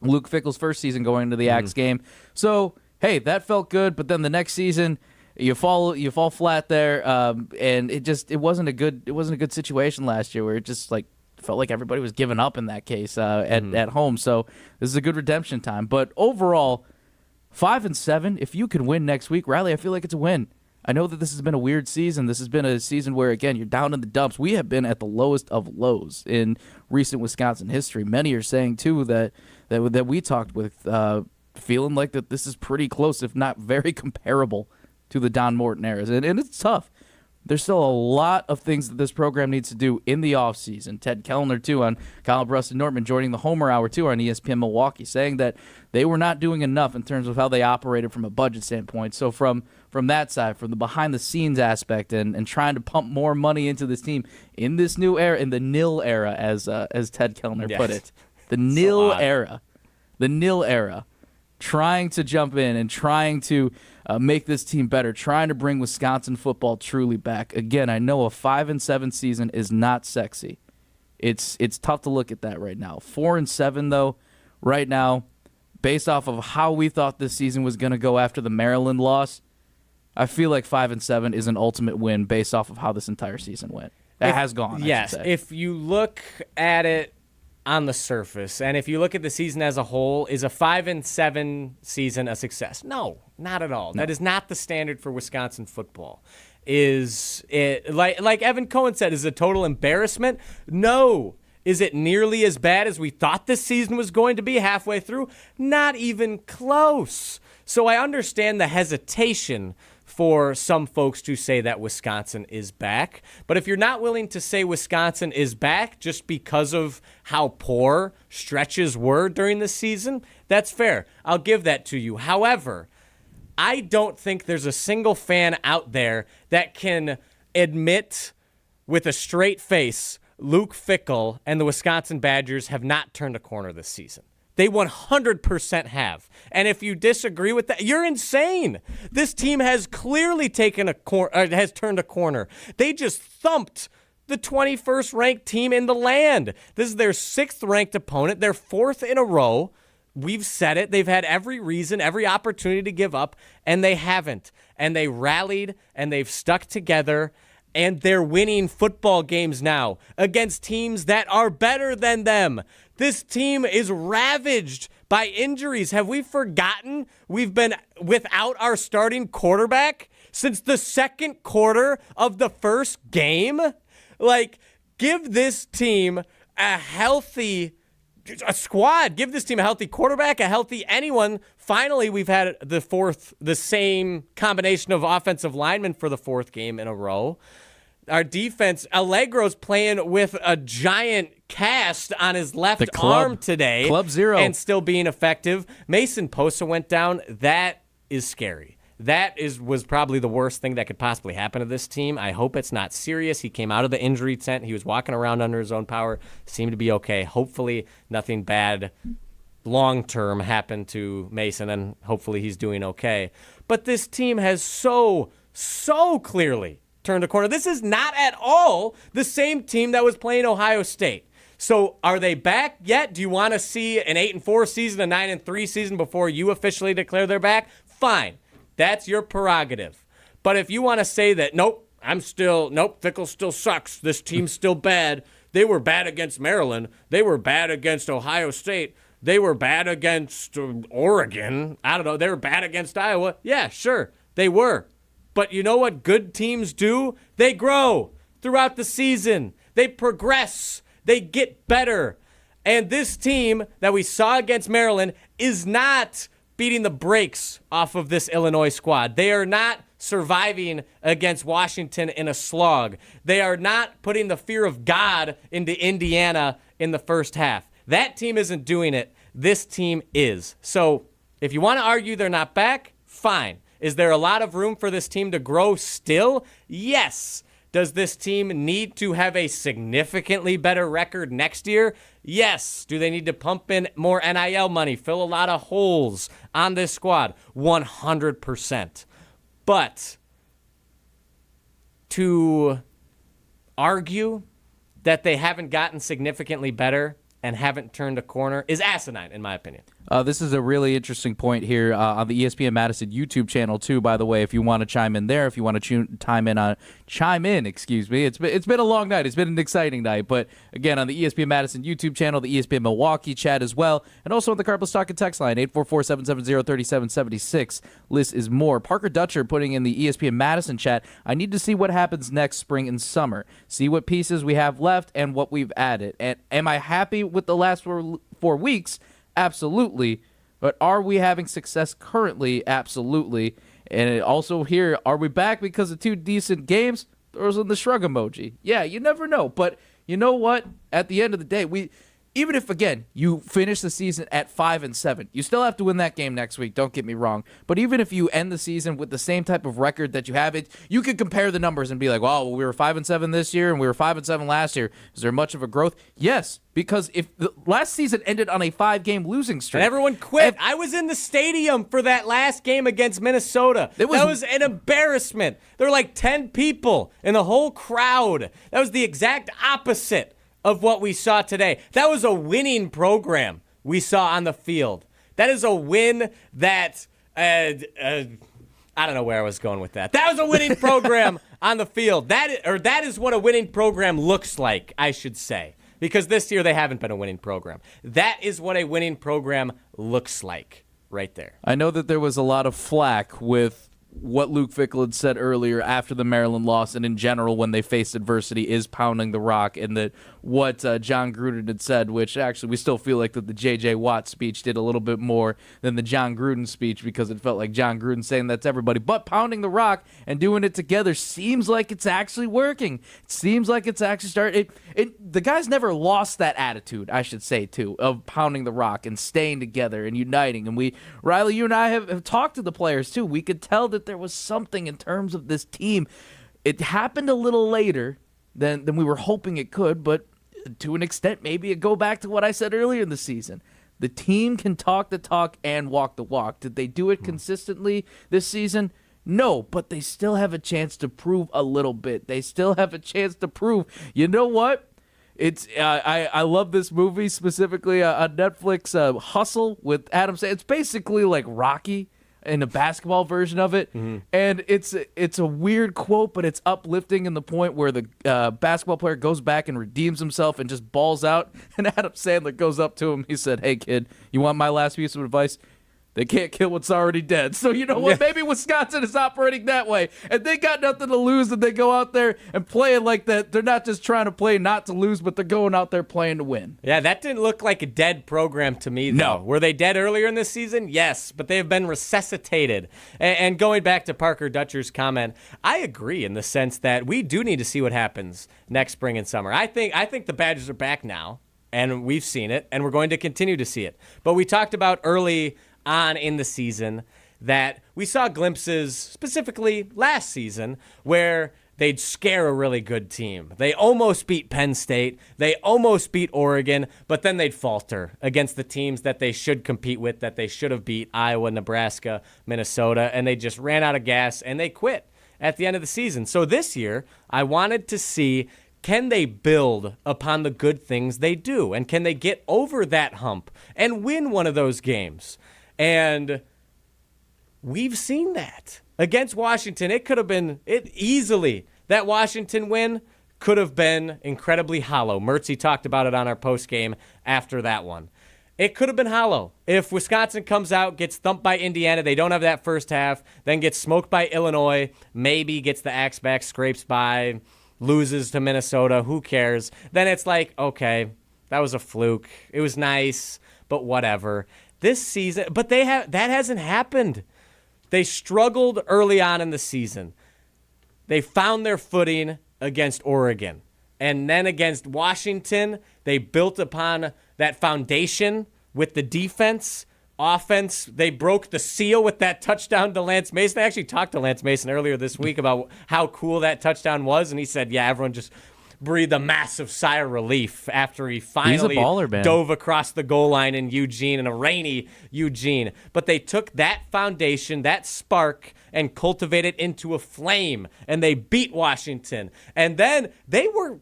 Luke Fickle's first season going into the Axe game. So, hey, that felt good, but then the next season you fall flat there, and it wasn't a good situation last year where it just felt like everybody was giving up in that case at home. So this is a good redemption time. But overall, 5-7, if you can win next week, Riley, I feel like it's a win. I know that this has been a weird season. This has been a season where, again, you're down in the dumps. We have been at the lowest of lows in recent Wisconsin history. Many are saying, too, that we talked with feeling like that this is pretty close, if not very comparable to the Don Morton eras. And it's tough. There's still a lot of things that this program needs to do in the offseason. Ted Kellner, too, on Kyle Brust and Nortman, joining the Homer Hour, too, on ESPN Milwaukee, saying that they were not doing enough in terms of how they operated from a budget standpoint. So from that side, from the behind-the-scenes aspect and trying to pump more money into this team in this new era, in the nil era, as Ted Kellner put it. The nil era. The nil era. Trying to jump in and trying to make this team better, trying to bring Wisconsin football truly back. Again, I know a 5-7 season is not sexy. It's tough to look at that right now. 4-7, though, right now, based off of how we thought this season was going to go after the Maryland loss, I feel like 5-7 is an ultimate win based off of how this entire season went. It has gone, I should say. If you look at it on the surface. And if you look at the season as a whole, is a 5-7 season a success? No, not at all. No. That is not the standard for Wisconsin football. Is it, like Evan Cohen said, is it a total embarrassment? No. Is it nearly as bad as we thought this season was going to be halfway through? Not even close. So I understand the hesitation for some folks to say that Wisconsin is back. But if you're not willing to say Wisconsin is back just because of how poor stretches were during the season, that's fair. I'll give that to you. However, I don't think there's a single fan out there that can admit with a straight face Luke Fickle and the Wisconsin Badgers have not turned a corner this season. They 100% have. And if you disagree with that, you're insane. This team has clearly turned a corner. They just thumped the 21st ranked team in the land. This is their 6th ranked opponent, their 4th in a row. We've said it. They've had every reason, every opportunity to give up, and they haven't. And they rallied, and they've stuck together, and they're winning football games now against teams that are better than them. This team is ravaged by injuries. Have we forgotten we've been without our starting quarterback since the second quarter of the first game? Like, give this team a squad. Give this team a healthy quarterback, a healthy anyone. Finally, we've had the same combination of offensive linemen for the 4th game in a row. Our defense, Allegro's playing with a giant cast on his left arm today. Club zero. And still being effective. Mason Posa went down. That is scary. That was probably the worst thing that could possibly happen to this team. I hope it's not serious. He came out of the injury tent. He was walking around under his own power. Seemed to be okay. Hopefully nothing bad long-term happened to Mason, and hopefully he's doing okay. But this team has so clearly turned a corner. This is not at all the same team that was playing Ohio State. So are they back yet? Do you want to see an 8-4 season, a 9-3 season before you officially declare they're back? Fine. That's your prerogative. But if you want to say that, nope, Fickle still sucks. This team's still bad. They were bad against Maryland. They were bad against Ohio State. They were bad against Oregon. I don't know. They were bad against Iowa. Yeah, sure, they were. But you know what good teams do? They grow throughout the season. They progress. They get better. And this team that we saw against Maryland is not beating the brakes off of this Illinois squad. They are not surviving against Washington in a slog. They are not putting the fear of God into Indiana in the first half. That team isn't doing it. This team is. So if you want to argue they're not back, fine. Is there a lot of room for this team to grow still? Yes. Does this team need to have a significantly better record next year? Yes. Do they need to pump in more NIL money, fill a lot of holes on this squad? 100%. But to argue that they haven't gotten significantly better and haven't turned a corner is asinine, in my opinion. This is a really interesting point here on the ESPN Madison YouTube channel too. By the way, if you want to chime in there, if you want to chime in. Excuse me. It's been a long night. It's been an exciting night. But again, on the ESPN Madison YouTube channel, the ESPN Milwaukee chat as well, and also on the Carplus Talk and Text line 844-770-3776. List is more. Parker Dutcher putting in the ESPN Madison chat. I need to see what happens next spring and summer. See what pieces we have left and what we've added. And am I happy with the last 4 weeks? Absolutely. But are we having success currently? Absolutely. And also here, are we back because of 2 decent games? Throws in the shrug emoji. Yeah, you never know. But you know what? At the end of the day, even if, again, you finish the season at 5-7, you still have to win that game next week, don't get me wrong. But even if you end the season with the same type of record that you have, you could compare the numbers and be like, well, we were 5-7 this year and we were 5-7 last year. Is there much of a growth? Yes, because if the last season ended on a 5-game losing streak. And everyone quit. I was in the stadium for that last game against Minnesota. That was an embarrassment. There were like 10 people in the whole crowd. That was the exact opposite of what we saw today. That was a winning program we saw on the field. That is a win that, I don't know where I was going with that. That was a winning program on the field. That is what a winning program looks like, I should say. because this year they haven't been a winning program. That is what a winning program looks like right there. I know that there was a lot of flack with what Luke Fickle had said earlier after the Maryland loss, and in general when they faced adversity, is pounding the rock, and that what John Gruden had said, which actually we still feel like that the J.J. Watt speech did a little bit more than the John Gruden speech, because it felt like John Gruden saying that to everybody. But pounding the rock and doing it together seems like it's actually working. It seems like it's actually starting. The guys never lost that attitude, I should say, too, of pounding the rock and staying together and uniting. And Riley, you and I have talked to the players, too. We could tell that there was something in terms of this team. It happened a little later than we were hoping it could, but to an extent, maybe it go back to what I said earlier in the season. The team can talk the talk and walk the walk. Did they do it consistently this season? No, but they still have a chance to prove a little bit. They still have a chance to prove, you know what? It's I love this movie, specifically on Netflix, Hustle with Adam Sandler. It's basically like Rocky in a basketball version of it. Mm-hmm. And it's a weird quote, but it's uplifting in the point where the basketball player goes back and redeems himself and just balls out. And Adam Sandler goes up to him. He said, "Hey, kid, you want my last piece of advice? They can't kill what's already dead." So you know what? Yeah. Maybe Wisconsin is operating that way. And they got nothing to lose, and they go out there and play it like that. They're not just trying to play not to lose, but they're going out there playing to win. Yeah, that didn't look like a dead program to me, though. No. Were they dead earlier in this season? Yes, but they have been resuscitated. And going back to Parker Dutcher's comment, I agree in the sense that we do need to see what happens next spring and summer. I think the Badgers are back now, and we've seen it, and we're going to continue to see it. But we talked about early on in the season that we saw glimpses, specifically last season, where they'd scare a really good team. They almost beat Penn State. They almost beat Oregon, but then they'd falter against the teams that they should compete with, that they should have beat: Iowa, Nebraska, Minnesota, and they just ran out of gas and they quit at the end of the season. So this year, I wanted to see, can they build upon the good things they do? And can they get over that hump and win one of those games? And we've seen that. Against Washington, it could have been easily. That Washington win could have been incredibly hollow. Mertzy talked about it on our postgame after that one. It could have been hollow. If Wisconsin comes out, gets thumped by Indiana, they don't have that first half, then gets smoked by Illinois, maybe gets the axe back, scrapes by, loses to Minnesota, who cares? Then it's like, okay, that was a fluke. It was nice, but whatever. This season, but that hasn't happened. They struggled early on in the season. They found their footing against Oregon. And then against Washington, they built upon that foundation with the defense. Offense, they broke the seal with that touchdown to Lance Mason. I actually talked to Lance Mason earlier this week about how cool that touchdown was, and he said, yeah, everyone just breathed a massive sigh of relief after he finally dove across the goal line in Eugene, in a rainy Eugene. But they took that foundation, that spark, and cultivated it into a flame, and they beat Washington. And then they were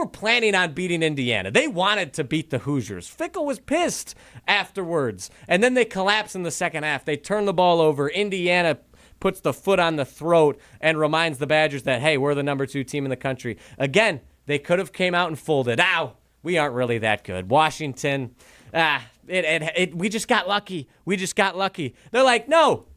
planning on beating Indiana. They wanted to beat the Hoosiers. Fickle was pissed afterwards. And then they collapse in the second half. They turn the ball over. Indiana puts the foot on the throat and reminds the Badgers that, hey, we're the number 2 team in the country. Again, they could have came out and folded. Ow, we aren't really that good. Washington, we just got lucky. We just got lucky. They're like, no,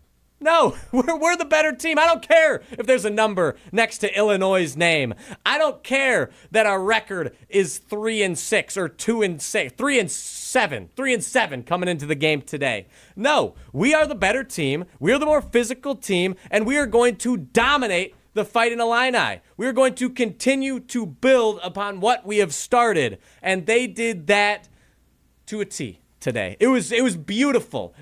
we're the better team. I don't care if there's a number next to Illinois' name. I don't care that our record is 3-6 or 2-6, 3-7, 3-7 coming into the game today. No, we are the better team. We are the more physical team, and we are going to dominate the Fighting Illini. We are going to continue to build upon what we have started, and they did that to a T today. It was beautiful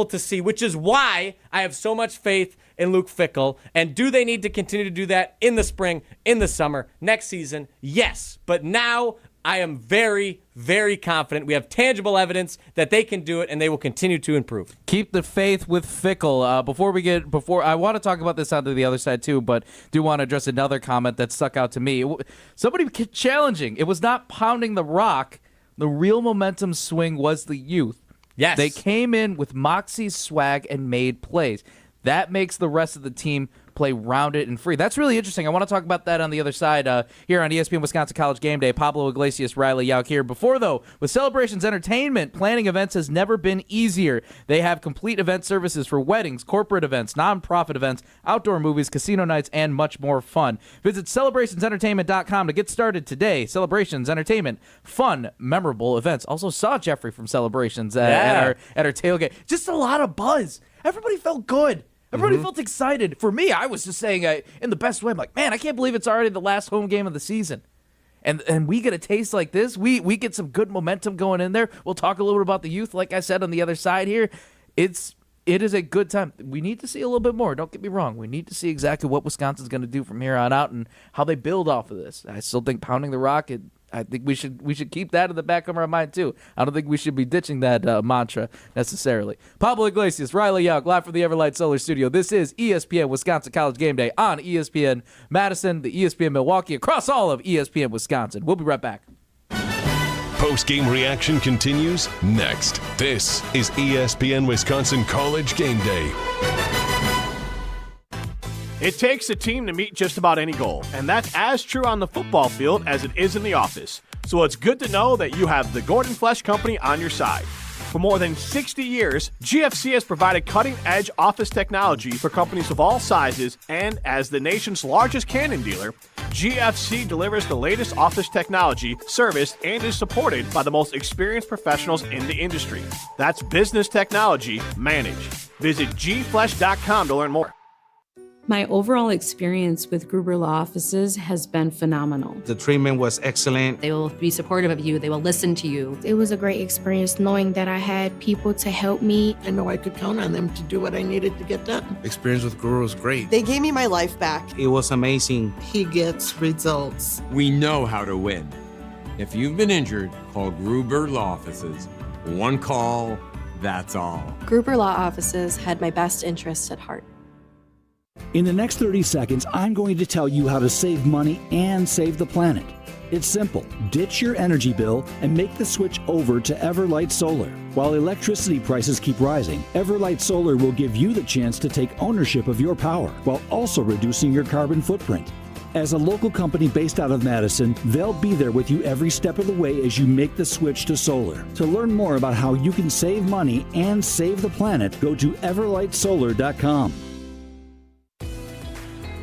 to see, which is why I have so much faith in Luke Fickle. And do they need to continue to do that in the spring, in the summer, next season? Yes, but now I am very, very confident. We have tangible evidence that they can do it, and they will continue to improve. Keep the faith with Fickle. Before I want to talk about this on to the other side too, but do want to address another comment that stuck out to me. Somebody challenging. It was not pounding the rock. The real momentum swing was the youth. Yes. They came in with moxie, swag, and made plays. That makes the rest of the team play rounded and free. That's really interesting. I want to talk about that on the other side here on ESPN Wisconsin College Game Day. Pablo, Iglesias, Riley Jauch here. Before, though, with Celebrations Entertainment, planning events has never been easier. They have complete event services for weddings, corporate events, nonprofit events, outdoor movies, casino nights, and much more fun. Visit celebrationsentertainment.com to get started today. Celebrations Entertainment, fun, memorable events. Also saw Jeffrey from Celebrations at our tailgate. Just a lot of buzz. Everybody felt good. Everybody felt excited. For me, I was just saying in the best way, I'm like, man, I can't believe it's already the last home game of the season. And we get a taste like this. We get some good momentum going in there. We'll talk a little bit about the youth, like I said, on the other side here. It is a good time. We need to see a little bit more. Don't get me wrong. We need to see exactly what Wisconsin's going to do from here on out and how they build off of this. I still think pounding the rock, I think we should keep that in the back of our mind, too. I don't think we should be ditching that mantra necessarily. Pablo Iglesias, Riley Jauch, live from the Everlight Solar Studio. This is ESPN Wisconsin College Game Day on ESPN Madison, the ESPN Milwaukee, across all of ESPN Wisconsin. We'll be right back. Post-game reaction continues next. This is ESPN Wisconsin College Game Day. It takes a team to meet just about any goal, and that's as true on the football field as it is in the office. So it's good to know that you have the Gordon Flesch Company on your side. For more than 60 years, GFC has provided cutting-edge office technology for companies of all sizes, and as the nation's largest Canon dealer, GFC delivers the latest office technology, service, and is supported by the most experienced professionals in the industry. That's business technology managed. Visit gflesh.com to learn more. My overall experience with Gruber Law Offices has been phenomenal. The treatment was excellent. They will be supportive of you. They will listen to you. It was a great experience knowing that I had people to help me. I know I could count on them to do what I needed to get done. Experience with Gruber was great. They gave me my life back. It was amazing. He gets results. We know how to win. If you've been injured, call Gruber Law Offices. One call, that's all. Gruber Law Offices had my best interests at heart. In the next 30 seconds, I'm going to tell you how to save money and save the planet. It's simple. Ditch your energy bill and make the switch over to Everlight Solar. While electricity prices keep rising, Everlight Solar will give you the chance to take ownership of your power while also reducing your carbon footprint. As a local company based out of Madison, they'll be there with you every step of the way as you make the switch to solar. To learn more about how you can save money and save the planet, go to everlightsolar.com.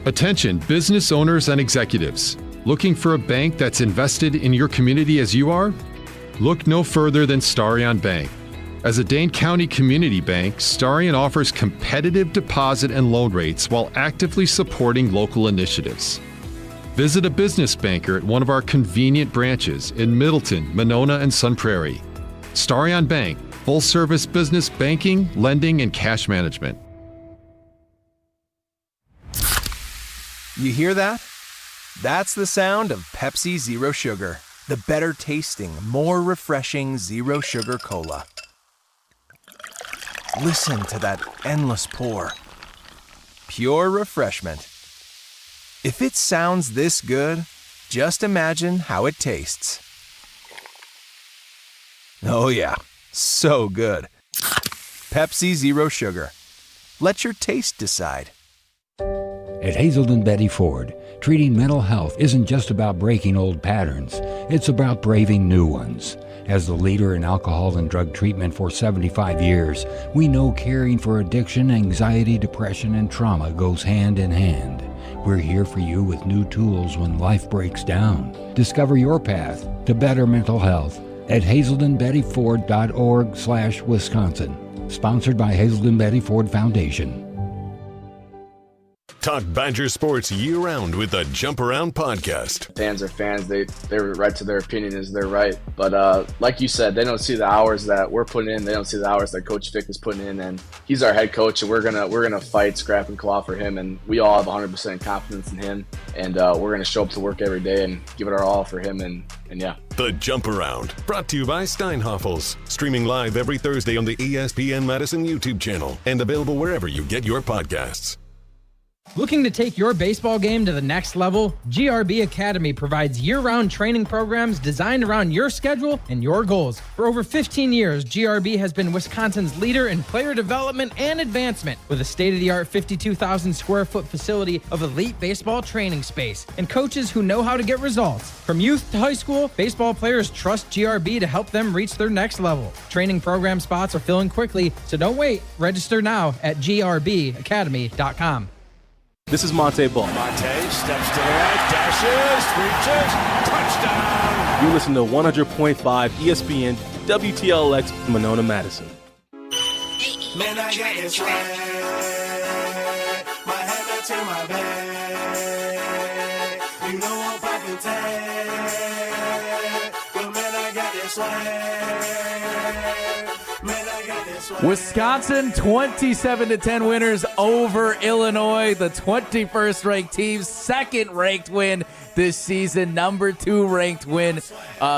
Attention, business owners and executives. Looking for a bank that's invested in your community as you are? Look no further than Starion Bank. As a Dane County community bank, Starion offers competitive deposit and loan rates while actively supporting local initiatives. Visit a business banker at one of our convenient branches in Middleton, Monona, and Sun Prairie. Starion Bank, full-service business banking, lending, and cash management. You hear that? That's the sound of Pepsi Zero Sugar, the better tasting, more refreshing Zero Sugar Cola. Listen to that endless pour. Pure refreshment. If it sounds this good, just imagine how it tastes. Oh yeah, so good. Pepsi Zero Sugar. Let your taste decide. At Hazelden Betty Ford, treating mental health isn't just about breaking old patterns, it's about braving new ones. As the leader in alcohol and drug treatment for 75 years, we know caring for addiction, anxiety, depression, and trauma goes hand in hand. We're here for you with new tools when life breaks down. Discover your path to better mental health at hazeldenbettyford.org/Wisconsin. Sponsored by Hazelden Betty Ford Foundation. Talk Badger sports year-round with the Jump Around podcast. Fans are fans. They're right to their opinion is their right. But like you said, they don't see the hours that we're putting in. They don't see the hours that Coach Fick is putting in. And he's our head coach, and we're gonna fight, scrap, and claw for him. And we all have 100% confidence in him. And we're gonna show up to work every day and give it our all for him. And yeah. The Jump Around, brought to you by Steinhoffels. Streaming live every Thursday on the ESPN Madison YouTube channel and available wherever you get your podcasts. Looking to take your baseball game to the next level? GRB Academy provides year-round training programs designed around your schedule and your goals. For over 15 years, GRB has been Wisconsin's leader in player development and advancement with a state-of-the-art 52,000 square foot facility of elite baseball training space and coaches who know how to get results. From youth to high school, baseball players trust GRB to help them reach their next level. Training program spots are filling quickly, so don't wait. Register now at grbacademy.com. This is Monte Ball. Monte steps to the right, dashes, reaches, touchdown. You listen to 100.5 ESPN WTLX Monona, Madison. Man, I got this right. My head to my bed. You know I'm popping tag. But man, I got this right. Man, I got this right. Wisconsin 27-10 winners over Illinois, the 21st ranked team, second ranked win this season, number 2 ranked win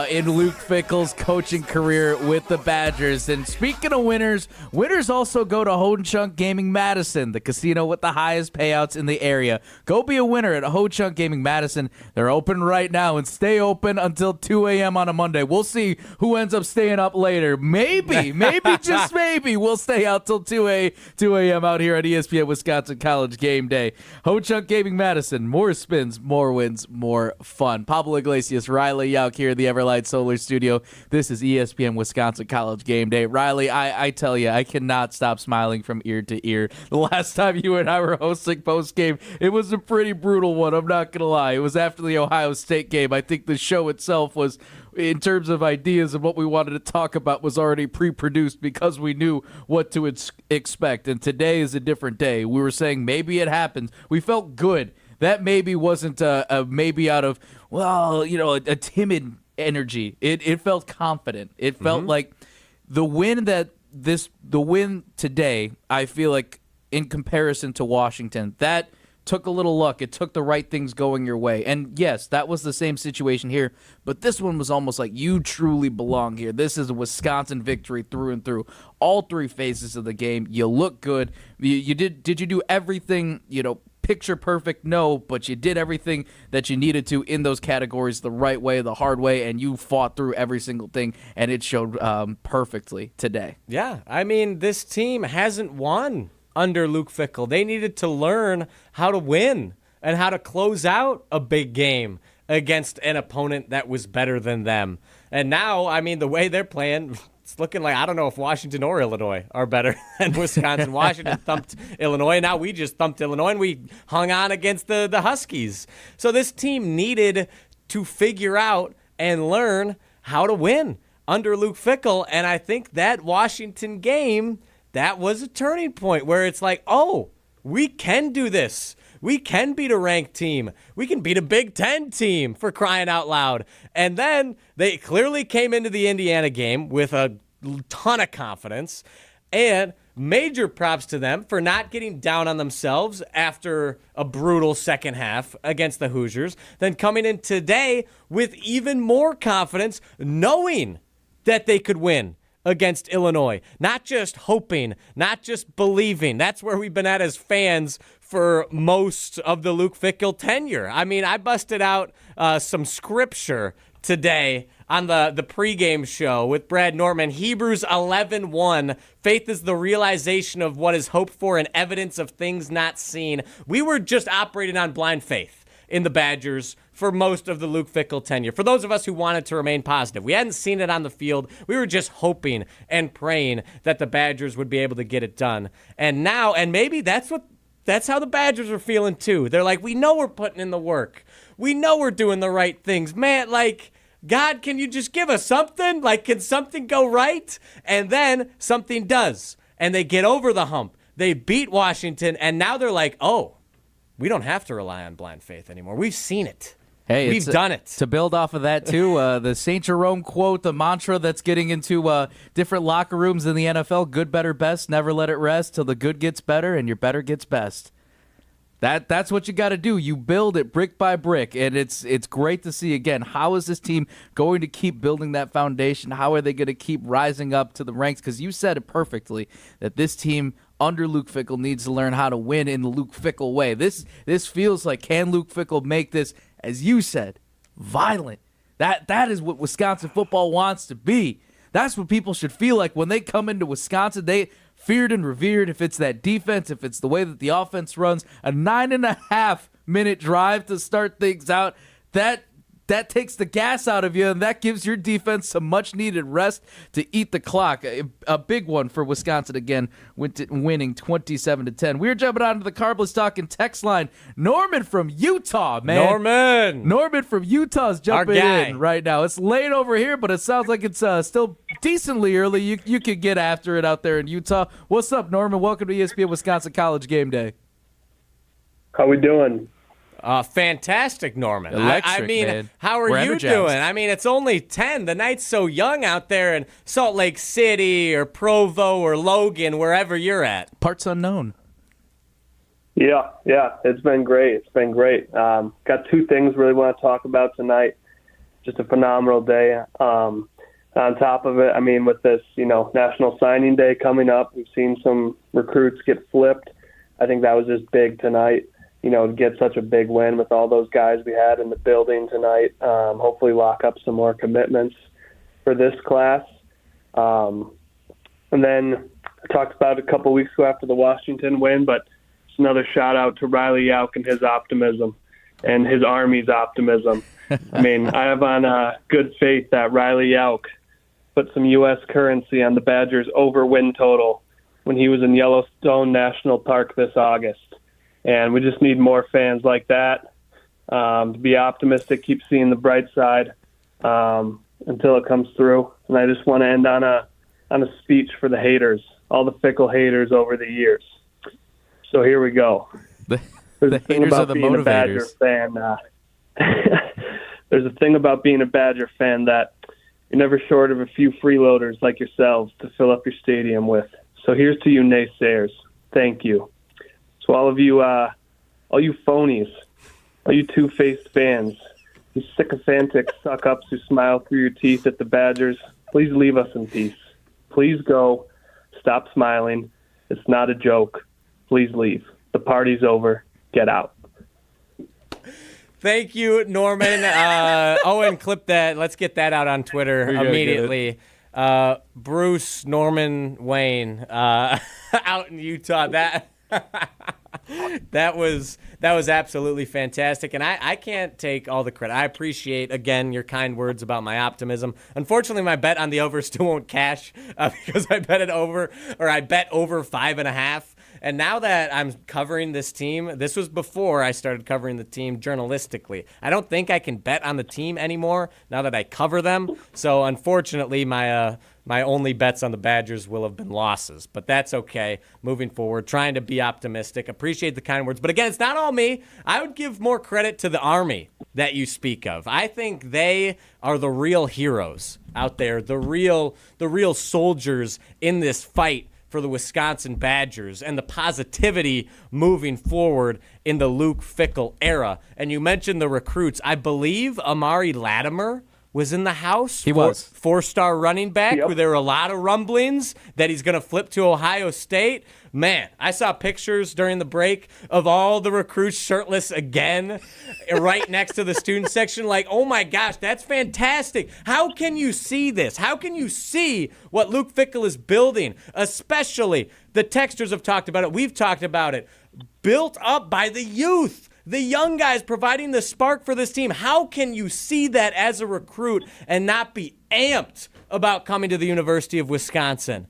in Luke Fickle's coaching career with the Badgers. And speaking of winners, winners also go to Ho-Chunk Gaming Madison, the casino with the highest payouts in the area. Go be a winner at Ho-Chunk Gaming Madison. They're open right now and stay open until 2 a.m. on a Monday. We'll see who ends up staying up later. Maybe, just maybe, we'll stay out till 2 a.m. out here at ESPN Wisconsin College Game Day. Ho-Chunk Gaming Madison, more spins, more wins, more fun. Pablo Iglesias, Riley Jauch here at the Everlight Solar Studio. This is ESPN Wisconsin College Game Day. Riley, I tell you, I cannot stop smiling from ear to ear. The last time you and I were hosting Postgame, it was a pretty brutal one, I'm not going to lie. It was after the Ohio State game. I think the show itself was, in terms of ideas and what we wanted to talk about, was already pre-produced because we knew what to expect. And today is a different day. We were saying maybe it happens. We felt good. That maybe wasn't a maybe out of, well, you know, a timid energy. It felt confident. It felt like the win today, I feel like, in comparison to Washington, that took a little luck. It took the right things going your way. And yes, that was the same situation here, but this one was almost like you truly belong here. This is a Wisconsin victory through and through. All 3 phases of the game. You look good. Did you do everything, picture perfect? No, but you did everything that you needed to in those categories the right way, the hard way, and you fought through every single thing, and it showed perfectly today. Yeah, I mean, this team hasn't won under Luke Fickle. They needed to learn how to win and how to close out a big game against an opponent that was better than them. And now, I mean, the way they're playing, it's looking like, I don't know if Washington or Illinois are better than Wisconsin. Washington thumped Illinois. Now we just thumped Illinois, and we hung on against the Huskies. So this team needed to figure out and learn how to win under Luke Fickle. And I think that Washington game, that was a turning point where it's like, oh, we can do this. We can beat a ranked team. We can beat a Big Ten team, for crying out loud. And then they clearly came into the Indiana game with a ton of confidence. And major props to them for not getting down on themselves after a brutal second half against the Hoosiers. Then coming in today with even more confidence, knowing that they could win against Illinois. Not just hoping, not just believing. That's where we've been at as fans for most of the Luke Fickle tenure. I mean, I busted out some scripture today on the pregame show with Brad Norman. Hebrews 11:1. Faith is the realization of what is hoped for and evidence of things not seen. We were just operating on blind faith in the Badgers for most of the Luke Fickle tenure. For those of us who wanted to remain positive, we hadn't seen it on the field. We were just hoping and praying that the Badgers would be able to get it done. And now, and maybe that's how the Badgers are feeling too. They're like, we know we're putting in the work. We know we're doing the right things. Man, like, God, can you just give us something? Like, can something go right? And then something does. And they get over the hump. They beat Washington, and now they're like, oh, we don't have to rely on blind faith anymore. We've seen it. Hey, we've done it. To build off of that, too, the St. Jerome quote, the mantra that's getting into different locker rooms in the NFL, good, better, best, never let it rest till the good gets better and your better gets best. That's what you got to do. You build it brick by brick, and it's great to see, again, how is this team going to keep building that foundation? How are they going to keep rising up to the ranks? Because you said it perfectly, that this team under Luke Fickle needs to learn how to win in the Luke Fickle way. This feels like, can Luke Fickle make this, as you said, violent? That is what Wisconsin football wants to be. That's what people should feel like when they come into Wisconsin. They feared and revered. If it's that defense, if it's the way that the offense runs, a 9.5-minute drive to start things out, that takes the gas out of you, and that gives your defense some much-needed rest to eat the clock. A big one for Wisconsin again, winning 27-10. We're jumping on to the Carbless Talking text line. Norman from Utah, man. Norman from Utah is jumping in right now. It's late over here, but it sounds like it's still decently early. You could get after it out there in Utah. What's up, Norman? Welcome to ESPN Wisconsin College Game Day. How we doing? Fantastic, Norman. Electric, I mean, man. how are We're you energized. doing? I mean, it's only 10. The night's so young out there in Salt Lake City or Provo or Logan, wherever you're at. Parts unknown. Yeah, it's been great. Got two things really want to talk about tonight. Just a phenomenal day. On top of it, I mean, with this, National Signing Day coming up, we've seen some recruits get flipped. I think that was just big tonight. To get such a big win with all those guys we had in the building tonight. Hopefully lock up some more commitments for this class. And then I talked about it a couple weeks ago after the Washington win, but it's another shout out to Riley Jauch and his optimism and his Army's optimism. I mean, I have on good faith that Riley Jauch put some U.S. currency on the Badgers over win total when he was in Yellowstone National Park this August. And we just need more fans like that to be optimistic, keep seeing the bright side until it comes through. And I just want to end on a speech for the haters, all the Fickle haters over the years. So here we go. The haters are the motivators. Badger fan, there's a thing about being a Badger fan that you're never short of a few freeloaders like yourselves to fill up your stadium with. So here's to you naysayers. Thank you. So all you phonies, all you two-faced fans, you sycophantic suck-ups who smile through your teeth at the Badgers, please leave us in peace. Please go. Stop smiling. It's not a joke. Please leave. The party's over. Get out. Thank you, Norman. Owen, clip that. Let's get that out on Twitter immediately. Bruce, Norman, Wayne, out in Utah. That was absolutely fantastic, and I can't take all the credit. I appreciate, again, your kind words about my optimism. Unfortunately, my bet on the over still won't cash because I bet over 5.5. And now that I'm covering this team, this was before I started covering the team journalistically. I don't think I can bet on the team anymore now that I cover them. So unfortunately, my only bets on the Badgers will have been losses. But that's okay. Moving forward, trying to be optimistic. Appreciate the kind words. But again, it's not all me. I would give more credit to the Army that you speak of. I think they are the real heroes out there, the real soldiers in this fight for the Wisconsin Badgers and the positivity moving forward in the Luke Fickle era. And you mentioned the recruits. I believe Amari Latimer was in the house. He was. Four-star running back. Yep. Where there were a lot of rumblings that he's going to flip to Ohio State. Man, I saw pictures during the break of all the recruits shirtless again right next to the student section. Like, oh my gosh, that's fantastic. How can you see this? How can you see what Luke Fickle is building? Especially, the texters have talked about it. We've talked about it. Built up by the youth. The young guys providing the spark for this team. How can you see that as a recruit and not be amped about coming to the University of Wisconsin?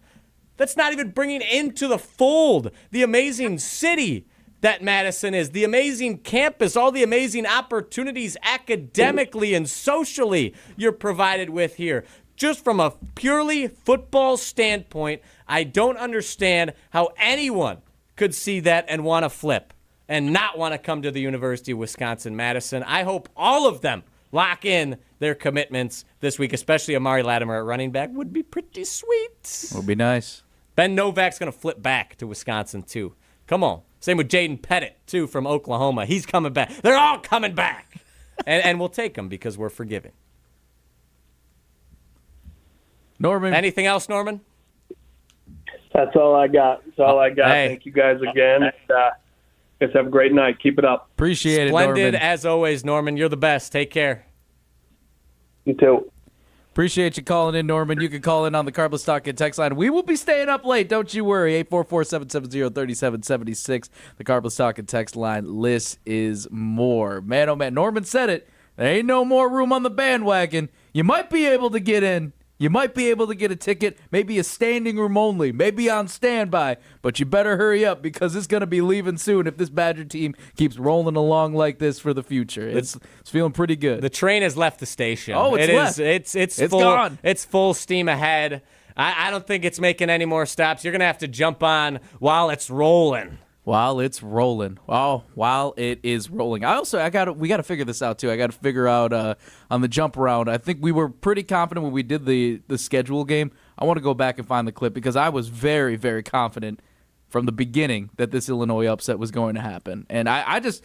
That's not even bringing into the fold the amazing city that Madison is, the amazing campus, all the amazing opportunities academically and socially you're provided with here. Just from a purely football standpoint, I don't understand how anyone could see that and want to flip and not want to come to the University of Wisconsin-Madison. I hope all of them lock in their commitments this week, especially Amari Latimer at running back. Would be pretty sweet. Would be nice. Ben Novak's going to flip back to Wisconsin, too. Come on. Same with Jaden Pettit, too, from Oklahoma. He's coming back. They're all coming back. and we'll take them because we're forgiving. Norman. Anything else, Norman? That's all I got. That's all I got. Hey. Thank you guys again. Guys, have a great night. Keep it up. Appreciate Splendid it, Norman. as always, Norman. You're the best. Take care. You too. Appreciate you calling in, Norman. You can call in on the Carbless Talk and text line. We will be staying up late. Don't you worry. 844-770-3776. The Carbless Talk and text line. List is more. Man, oh man. Norman said it. There ain't no more room on the bandwagon. You might be able to get in. You might be able to get a ticket, maybe a standing room only, maybe on standby, but you better hurry up because it's going to be leaving soon if this Badger team keeps rolling along like this for the future. It's feeling pretty good. The train has left the station. Oh, it's left. It's It's full, gone. It's full steam ahead. I don't think it's making any more stops. You're going to have to jump on while it's rolling. While it's rolling. Oh, while it is rolling. We got to figure this out too. I got to figure out on the jump around. I think we were pretty confident when we did the schedule game. I want to go back and find the clip because I was very, very confident from the beginning that this Illinois upset was going to happen. And I just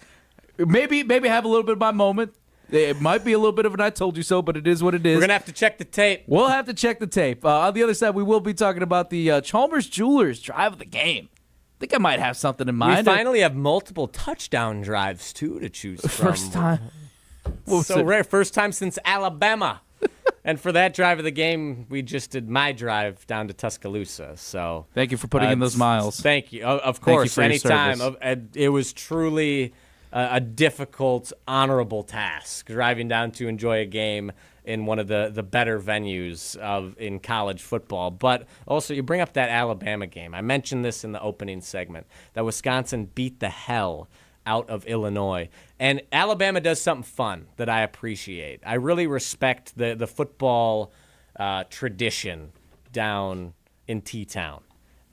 maybe have a little bit of my moment. It might be a little bit of an I told you so, but it is what it is. We're going to have to check the tape. We'll have to check the tape. On the other side, we will be talking about the Chalmers Jewelers drive of the game. I think I might have something in mind. We finally have multiple touchdown drives, too, to choose from. First time. So rare. First time since Alabama. And for that drive of the game, we just did my drive down to Tuscaloosa. So thank you for putting in those miles. Thank you. Of course, Thank you for your anytime. service. It was truly a difficult, honorable task, driving down to enjoy a game in one of the better venues in college football. But also, you bring up that Alabama game. I mentioned this in the opening segment, that Wisconsin beat the hell out of Illinois. And Alabama does something fun that I appreciate. I really respect the football tradition down in T-Town.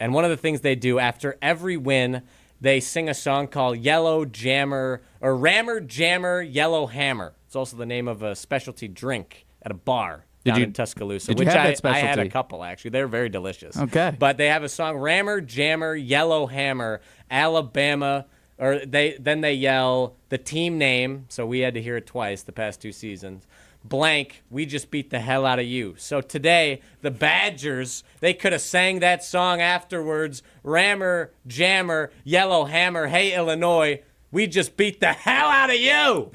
And one of the things they do after every win, they sing a song called Yellow Jammer, or Rammer Jammer Yellow Hammer. It's also the name of a specialty drink at a bar down in Tuscaloosa, did you which have that I specialty? had a couple, actually. They're very delicious. Okay. But they have a song, Rammer Jammer Yellow Hammer, Alabama, or then they yell the team name, so we had to hear it twice the past 2 seasons. Blank, we just beat the hell out of you. So today, the Badgers, they could have sang that song afterwards, Rammer Jammer Yellow Hammer, hey Illinois, we just beat the hell out of you.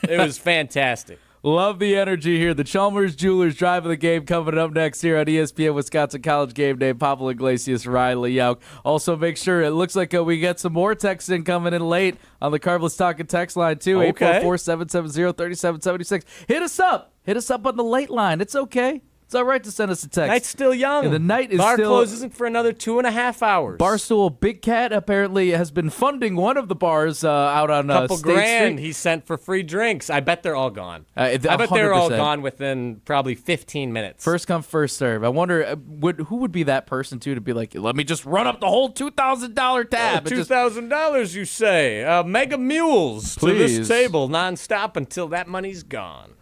It was fantastic. Love the energy here. The Chalmers Jewelers drive of the game coming up next here on ESPN Wisconsin College Game Day. Pablo Iglesias, Riley Jauch. Also, make sure it looks like we get some more texts in coming in late on the Carbless Talk and text line too. Okay. 844-770-3776. Hit us up. Hit us up on the late line. It's okay. It's all right to send us a text. Night's still young. And the night is Bar still... closes isn't for another 2.5 hours. Barstool Big Cat apparently has been funding one of the bars out on Couple State grand Street. he sent for free drinks. I bet they're all gone. I bet 100%. they're all gone within probably 15 minutes. First come, first serve. I wonder who would be that person too to be like, let me just run up the whole $2,000 tab. $2,000, you say? Mega mules to Please. this table nonstop until that money's gone.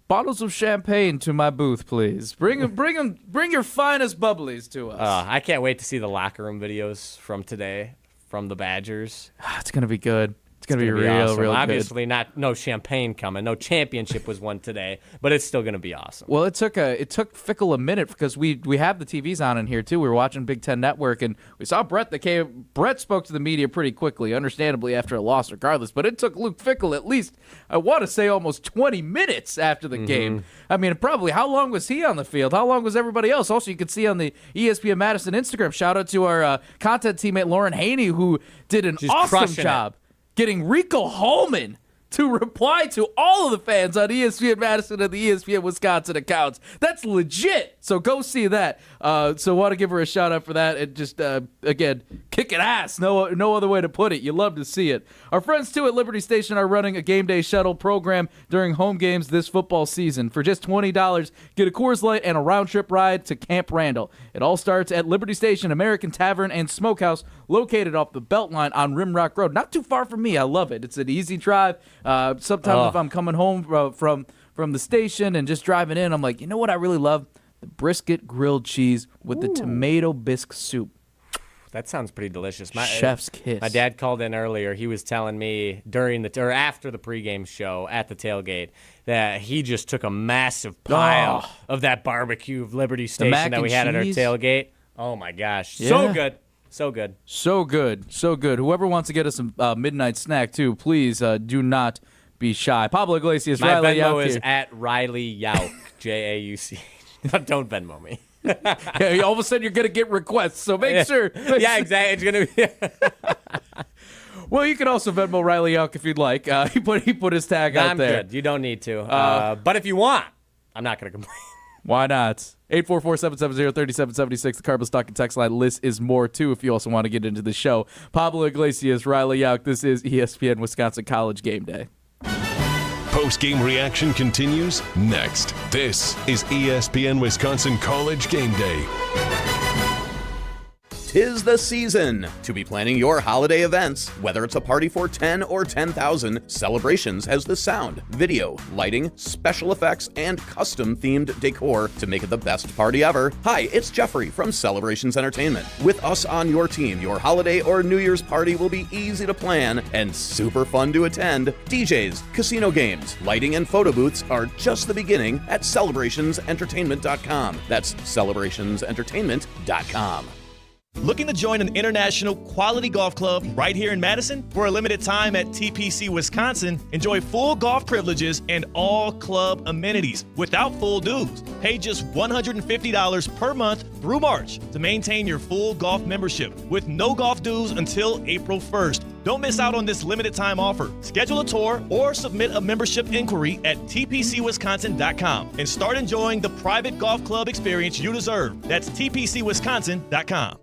Bottles of champagne to my booth, please. Bring your finest bubblies to us. I can't wait to see the locker room videos from today from the Badgers. It's gonna be good. It's gonna be real, awesome. real good. Obviously, no champagne coming. No championship was won today, but it's still gonna be awesome. Well, it took Fickle a minute because we have the TVs on in here too. We were watching Big Ten Network and we saw Brett. Brett spoke to the media pretty quickly, understandably after a loss, regardless. But it took Luke Fickle at least, I want to say, almost 20 minutes after the game. I mean, probably how long was he on the field? How long was everybody else? Also, you could see on the ESPN Madison Instagram. Shout out to our content teammate Lauren Haney, who did an awesome job getting Rico Holman to reply to all of the fans on ESPN Madison and the ESPN Wisconsin accounts. That's legit. So go see that. So want to give her a shout out for that. And just, again, kicking ass. No other way to put it. You love to see it. Our friends, too, at Liberty Station are running a game day shuttle program during home games this football season. For just $20, get a Coors Light and a round-trip ride to Camp Randall. It all starts at Liberty Station American Tavern and Smokehouse, located off the Beltline on Rimrock Road. Not too far from me. I love it. It's an easy drive. Sometimes if I'm coming home from the station and just driving in, I'm like, you know what I really love? The brisket grilled cheese with the tomato bisque soup. That sounds pretty delicious. Chef's kiss. My dad called in earlier. He was telling me after the pregame show at the tailgate that he just took a massive pile of that barbecue of Liberty Station that we had at our tailgate. Oh, my gosh. Yeah. So good. So good. So good. So good. Whoever wants to get us a midnight snack, too, please do not be shy. Pablo Iglesias, My Riley Venmo Jauch is here. at Riley Jauch, Jauch. Don't Venmo me. Yeah, all of a sudden you're going to get requests, so make sure. Yeah, exactly. It's going to be. Well, you can also Venmo Riley Jauch if you'd like. He put his tag out I'm there. good. You don't need to. But if you want, I'm not going to complain. Why not? 844-770-3776, the Carbon Stock and Text line. List is more, too, if you also want to get into the show. Pablo Iglesias, Riley Jauch. This is ESPN Wisconsin College Game Day. Post-game reaction continues next. This is ESPN Wisconsin College Game Day. 'Tis the season to be planning your holiday events. Whether it's a party for 10 or 10,000, Celebrations has the sound, video, lighting, special effects, and custom-themed decor to make it the best party ever. Hi, it's Jeffrey from Celebrations Entertainment. With us on your team, your holiday or New Year's party will be easy to plan and super fun to attend. DJs, casino games, lighting, and photo booths are just the beginning at celebrationsentertainment.com. That's celebrationsentertainment.com. Looking to join an international quality golf club right here in Madison? For a limited time at TPC Wisconsin, enjoy full golf privileges and all club amenities without full dues. Pay just $150 per month through March to maintain your full golf membership with no golf dues until April 1st. Don't miss out on this limited time offer. Schedule a tour or submit a membership inquiry at tpcwisconsin.com and start enjoying the private golf club experience you deserve. That's tpcwisconsin.com.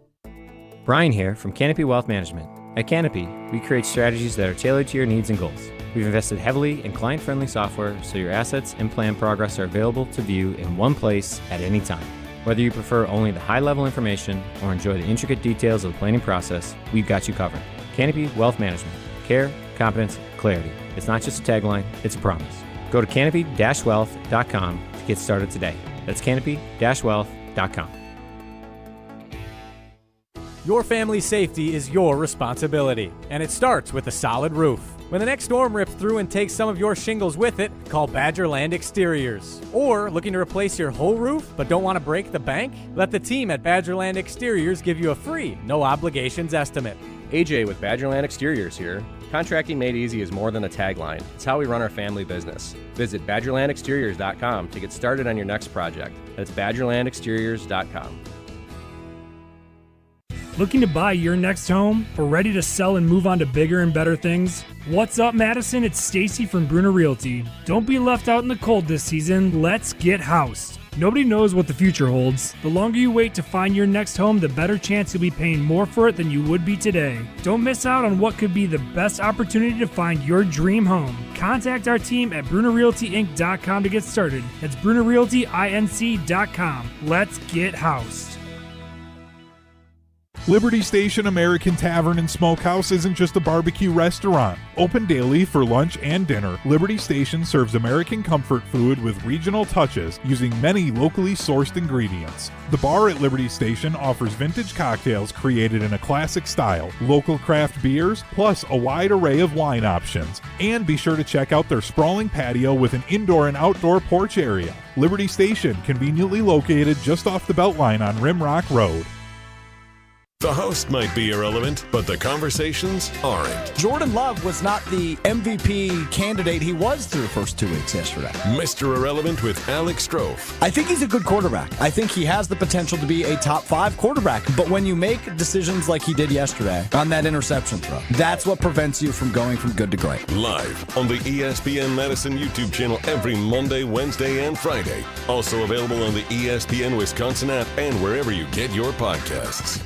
Brian here from Canopy Wealth Management. At Canopy, we create strategies that are tailored to your needs and goals. We've invested heavily in client-friendly software so your assets and plan progress are available to view in one place at any time. Whether you prefer only the high-level information or enjoy the intricate details of the planning process, we've got you covered. Canopy Wealth Management. Care, competence, clarity. It's not just a tagline, it's a promise. Go to canopy-wealth.com to get started today. That's canopy-wealth.com. Your family's safety is your responsibility, and it starts with a solid roof. When the next storm rips through and takes some of your shingles with it, call Badgerland Exteriors. Or looking to replace your whole roof but don't want to break the bank? Let the team at Badgerland Exteriors give you a free, no obligations estimate. AJ with Badgerland Exteriors here. Contracting made easy is more than a tagline. It's how we run our family business. Visit badgerlandexteriors.com to get started on your next project. That's badgerlandexteriors.com. Looking to buy your next home or ready to sell and move on to bigger and better things? What's up, Madison? It's Stacy from Bruner Realty. Don't be left out in the cold this season. Let's get housed. Nobody knows what the future holds. The longer you wait to find your next home, the better chance you'll be paying more for it than you would be today. Don't miss out on what could be the best opportunity to find your dream home. Contact our team at BrunerRealtyInc.com to get started. That's BrunerRealtyInc.com. Let's get housed. Liberty Station American Tavern and Smokehouse isn't just a barbecue restaurant. Open daily for lunch and dinner, Liberty Station serves American comfort food with regional touches using many locally sourced ingredients. The bar at Liberty Station offers vintage cocktails created in a classic style, local craft beers, plus a wide array of wine options. And be sure to check out their sprawling patio with an indoor and outdoor porch area. Liberty Station, conveniently located just off the Beltline on Rimrock Road. The host might be irrelevant, but the conversations aren't. Jordan Love was not the MVP candidate he was through the first 2 weeks yesterday. Mr. Irrelevant with Alex Strofe. I think he's a good quarterback. I think he has the potential to be a top 5 quarterback. But when you make decisions like he did yesterday on that interception throw, that's what prevents you from going from good to great. Live on the ESPN Madison YouTube channel every Monday, Wednesday, and Friday. Also available on the ESPN Wisconsin app and wherever you get your podcasts.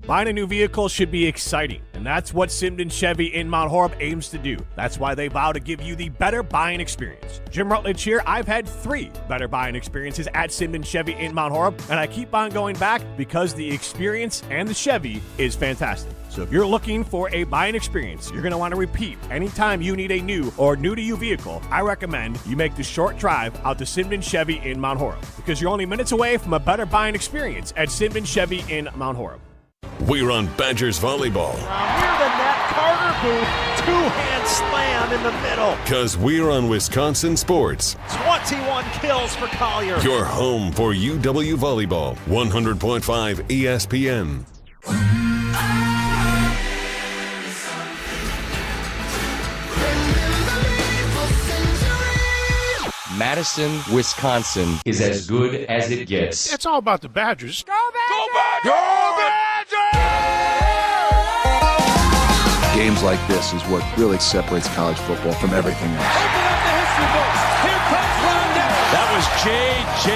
Buying a new vehicle should be exciting, and that's what Simden Chevy in Mount Horeb aims to do. That's why they vow to give you the better buying experience. Jim Rutledge here. I've had 3 better buying experiences at Simden Chevy in Mount Horeb, and I keep on going back because the experience and the Chevy is fantastic. So if you're looking for a buying experience you're going to want to repeat anytime you need a new or new-to-you vehicle, I recommend you make the short drive out to Simden Chevy in Mount Horeb, because you're only minutes away from a better buying experience at Simden Chevy in Mount Horeb. We're on Badgers volleyball. Near the net, Carter Booth two-hand slam in the middle. Because we're on Wisconsin Sports. 21 kills for Collier. Your home for UW Volleyball. 100.5 ESPN. Madison, Wisconsin is as good as it gets. It's all about the Badgers. Go Badgers! Go Badgers! Games like this is what really separates college football from everything else. Open up the history books. Here comes Rondell. That was J.J.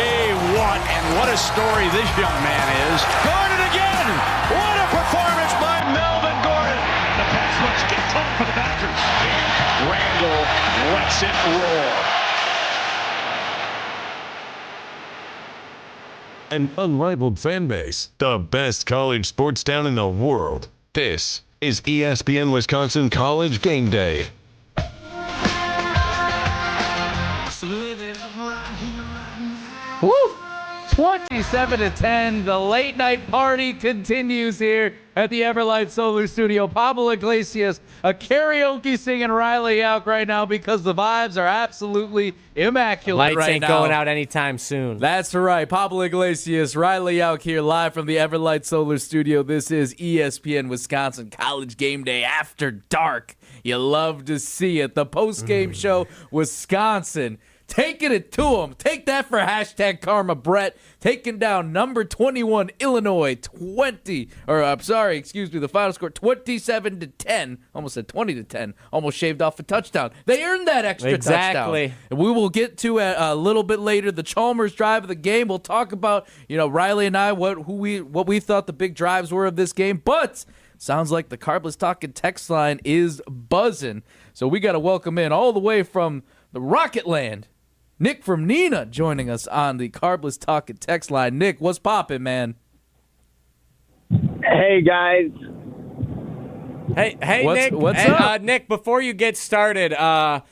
Watt, and what a story this young man is. Gordon again! What a performance by Melvin Gordon! The pass looks get tough for the Badgers. Randall lets it roar. An unrivaled fan base. The best college sports town in the world. This is ESPN Wisconsin College Game Day. Woo! 27-10. The late night party continues here at the Everlight Solar Studio. Pablo Iglesias, a karaoke singing Riley out right now because the vibes are absolutely immaculate Lights right ain't now. going out anytime soon. That's right. Pablo Iglesias, Riley out here live from the Everlight Solar Studio. This is ESPN Wisconsin College Game Day After Dark. You love to see it. The postgame show, Wisconsin. Taking it to them. Take that for hashtag Karma Brett. Taking down number 21 Illinois the final score 27-10. Almost said 20-10. Almost shaved off a touchdown. They earned that extra touchdown. And we will get to a little bit later the Chalmers drive of the game. We'll talk about, Riley and I what we thought the big drives were of this game. But sounds like the Carbless Talking text line is buzzing. So we got to welcome in all the way from the Rocket Land, Nick from Nina joining us on the Carbless Talking text line. Nick, what's poppin', man? Hey, guys. Hey, What's Nick. up? Nick, before you get started, how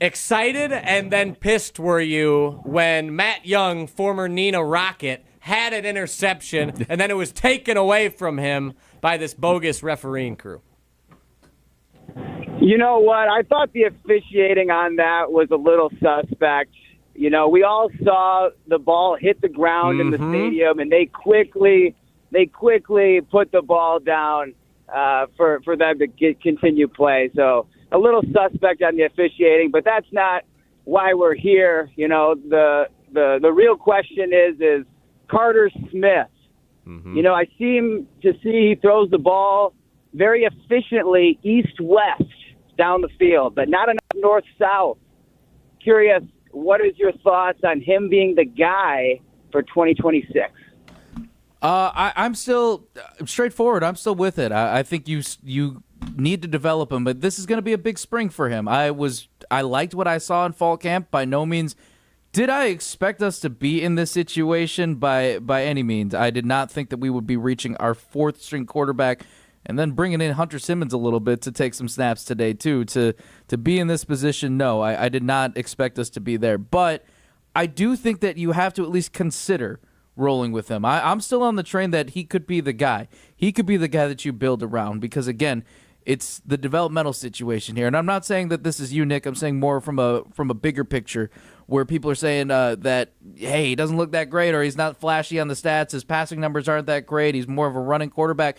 excited and then pissed were you when Matt Young, former Nina Rocket, had an interception and then it was taken away from him by this bogus refereeing crew? You know what? I thought the officiating on that was a little suspect. We all saw the ball hit the ground in the stadium, and they quickly put the ball down for them to continue play. So a little suspect on the officiating, but that's not why we're here. The real question is Carter Smith. I seem to see he throws the ball very efficiently east-west down the field, but not enough north-south. Curious, what is your thoughts on him being the guy for 2026? I'm still straightforward. I'm still with it. I think you need to develop him, but this is going to be a big spring for him. I liked what I saw in fall camp. By no means did I expect us to be in this situation by any means. I did not think that we would be reaching our fourth string quarterback and then bringing in Hunter Simmons a little bit to take some snaps today, too. To be in this position, no, I did not expect us to be there. But I do think that you have to at least consider rolling with him. I'm still on the train that he could be the guy. He could be the guy that you build around because, again, it's the developmental situation here. And I'm not saying that this is you, Nick. I'm saying more from a bigger picture where people are saying that, hey, he doesn't look that great or he's not flashy on the stats. His passing numbers aren't that great. He's more of a running quarterback.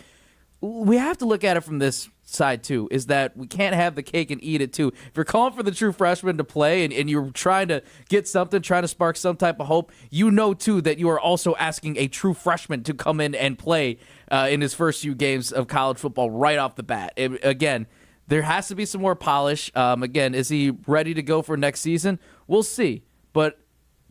We have to look at it from this side, too, is that we can't have the cake and eat it, too. If you're calling for the true freshman to play and you're trying to get something, trying to spark some type of hope, too, that you are also asking a true freshman to come in and play in his first few games of college football right off the bat. Again, there has to be some more polish. Again, is he ready to go for next season? We'll see. But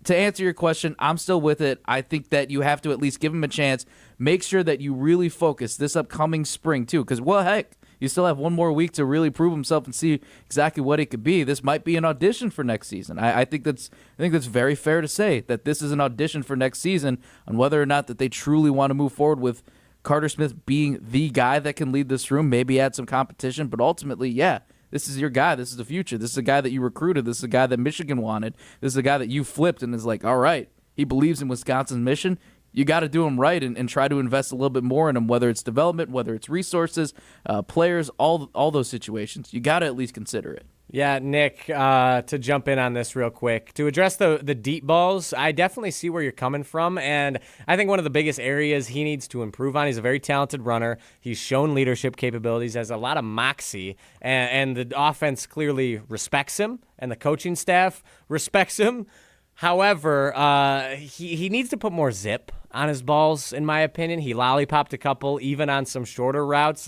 to answer your question, I'm still with it. I think that you have to at least give him a chance. Make sure that you really focus this upcoming spring, too, because, well, heck, you still have one more week to really prove himself and see exactly what he could be. This might be an audition for next season. I think that's very fair to say that this is an audition for next season on whether or not that they truly want to move forward with Carter Smith being the guy that can lead this room, maybe add some competition, but ultimately, yeah, this is your guy. This is the future. This is the guy that you recruited. This is the guy that Michigan wanted. This is the guy that you flipped and is like, all right, he believes in Wisconsin's mission. you got to do them right and try to invest a little bit more in them, whether it's development, whether it's resources, players, all those situations. You got to at least consider it. Yeah, Nick, to jump in on this real quick, to address the deep balls, I definitely see where you're coming from, and I think one of the biggest areas he needs to improve on, he's a very talented runner. He's shown leadership capabilities, has a lot of moxie, and the offense clearly respects him, and the coaching staff respects him. However, he needs to put more zip on his balls, in my opinion. He lollipopped a couple, even on some shorter routes,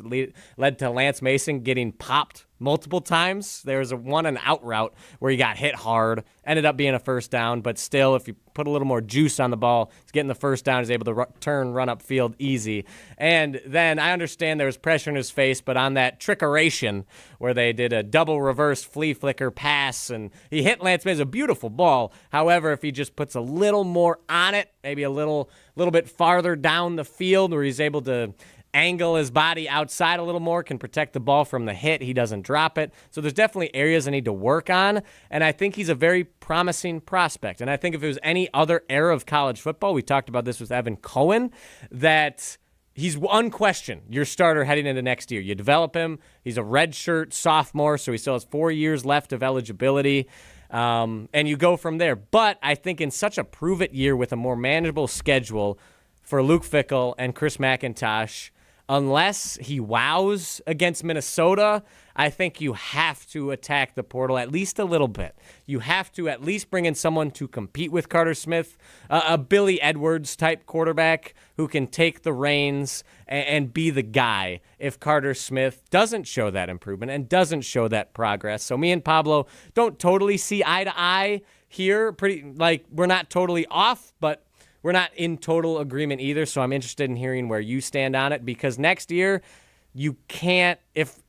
led to Lance Mason getting popped multiple times. There was a 1-and-out route where he got hit hard, ended up being a first down, but still, if you put a little more juice on the ball, he's getting the first down, he's able to run up field easy. And then I understand there was pressure in his face, but on that trickeration where they did a double reverse flea flicker pass, and he hit Lance Mason, a beautiful ball. However, if he just puts a little more on it, maybe a little bit farther down the field where he's able to angle his body outside a little more, can protect the ball from the hit. He doesn't drop it. So there's definitely areas I need to work on, and I think he's a very promising prospect. And I think if it was any other era of college football, we talked about this with Evan Cohen, that he's unquestioned your starter heading into next year. You develop him. He's a redshirt sophomore, so he still has 4 years left of eligibility. And you go from there. But I think in such a prove-it year with a more manageable schedule for Luke Fickle and Chris McIntosh, unless he wows against Minnesota, I think you have to attack the portal at least a little bit. You have to at least bring in someone to compete with Carter Smith, a Billy Edwards-type quarterback who can take the reins and be the guy if Carter Smith doesn't show that improvement and doesn't show that progress. So me and Pablo don't totally see eye to eye here. We're not totally off, but we're not in total agreement either, so I'm interested in hearing where you stand on it, because next year you can't, if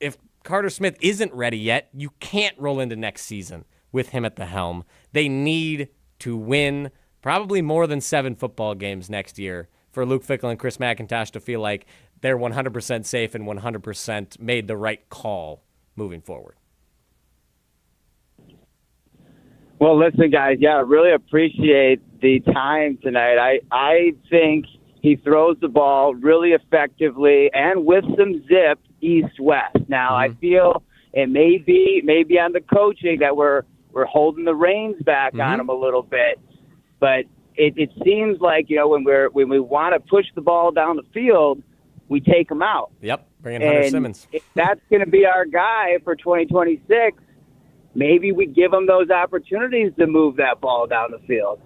Carter Smith isn't ready yet, you can't roll into next season with him at the helm. They need to win probably more than 7 football games next year for Luke Fickle and Chris McIntosh to feel like they're 100% safe and 100% made the right call moving forward. Well, listen, guys, really appreciate the time tonight. I think he throws the ball really effectively and with some zip east-west. Now, I feel it may be on the coaching that we're holding the reins back on him a little bit. But it seems like, when we want to push the ball down the field, we take him out. Yep, bring in Hunter Simmons. If that's going to be our guy for 2026, maybe we give him those opportunities to move that ball down the field.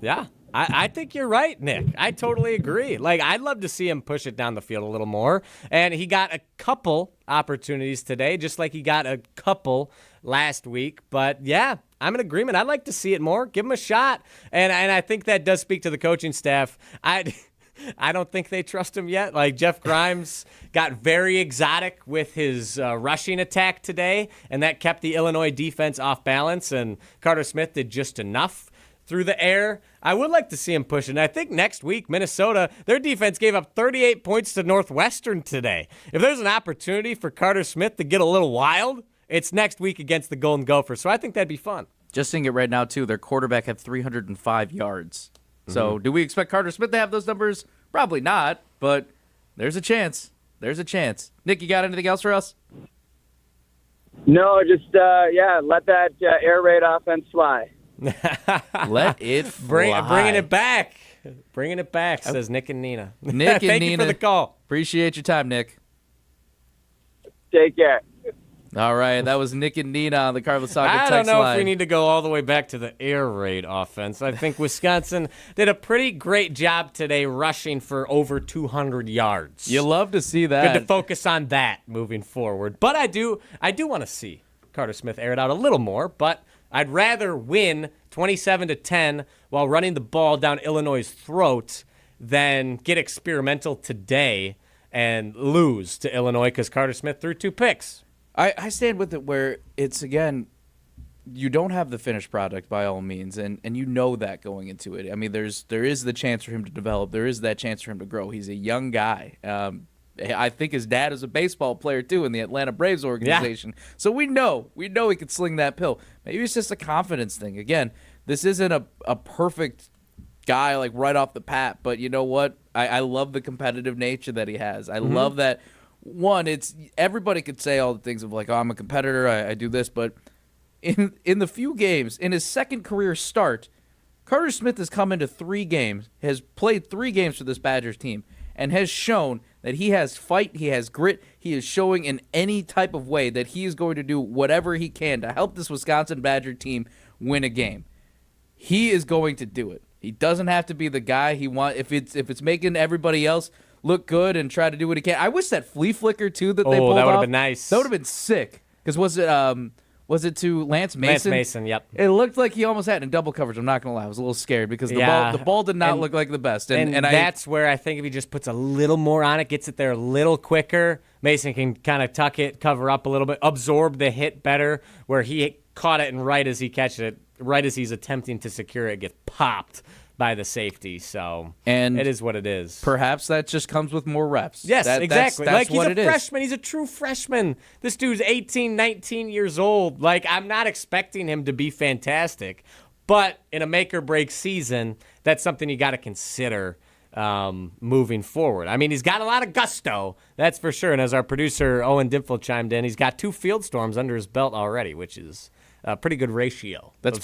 Yeah, I think you're right, Nick. I totally agree. I'd love to see him push it down the field a little more. And he got a couple opportunities today, just like he got a couple last week. But, yeah, I'm in agreement. I'd like to see it more. Give him a shot. And I think that does speak to the coaching staff. I don't think they trust him yet. Jeff Grimes got very exotic with his rushing attack today, and that kept the Illinois defense off balance, and Carter Smith did just enough through the air. I would like to see him push it. And I think next week, Minnesota, their defense gave up 38 points to Northwestern today. If there's an opportunity for Carter Smith to get a little wild, it's next week against the Golden Gophers. So I think that'd be fun. Just seeing it right now, too, their quarterback had 305 yards. So do we expect Carter Smith to have those numbers? Probably not, but there's a chance. There's a chance. Nick, you got anything else for us? No, just, let that air raid offense fly. Let it fly. Bringing it back. Bringing it back, says Nick and Nina. Nick and Thank Nina. you for the call. Appreciate your time, Nick. Take care. All right, that was Nick and Nina on the Carver Soccer text line. I don't know if we need to go all the way back to the air raid offense. I think Wisconsin did a pretty great job today rushing for over 200 yards. You love to see that. Good to focus on that moving forward. But I do want to see Carter Smith air it out a little more, but I'd rather win 27-10 while running the ball down Illinois' throat than get experimental today and lose to Illinois because Carter Smith threw 2 picks. I stand with it where it's, again, you don't have the finished product by all means, and you know that going into it. I mean, there is the chance for him to develop. There is that chance for him to grow. He's a young guy. I think his dad is a baseball player, too, in the Atlanta Braves organization. Yeah. So we know he could sling that pill. Maybe it's just a confidence thing. Again, this isn't a perfect guy like right off the bat. But you know what? I love the competitive nature that he has. I love that. One, it's everybody could say all the things of like, oh, I'm a competitor, I do this, but in the few games, in his second career start, Carter Smith has come into 3 games, has played 3 games for this Badgers team, and has shown that he has fight, he has grit, he is showing in any type of way that he is going to do whatever he can to help this Wisconsin Badger team win a game. He is going to do it. He doesn't have to be the guy he wants. If it's making everybody else look good and try to do what he can. I wish that flea flicker too that they pulled off. That would have been nice. That would have been sick. Because was it to Lance Mason? Lance Mason, yep. It looked like he almost had it in double coverage. I'm not gonna lie, I was a little scared because the ball did not look like the best. And that's where I think if he just puts a little more on it, gets it there a little quicker, Mason can kind of tuck it, cover up a little bit, absorb the hit better. Where he caught it, and right as he catches it, right as he's attempting to secure it, gets popped by the safety. So it is what it is. Perhaps that just comes with more reps. Yes, exactly. That's he's what a freshman. He's a true freshman. This dude's 18, 19 years old. I'm not expecting him to be fantastic. But in a make-or-break season, that's something you got to consider moving forward. I mean, he's got a lot of gusto, that's for sure. And as our producer, Owen Dimple, chimed in, he's got 2 field storms under his belt already, which is a pretty good ratio. That's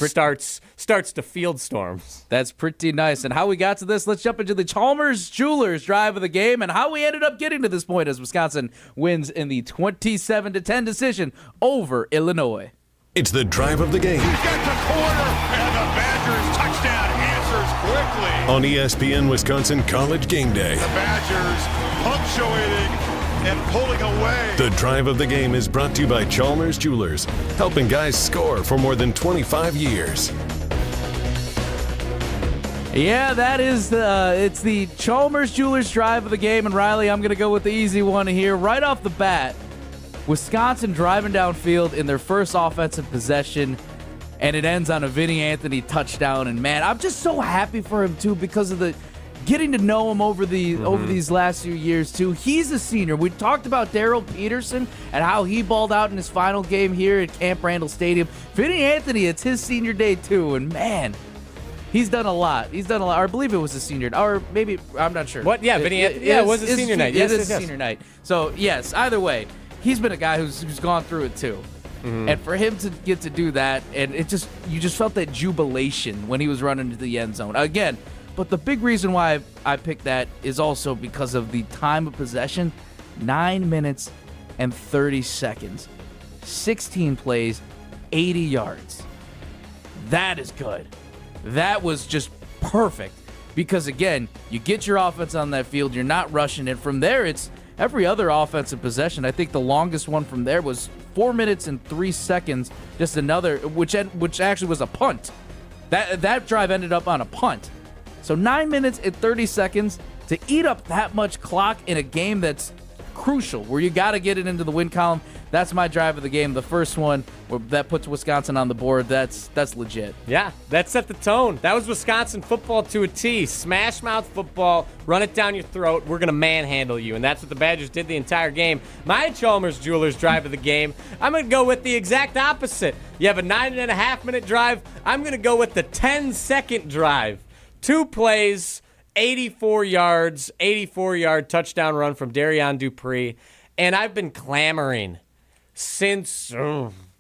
starts to field storms. That's pretty nice. And how we got to this, let's jump into the Chalmers Jewelers drive of the game and how we ended up getting to this point as Wisconsin wins in the 27-10 decision over Illinois. It's the drive of the game. He's got the corner, and the Badgers touchdown answers quickly. On ESPN Wisconsin College Game Day. The Badgers punctuating and pulling away. The drive of the game is brought to you by Chalmers Jewelers, helping guys score for more than 25 years. Yeah, that is it's the Chalmers Jewelers drive of the game. And Riley, I'm going to go with the easy one here. Right off the bat, Wisconsin driving downfield in their first offensive possession, and it ends on a Vinny Anthony touchdown. And man, I'm just so happy for him too because of the getting to know him over these last few years too. He's a senior. We talked about Daryl Peterson and how he balled out in his final game here at Camp Randall Stadium. Vinny Anthony, it's his senior day too, and man, he's done a lot. Or I believe it was his senior, or maybe I'm not sure. What? Yeah, Vinny Anthony. Yeah, it was his senior night. Yes, it is senior night. So yes, either way, he's been a guy who's gone through it too. And for him to get to do that, and you just felt that jubilation when he was running into the end zone again. But the big reason why I picked that is also because of the time of possession, 9 minutes and 30 seconds, 16 plays, 80 yards. That is good. That was just perfect because, again, you get your offense on that field, you're not rushing it. From there, it's every other offensive possession. I think the longest one from there was 4 minutes and 3 seconds, just another, which actually was a punt. That drive ended up on a punt. So 9 minutes and 30 seconds to eat up that much clock in a game that's crucial, where you got to get it into the win column. That's my drive of the game. The first one that puts Wisconsin on the board, that's legit. Yeah, that set the tone. That was Wisconsin football to a T. Smash mouth football, run it down your throat. We're going to manhandle you, and that's what the Badgers did the entire game. My Chalmers Jewelers drive of the game, I'm going to go with the exact opposite. You have a 9.5-minute drive. I'm going to go with the 10-second drive. 2 plays, 84 yards, 84-yard touchdown run from Darian Dupree. And I've been clamoring since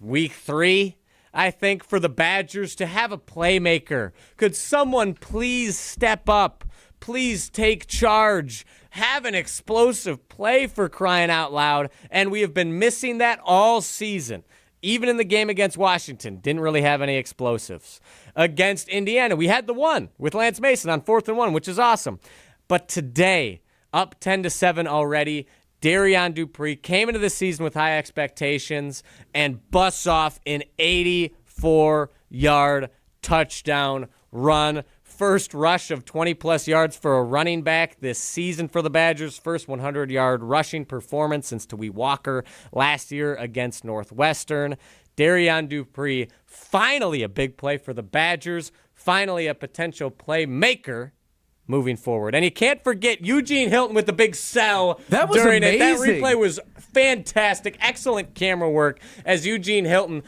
week 3, I think, for the Badgers to have a playmaker. Could someone please step up? Please take charge. Have an explosive play, for crying out loud. And we have been missing that all season. Even in the game against Washington, didn't really have any explosives. Against Indiana, we had the one with Lance Mason on 4th and 1, which is awesome. But today, up 10-7 already, Darian Dupree came into the season with high expectations and busts off an 84-yard touchdown run. First rush of 20-plus yards for a running back this season for the Badgers. First 100-yard rushing performance since Tawee Walker last year against Northwestern. Darian Dupree, finally a big play for the Badgers. Finally a potential playmaker moving forward. And you can't forget Eugene Hilton with the big sell that was during amazing. it. That replay was fantastic, excellent camera work as Eugene Hilton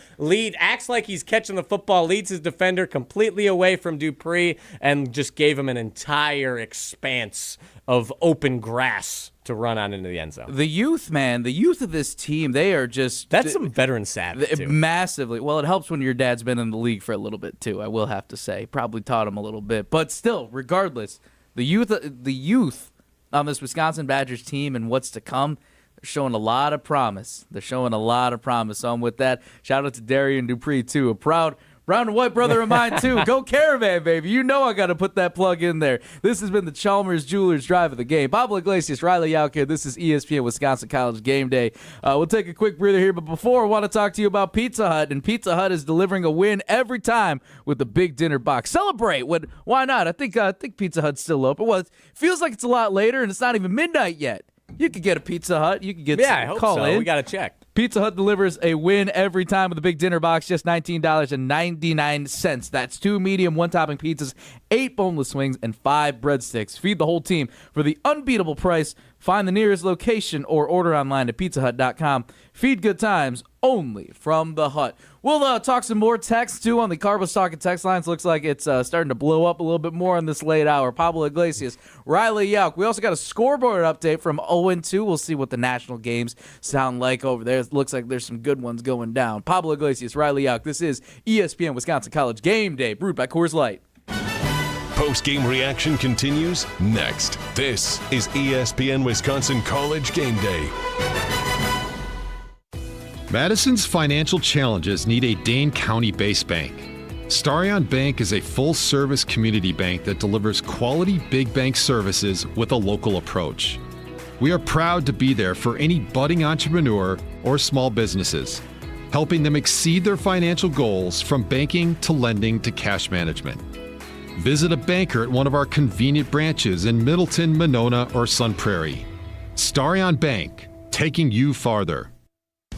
acts like he's catching the football, leads his defender completely away from Dupree, and just gave him an entire expanse of open grass to run on into the end zone. The youth, man, the youth of this team, they are just... That's some veteran savvy, too. Massively. Well, it helps when your dad's been in the league for a little bit, too, I will have to say. Probably taught him a little bit. But still, regardless, the youth on this Wisconsin Badgers team and what's to come, they're showing a lot of promise. So I'm with that. Shout out to Darian Dupree, too. A proud brown and white brother of mine, too. Go Caravan, baby. You know I got to put that plug in there. This has been the Chalmers Jewelers Drive of the Game. Pablo Iglesias, Riley Jauch here. This is ESPN Wisconsin College Game Day. We'll take a quick breather here, but before, I want to talk to you about Pizza Hut, and Pizza Hut is delivering a win every time with the big dinner box. Celebrate. Why not? I think Pizza Hut's still open. Well, it feels like it's a lot later, and it's not even midnight yet. You could get a Pizza Hut. You could get I hope call so. in. We got to check. Pizza Hut delivers a win every time with a big dinner box, just $19.99. That's 2 medium, 1-topping pizzas, 8 boneless wings, and 5 breadsticks. Feed the whole team for the unbeatable price. Find the nearest location or order online at pizzahut.com. Feed good times only from the Hut. We'll talk some more text, too, on the Carbos Talking text lines. Looks like it's starting to blow up a little bit more in this late hour. Pablo Iglesias, Riley Jauch. We also got a scoreboard update from 0-2. We'll see what the national games sound like over there. It looks like there's some good ones going down. Pablo Iglesias, Riley Jauch. This is ESPN Wisconsin College Game Day, brewed by Coors Light. Post-game reaction continues next. This is ESPN Wisconsin College Game Day. Madison's financial challenges need a Dane County-based bank. Starion Bank is a full-service community bank that delivers quality big bank services with a local approach. We are proud to be there for any budding entrepreneur or small businesses, helping them exceed their financial goals from banking to lending to cash management. Visit a banker at one of our convenient branches in Middleton, Monona, or Sun Prairie. Starion Bank, taking you farther.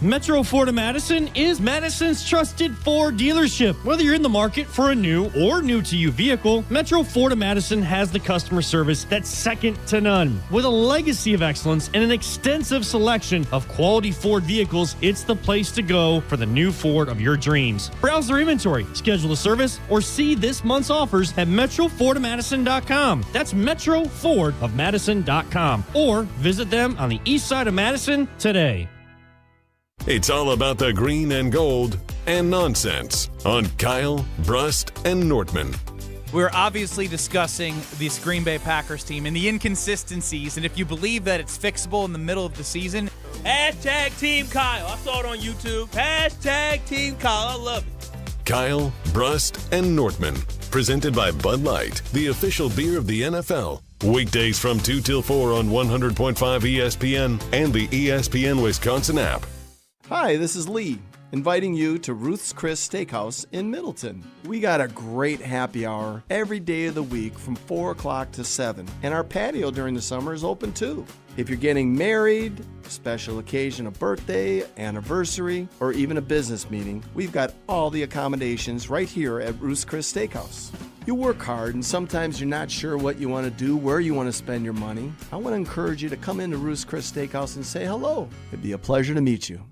Metro Ford of Madison is Madison's trusted Ford dealership. Whether you're in the market for a new or new-to-you vehicle, Metro Ford of Madison has the customer service that's second to none. With a legacy of excellence and an extensive selection of quality Ford vehicles, it's the place to go for the new Ford of your dreams. Browse their inventory, schedule a service, or see this month's offers at MetroFordofMadison.com. That's MetroFordofMadison.com. Or visit them on the east side of Madison today. It's all about the green and gold and nonsense on Kyle, Brust, and Nordman. We're obviously discussing this Green Bay Packers team and the inconsistencies, and if you believe that it's fixable in the middle of the season, hashtag Team Kyle. I saw it on YouTube. Hashtag Team Kyle. I love it. Kyle, Brust, and Nordman. Presented by Bud Light, the official beer of the NFL. Weekdays from 2 till 4 on 100.5 ESPN and the ESPN Wisconsin app. Hi, this is Lee, inviting you to Ruth's Chris Steakhouse in Middleton. We got a great happy hour every day of the week from 4 o'clock to 7, and our patio during the summer is open too. If you're getting married, special occasion, a birthday, anniversary, or even a business meeting, we've got all the accommodations right here at Ruth's Chris Steakhouse. You work hard and sometimes you're not sure what you want to do, where you want to spend your money. I want to encourage you to come into Ruth's Chris Steakhouse and say hello. It'd be a pleasure to meet you.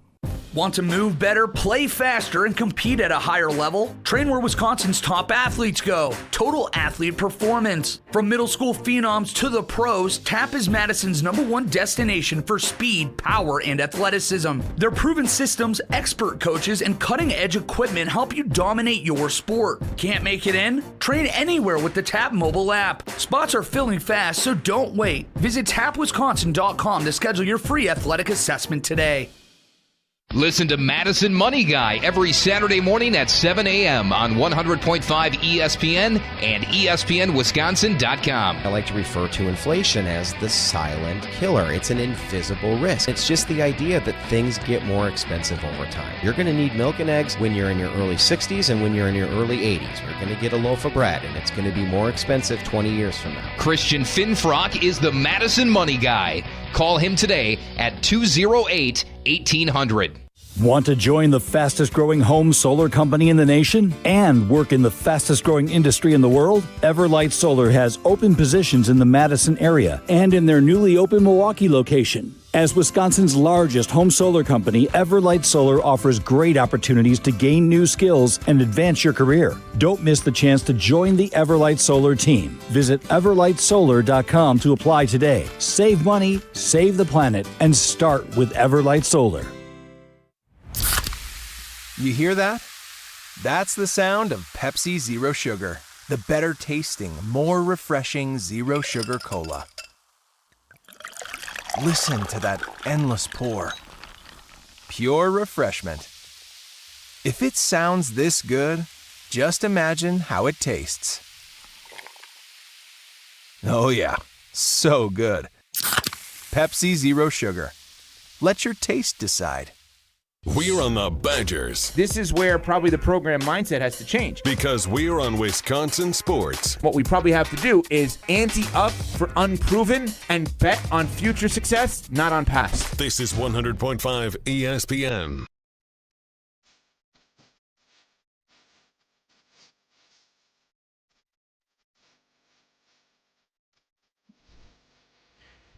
Want to move better, play faster, and compete at a higher level? Train where Wisconsin's top athletes go. Total Athlete Performance. From middle school phenoms to the pros, TAP is Madison's #1 destination for speed, power, and athleticism. Their proven systems, expert coaches, and cutting-edge equipment help you dominate your sport. Can't make it in? Train anywhere with the TAP mobile app. Spots are filling fast, so don't wait. Visit tapwisconsin.com to schedule your free athletic assessment today. Listen to Madison Money Guy every Saturday morning at 7 a.m. on 100.5 ESPN and ESPNWisconsin.com. I like to refer to inflation as the silent killer. It's an invisible risk. It's just the idea that things get more expensive over time. You're going to need milk and eggs when you're in your early 60s and when you're in your early 80s. You're going to get a loaf of bread, and it's going to be more expensive 20 years from now. Christian Finfrock is the Madison Money Guy. Call him today at 208-1800. Want to join the fastest growing home solar company in the nation and work in the fastest growing industry in the world? Everlight Solar has open positions in the Madison area and in their newly opened Milwaukee location. As Wisconsin's largest home solar company, Everlight Solar offers great opportunities to gain new skills and advance your career. Don't miss the chance to join the Everlight Solar team. Visit everlightsolar.com to apply today. Save money, save the planet, and start with Everlight Solar. You hear that? That's the sound of Pepsi Zero Sugar, the better tasting, more refreshing Zero Sugar Cola. Listen to that endless pour. Pure refreshment. If it sounds this good, just imagine how it tastes. Oh yeah, so good. Pepsi Zero Sugar. Let your taste decide. We're on the Badgers. This is where probably the program mindset has to change. Because we're on Wisconsin sports. What we probably have to do is ante up for unproven and bet on future success, not on past. This is 100.5 ESPN.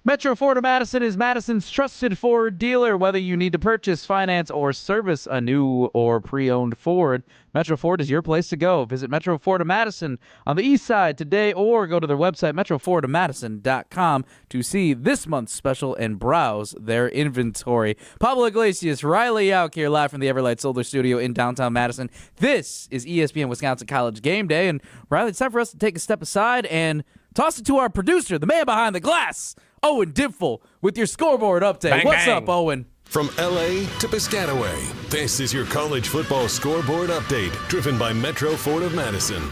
Metro Ford of Madison is Madison's trusted Ford dealer. Whether you need to purchase, finance, or service a new or pre-owned Ford, Metro Ford is your place to go. Visit Metro Ford of Madison on the east side today or go to their website, metrofordofmadison.com, to see this month's special and browse their inventory. Pablo Iglesias, Riley Jauch here live from the Everlight Solar Studio in downtown Madison. This is ESPN Wisconsin College Game Day, and Riley, it's time for us to take a step aside and toss it to our producer, the man behind the glass, Owen Dimple, with your scoreboard update. Bang, What's bang. up, Owen? From L.A. to Piscataway, this is your college football scoreboard update, driven by Metro Ford of Madison.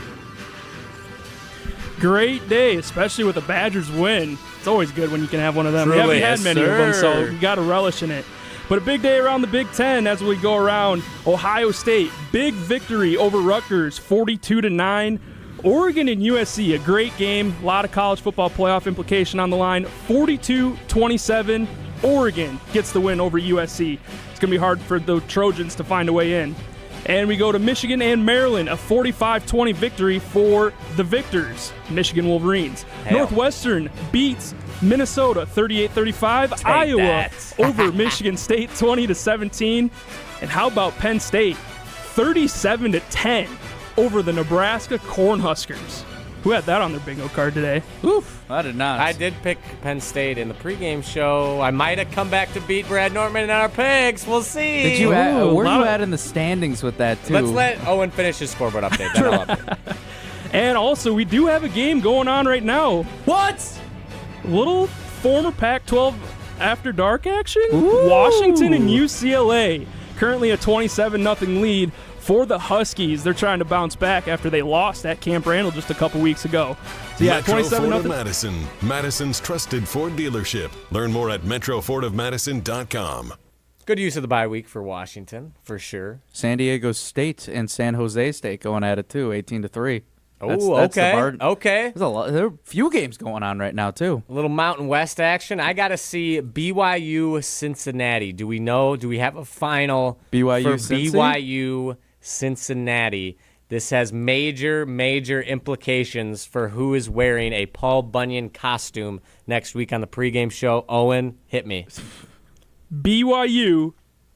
Great day, especially with the Badgers win. It's always good when you can have one of them. Truly, we haven't had many of them, so sir. you got to relish in it. But a big day around the Big Ten as we go around. Ohio State, big victory over Rutgers, 42-9. Oregon and USC, a great game. A lot of college football playoff implication on the line. 42-27. Oregon gets the win over USC. It's going to be hard for the Trojans to find a way in. And we go to Michigan and Maryland, a 45-20 victory for the victors, Michigan Wolverines. Hell. Northwestern beats Minnesota 38-35. Iowa over Michigan State 20-17. And how about Penn State 37-10 over the Nebraska Cornhuskers? Who had that on their bingo card today? Oof, I did not. I did pick Penn State in the pregame show. I might have come back to beat Brad Norman in our picks. We'll see. Did you where are you at in the standings with that, too? Let's let Owen finish his scoreboard update. Then I'll update. And also, we do have a game going on right now. What? Little former Pac-12 After Dark action. Ooh. Washington and UCLA. Currently a 27-0 lead for the Huskies. They're trying to bounce back after they lost at Camp Randall just a couple weeks ago. So yeah, Metro Ford 27-0. of Madison, Madison's trusted Ford dealership. Learn more at metrofordofmadison.com. Good use of the bye week for Washington, for sure. San Diego State and San Jose State going at it, too, 18-3. Oh, okay. Okay. There's a lot. There are a few games going on right now, too. A little Mountain West action. I got to see BYU Cincinnati. Do we know? Do we have a final BYU for Cincy? BYU Cincinnati? This has major, major implications for who is wearing a Paul Bunyan costume next week on the pregame show. Owen, hit me. BYU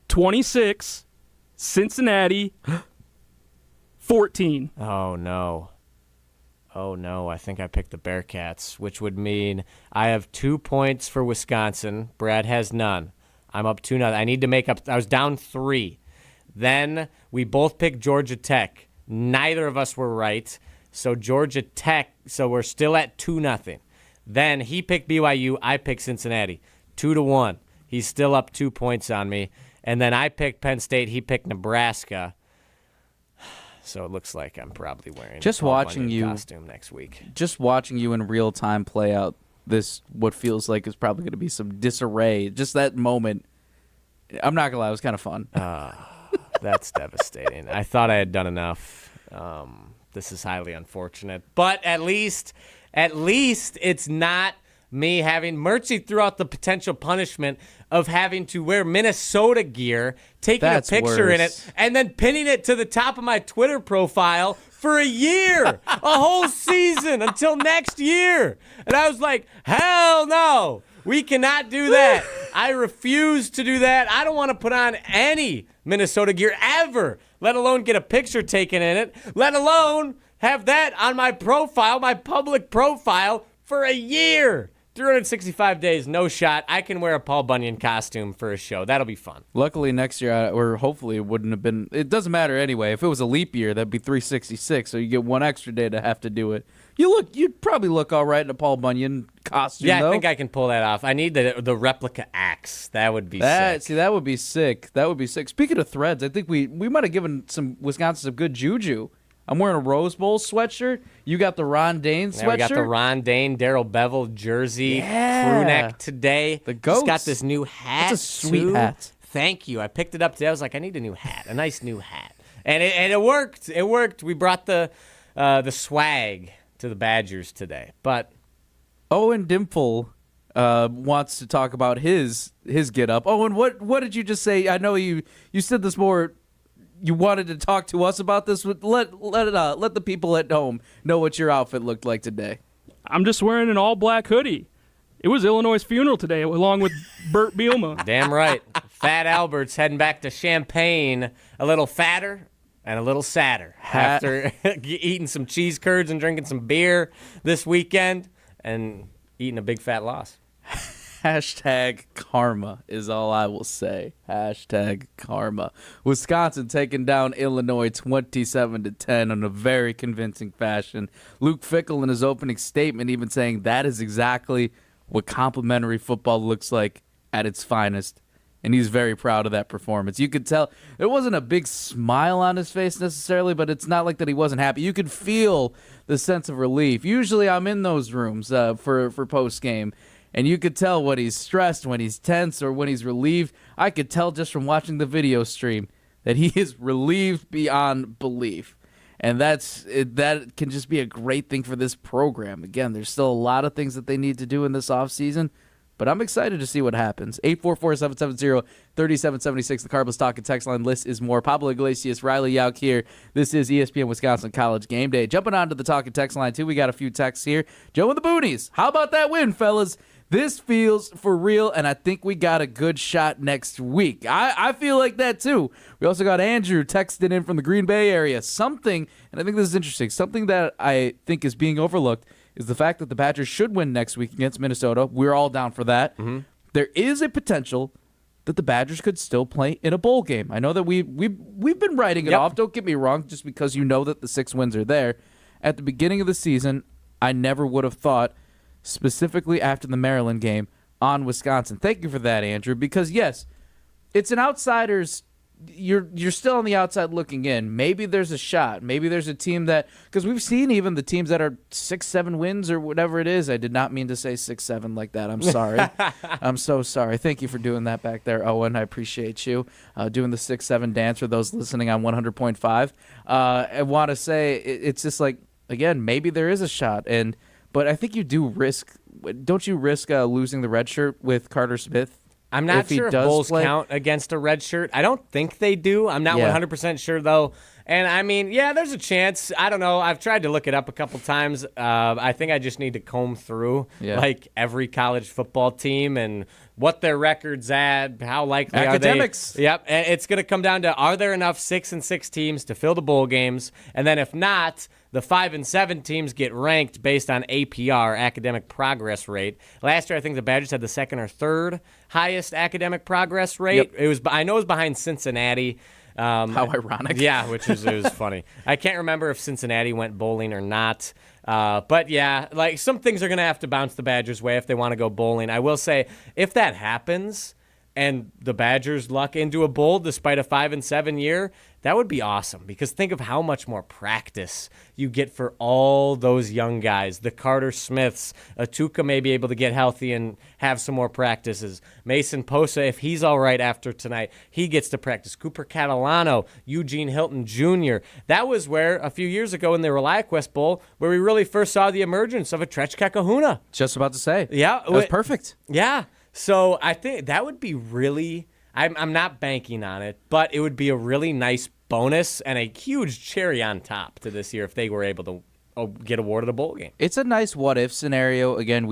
26, Cincinnati 14. Oh, no. Oh, no, I think I picked the Bearcats, which would mean I have 2 points for Wisconsin. Brad has none. I'm up 2-0. I need to make up. I was down 3. Then we both picked Georgia Tech. Neither of us were right. So Georgia Tech, so we're still at 2-0. Then he picked BYU. I picked Cincinnati. 2-1. He's still up 2 points on me. And then I picked Penn State. He picked Nebraska. So it looks like I'm probably wearing Just a Paul watching Bunyan you costume next week. Just watching you in real time play out this, what feels like is probably going to be some disarray. Just that moment. I'm not going to lie, it was kind of fun. That's devastating. I thought I had done enough. This is highly unfortunate. But at least it's not me having Mertzy threw out the potential punishment of having to wear Minnesota gear, taking a picture in it, and then pinning it to the top of my Twitter profile for a year, a whole season until next year. And I was like, hell no, we cannot do that. I refuse to do that. I don't want to put on any Minnesota gear ever, let alone get a picture taken in it, let alone have that on my profile, my public profile, for a year. 365 days, no shot. I can wear a Paul Bunyan costume for a show. That'll be fun. Luckily, next year, or hopefully it wouldn't have been. It doesn't matter anyway. If it was a leap year, that'd be 366, so you get one extra day to have to do it. You'd probably look all right in a Paul Bunyan costume, Yeah, though. I think I can pull that off. I need the replica axe. That would be sick. See, that would be sick. That would be sick. Speaking of threads, I think we might have given some Wisconsin some good juju. I'm wearing a Rose Bowl sweatshirt. You got the Ron Dane sweatshirt. Yeah, we got the Ron Dane, Daryl Bevel jersey, crew neck today. The goats. Just got this new hat. That's a sweet too. hat. Thank you. I picked it up today. I was like, I need a new hat, a nice new hat, and it worked. It worked. We brought the swag to the Badgers today. But Owen Dimple wants to talk about his get up. Owen, what did you just say? I know you said this more. You wanted to talk to us about this. Let the people at home know what your outfit looked like today. I'm just wearing an all-black hoodie. It was Illinois' funeral today, along with Burt Bielema. Damn right. Fat Albert's heading back to Champaign, a little fatter and a little sadder after eating some cheese curds and drinking some beer this weekend and eating a big fat loss. Hashtag karma is all I will say. Hashtag karma. Wisconsin taking down Illinois 27-10 in a very convincing fashion. Luke Fickle in his opening statement even saying that is exactly what complimentary football looks like at its finest. And he's very proud of that performance. You could tell there wasn't a big smile on his face necessarily, but it's not like that he wasn't happy. You could feel the sense of relief. Usually I'm in those rooms for post-game. And you could tell when he's stressed, when he's tense, or when he's relieved. I could tell just from watching the video stream that he is relieved beyond belief. And that can just be a great thing for this program. Again, there's still a lot of things that they need to do in this offseason, but I'm excited to see what happens. 844-770-3776, the Cardinals Talk and Text line. List is more. Pablo Iglesias, Riley Jauch here. This is ESPN Wisconsin College Game Day. Jumping on to the Talk and Text line, too. We got a few texts here. Joe and the Boonies, how about that win, fellas? This feels for real, and I think we got a good shot next week. I feel like that, too. We also got Andrew texting in from the Green Bay area. Something, and I think this is interesting, something that I think is being overlooked is the fact that the Badgers should win next week against Minnesota. We're all down for that. Mm-hmm. There is a potential that the Badgers could still play in a bowl game. I know that we've been writing it off. Don't get me wrong, just because you know that the 6 wins are there. At the beginning of the season, I never would have thought, specifically after the Maryland game, on Wisconsin. Thank you for that, Andrew, because, yes, it's an outsider's – you're still on the outside looking in. Maybe there's a shot. Maybe there's a team that – because we've seen even the teams that are 6-7 wins or whatever it is. I did not mean to say 6-7 like that. I'm sorry. I'm so sorry. Thank you for doing that back there, Owen. I appreciate you doing the 6-7 dance for those listening on 100.5. I want to say it's just like, again, maybe there is a shot. But I think you do risk – don't you risk losing the red shirt with Carter Smith? I'm not sure if Bulls count against a red shirt. I don't think they do. I'm not 100% sure, though. And, I mean, yeah, there's a chance. I don't know. I've tried to look it up a couple times. I think I just need to comb through, like, every college football team and what their record's at, how likely Academics. are they. Yep. And it's going to come down to, are there enough 6-6 teams to fill the bowl games? And then if not, the 5-7 teams get ranked based on APR, academic progress rate. Last year, I think the Badgers had the second or third highest academic progress rate. Yep. I know it was behind Cincinnati. How ironic. Yeah, it was funny. I can't remember if Cincinnati went bowling or not. But, yeah, like some things are going to have to bounce the Badgers' way if they want to go bowling. I will say, if that happens, and the Badgers luck into a bowl despite a 5-7 year, that would be awesome. Because think of how much more practice you get for all those young guys. The Carter Smiths, Atuka may be able to get healthy and have some more practices. Mason Posa, if he's all right after tonight, he gets to practice. Cooper Catalano, Eugene Hilton Jr. That was where, a few years ago in the ReliaQuest Bowl, where we really first saw the emergence of a Trech Kahuna. Just about to say. Yeah. It was perfect. Yeah. So I think that would be really, I'm not banking on it, but it would be a really nice bonus and a huge cherry on top to this year if they were able to get awarded a bowl game. It's a nice what-if scenario. Again,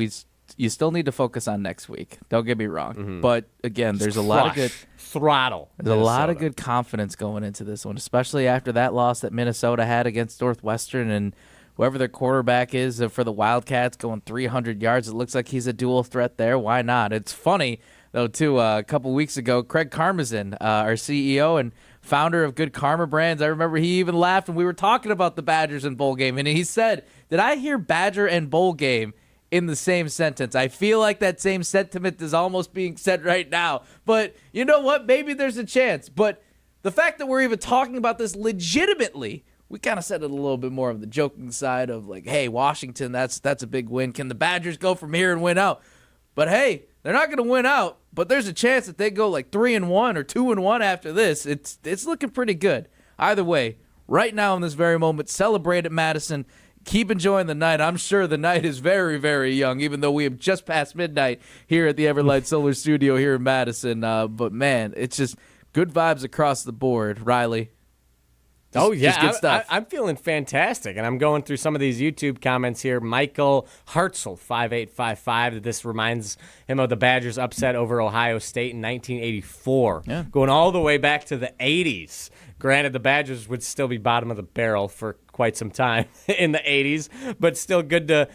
you still need to focus on next week. Don't get me wrong. Mm-hmm. But, again, there's a lot of good throttle. There's a lot of good confidence going into this one, especially after that loss that Minnesota had against Northwestern, and whoever their quarterback is for the Wildcats going 300 yards. It looks like he's a dual threat there. Why not? It's funny, though, too. A couple weeks ago, Craig Karmazin, our CEO and founder of Good Karma Brands, I remember he even laughed when we were talking about the Badgers and bowl game, and he said, did I hear Badger and bowl game in the same sentence? I feel like that same sentiment is almost being said right now. But you know what? Maybe there's a chance. But the fact that we're even talking about this legitimately, we kind of said it a little bit more of the joking side of like, hey, Washington, that's a big win. Can the Badgers go from here and win out? But hey, they're not going to win out, but there's a chance that they go like 3-1 or 2-1 after this. It's looking pretty good. Either way, right now in this very moment, celebrate at Madison. Keep enjoying the night. I'm sure the night is very, very young, even though we have just passed midnight here at the Everlight Solar Studio here in Madison. But man, it's just good vibes across the board, Riley. Just good stuff. I'm feeling fantastic, and I'm going through some of these YouTube comments here. Michael Hartzell, 5855, that this reminds him of the Badgers' upset over Ohio State in 1984, going all the way back to the 80s. Granted, the Badgers would still be bottom of the barrel for quite some time in the 80s, but still good to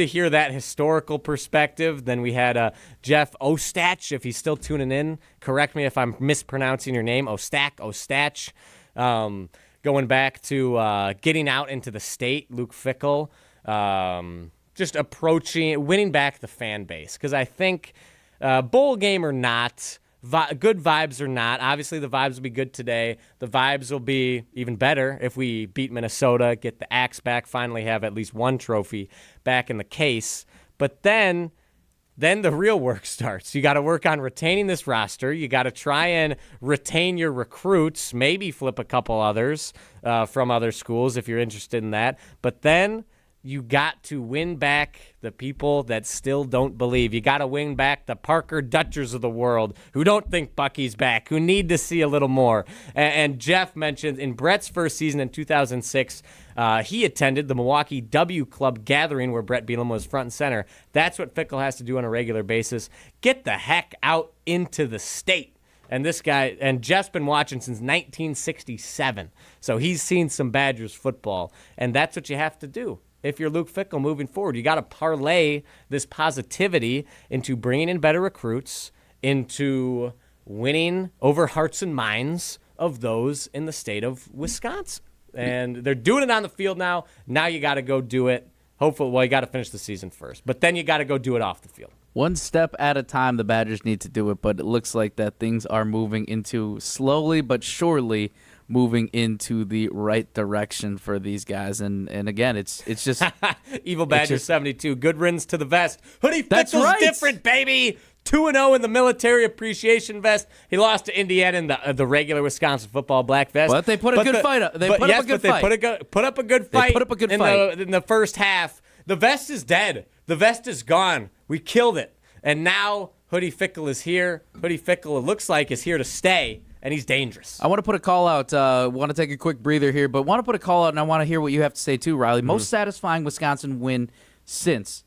hear that historical perspective. Then we had Jeff Ostach, if he's still tuning in. Correct me if I'm mispronouncing your name. Ostach. Going back to getting out into the state, Luke Fickle, just winning back the fan base. Because I think bowl game or not, good vibes or not, obviously the vibes will be good today. The vibes will be even better if we beat Minnesota, get the axe back, finally have at least one trophy back in the case. But then the real work starts. You got to work on retaining this roster. You got to try and retain your recruits, maybe flip a couple others from other schools if you're interested in that. But then you got to win back the people that still don't believe. You got to win back the Parker Dutchers of the world who don't think Bucky's back, who need to see a little more. And Jeff mentioned in Brett's first season in 2006, he attended the Milwaukee W Club gathering where Brett Bielema was front and center. That's what Fickle has to do on a regular basis. Get the heck out into the state. And this guy, and Jeff's been watching since 1967. So he's seen some Badgers football. And that's what you have to do. If you're Luke Fickle moving forward, you got to parlay this positivity into bringing in better recruits, into winning over hearts and minds of those in the state of Wisconsin. And they're doing it on the field now. Now you got to go do it. Hopefully, well, you got to finish the season first. But then you got to go do it off the field. One step at a time, the Badgers need to do it, but it looks like that things are moving into slowly but surely moving into the right direction for these guys. And again, it's just Evil Badger 72. Good riddance to the vest. Hoodie That's Fickle's right. different, baby. 2-0 in the military appreciation vest. He lost to Indiana in the regular Wisconsin football black vest. But they put a good fight up. They put up a good fight. They put up a good fight. They put up a good fight in the first half. The vest is dead. The vest is gone. We killed it. And now Hoodie Fickle is here. Hoodie Fickle, it looks like, is here to stay. And he's dangerous. I want to put a call out. Want to take a quick breather here, but want to put a call out, and I want to hear what you have to say too, Riley. Most satisfying Wisconsin win since.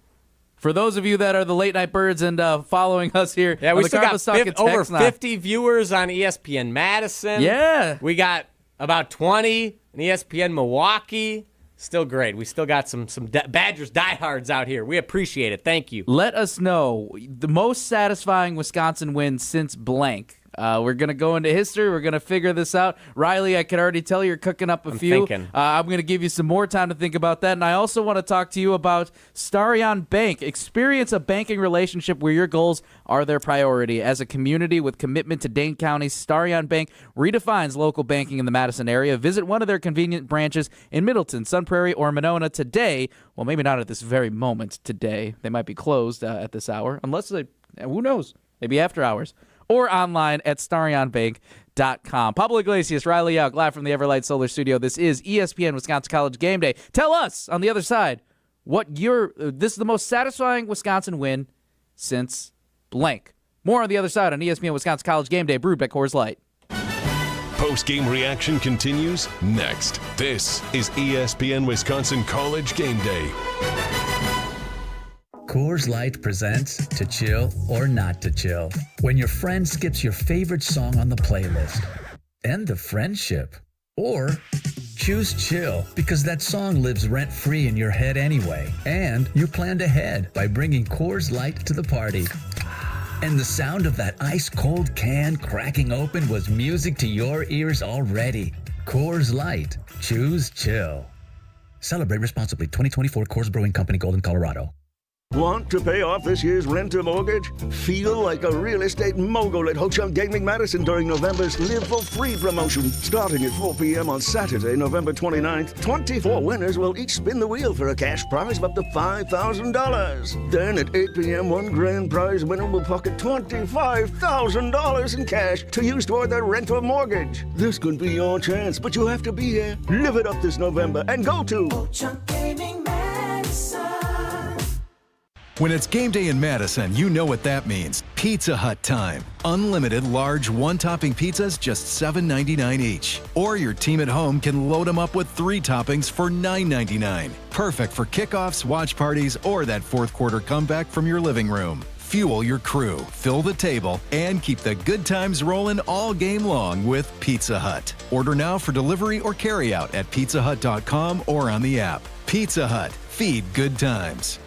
For those of you that are the late night birds and following us here, yeah, we still got over 50 now. Viewers on ESPN Madison. Yeah, we got about 20 in ESPN Milwaukee. Still great. We still got some Badgers diehards out here. We appreciate it. Thank you. Let us know the most satisfying Wisconsin win since blank. We're going to go into history. We're going to figure this out. Riley, I can already tell you're cooking up a few. I'm going to give you some more time to think about that. And I also want to talk to you about Starion Bank. Experience a banking relationship where your goals are their priority. As a community with commitment to Dane County, Starion Bank redefines local banking in the Madison area. Visit one of their convenient branches in Middleton, Sun Prairie, or Monona today. Well, maybe not at this very moment today. They might be closed at this hour, unless they, who knows, maybe after hours. Or online at starionbank.com. Pablo Iglesias, Riley Jauch, live from the Everlight Solar Studio. This is ESPN Wisconsin College Game Day. Tell us on the other side what this is the most satisfying Wisconsin win since blank. More on the other side on ESPN Wisconsin College Game Day, brewed by Coors Light. Post-game reaction continues next. This is ESPN Wisconsin College Game Day. Coors Light presents To Chill or Not to Chill. When your friend skips your favorite song on the playlist. End the friendship. Or choose chill because that song lives rent-free in your head anyway. And you planned ahead by bringing Coors Light to the party. And the sound of that ice-cold can cracking open was music to your ears already. Coors Light. Choose chill. Celebrate responsibly. 2024 Coors Brewing Company, Golden, Colorado. Want to pay off this year's rent-a-mortgage? Feel like a real estate mogul at Ho-Chunk Gaming Madison during November's Live for Free promotion. Starting at 4 p.m. on Saturday, November 29th, 24 winners will each spin the wheel for a cash prize of up to $5,000. Then at 8 p.m., one grand prize winner will pocket $25,000 in cash to use toward their rent-a-mortgage. This could be your chance, but you have to be here. Live it up this November and go to Ho-Chunk Gaming Madison. When it's game day in Madison, you know what that means. Pizza Hut time. Unlimited large one-topping pizzas, just $7.99 each. Or your team at home can load them up with 3 toppings for $9.99. Perfect for kickoffs, watch parties, or that fourth quarter comeback from your living room. Fuel your crew, fill the table, and keep the good times rolling all game long with Pizza Hut. Order now for delivery or carryout at pizzahut.com or on the app. Pizza Hut. Feed good times.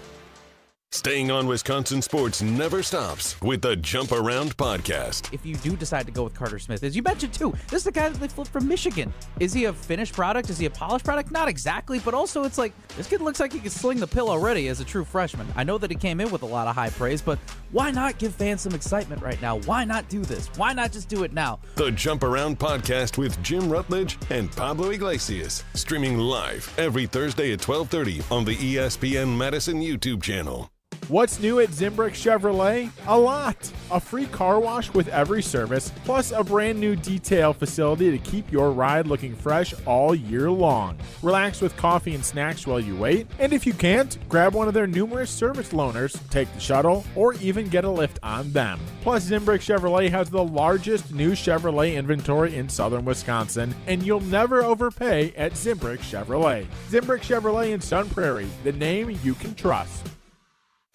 Staying on Wisconsin sports never stops with the Jump Around podcast. If you do decide to go with Carter Smith, as you mentioned too, this is the guy that they flipped from Michigan. Is he a finished product? Is he a polished product? Not exactly, but also it's like, this kid looks like he can sling the pill already as a true freshman. I know that he came in with a lot of high praise, but why not give fans some excitement right now? Why not do this? Why not just do it now? The Jump Around podcast with Jim Rutledge and Pablo Iglesias. Streaming live every Thursday at 12:30 on the ESPN Madison YouTube channel. What's new at Zimbrick Chevrolet? A lot. A free car wash with every service, plus a brand new detail facility to keep your ride looking fresh all year long. Relax with coffee and snacks while you wait, and if you can't, grab one of their numerous service loaners, take the shuttle, or even get a lift on them. Plus, Zimbrick Chevrolet has the largest new Chevrolet inventory in southern Wisconsin, and you'll never overpay at Zimbrick Chevrolet. Zimbrick Chevrolet in Sun Prairie, the name you can trust.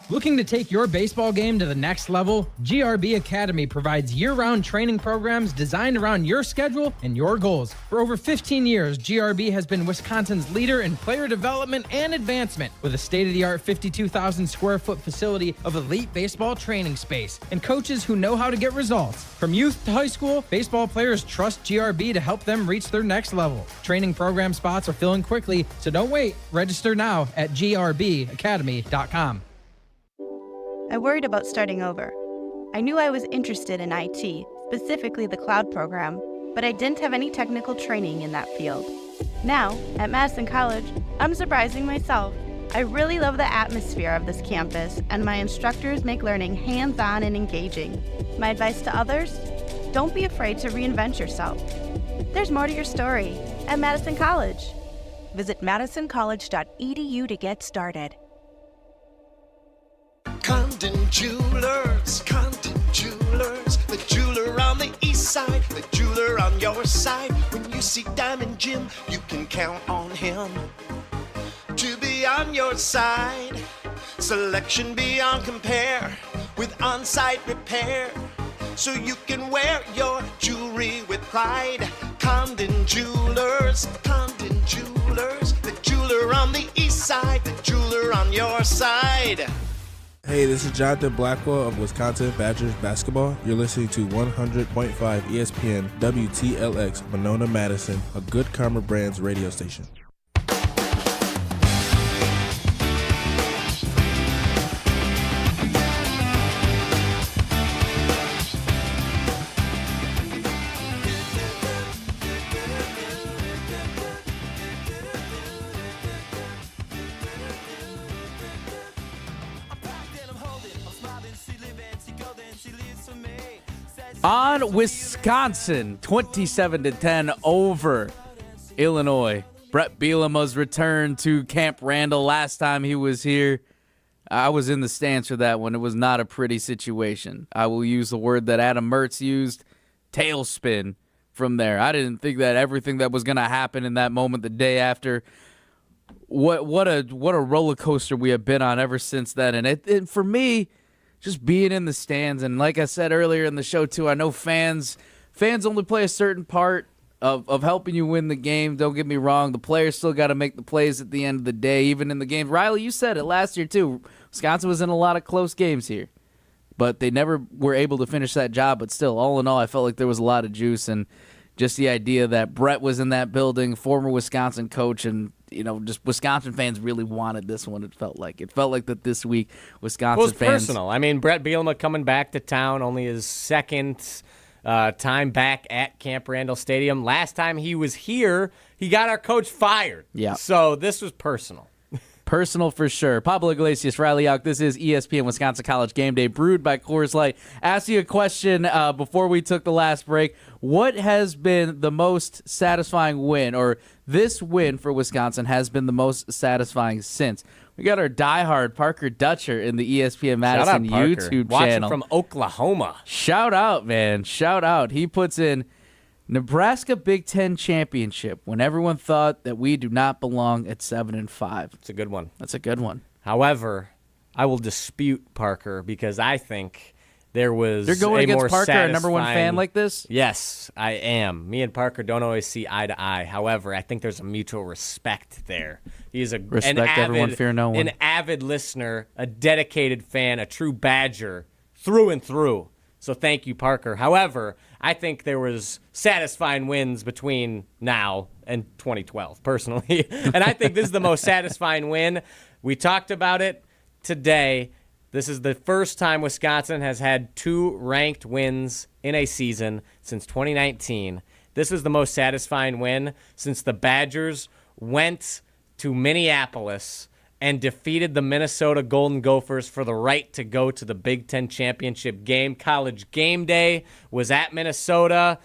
Looking to take your baseball game to the next level? GRB Academy provides year-round training programs designed around your schedule and your goals. For over 15 years, GRB has been Wisconsin's leader in player development and advancement with a state-of-the-art 52,000 square foot facility of elite baseball training space and coaches who know how to get results. From youth to high school, baseball players trust GRB to help them reach their next level. Training program spots are filling quickly, so don't wait. Register now at grbacademy.com. I worried about starting over. I knew I was interested in IT, specifically the cloud program, but I didn't have any technical training in that field. Now, at Madison College, I'm surprising myself. I really love the atmosphere of this campus, and my instructors make learning hands-on and engaging. My advice to others? Don't be afraid to reinvent yourself. There's more to your story at Madison College. Visit madisoncollege.edu to get started. Condon Jewelers, the jeweler on the east side, the jeweler on your side. When you see Diamond Jim, you can count on him to be on your side. Selection beyond compare with on-site repair, so you can wear your jewelry with pride. Condon Jewelers, the jeweler on the east side, the jeweler on your side. Hey, this is Jonathan Blackwell of Wisconsin Badgers basketball. You're listening to 100.5 ESPN WTLX Monona, Madison, a Good Karma Brands radio station. On Wisconsin, 27-10 over Illinois. Brett Bielema's return to Camp Randall. Last time he was here, I was in the stands for that one. It was not a pretty situation. I will use the word that Adam Mertz used, tailspin from there. I didn't think that everything that was going to happen in that moment the day after, what a roller coaster we have been on ever since then. And for me, just being in the stands, and like I said earlier in the show too, I know fans only play a certain part of helping you win the game. Don't get me wrong, the players still got to make the plays at the end of the day, even in the game. Riley, you said it last year too. Wisconsin was in a lot of close games here, but they never were able to finish that job. But still, all in all, I felt like there was a lot of juice, and just the idea that Brett was in that building, former Wisconsin coach, and just Wisconsin fans really wanted this one. It felt like that this week Wisconsin fans. It was personal. I mean, Brett Bielema coming back to town, only his second time back at Camp Randall Stadium. Last time he was here, he got our coach fired. Yeah. So this was personal. Personal for sure. Pablo Iglesias, Riley Jauch. This is ESPN Wisconsin College Game Day, brewed by Coors Light. Ask you a question before we took the last break. What has been the most satisfying win, or this win for Wisconsin has been the most satisfying since? We got our diehard Parker Dutcher in the ESPN Madison YouTube Watching channel. from Oklahoma. Shout out, man. Shout out. He puts in Nebraska Big Ten Championship when everyone thought that we do not belong at 7-5. It's a good one. That's a good one. However, I will dispute Parker because I think there was You're going a against more Parker, satisfying... a number one fan like this? Yes, I am. Me and Parker don't always see eye to eye. However, I think there's a mutual respect there. He's Respect everyone, fear no one. An avid listener, a dedicated fan, a true Badger through and through. So thank you, Parker. However, I think there was satisfying wins between now and 2012, personally. And I think this is the most satisfying win. We talked about it today. This is the first time Wisconsin has had 2 ranked wins in a season since 2019. This is the most satisfying win since the Badgers went to Minneapolis and defeated the Minnesota Golden Gophers for the right to go to the Big Ten Championship game. College Game Day was at Minnesota.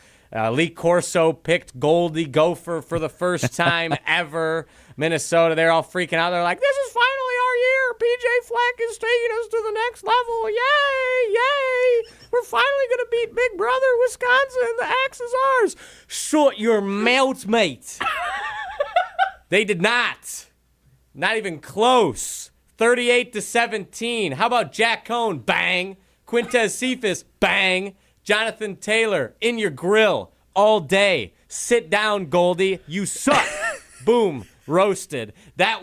Lee Corso picked Goldie Gopher for the first time ever. Minnesota, they're all freaking out. They're like, this is finally our year. PJ Fleck is taking us to the next level. Yay, yay. We're finally going to beat Big Brother Wisconsin. The axe is ours. Shut your mouth, mate. They did not. Not even close. 38-17. How about Jack Cohn? Bang. Quintez Cephas? Bang. Jonathan Taylor, in your grill all day. Sit down, Goldie. You suck. Boom. Roasted. That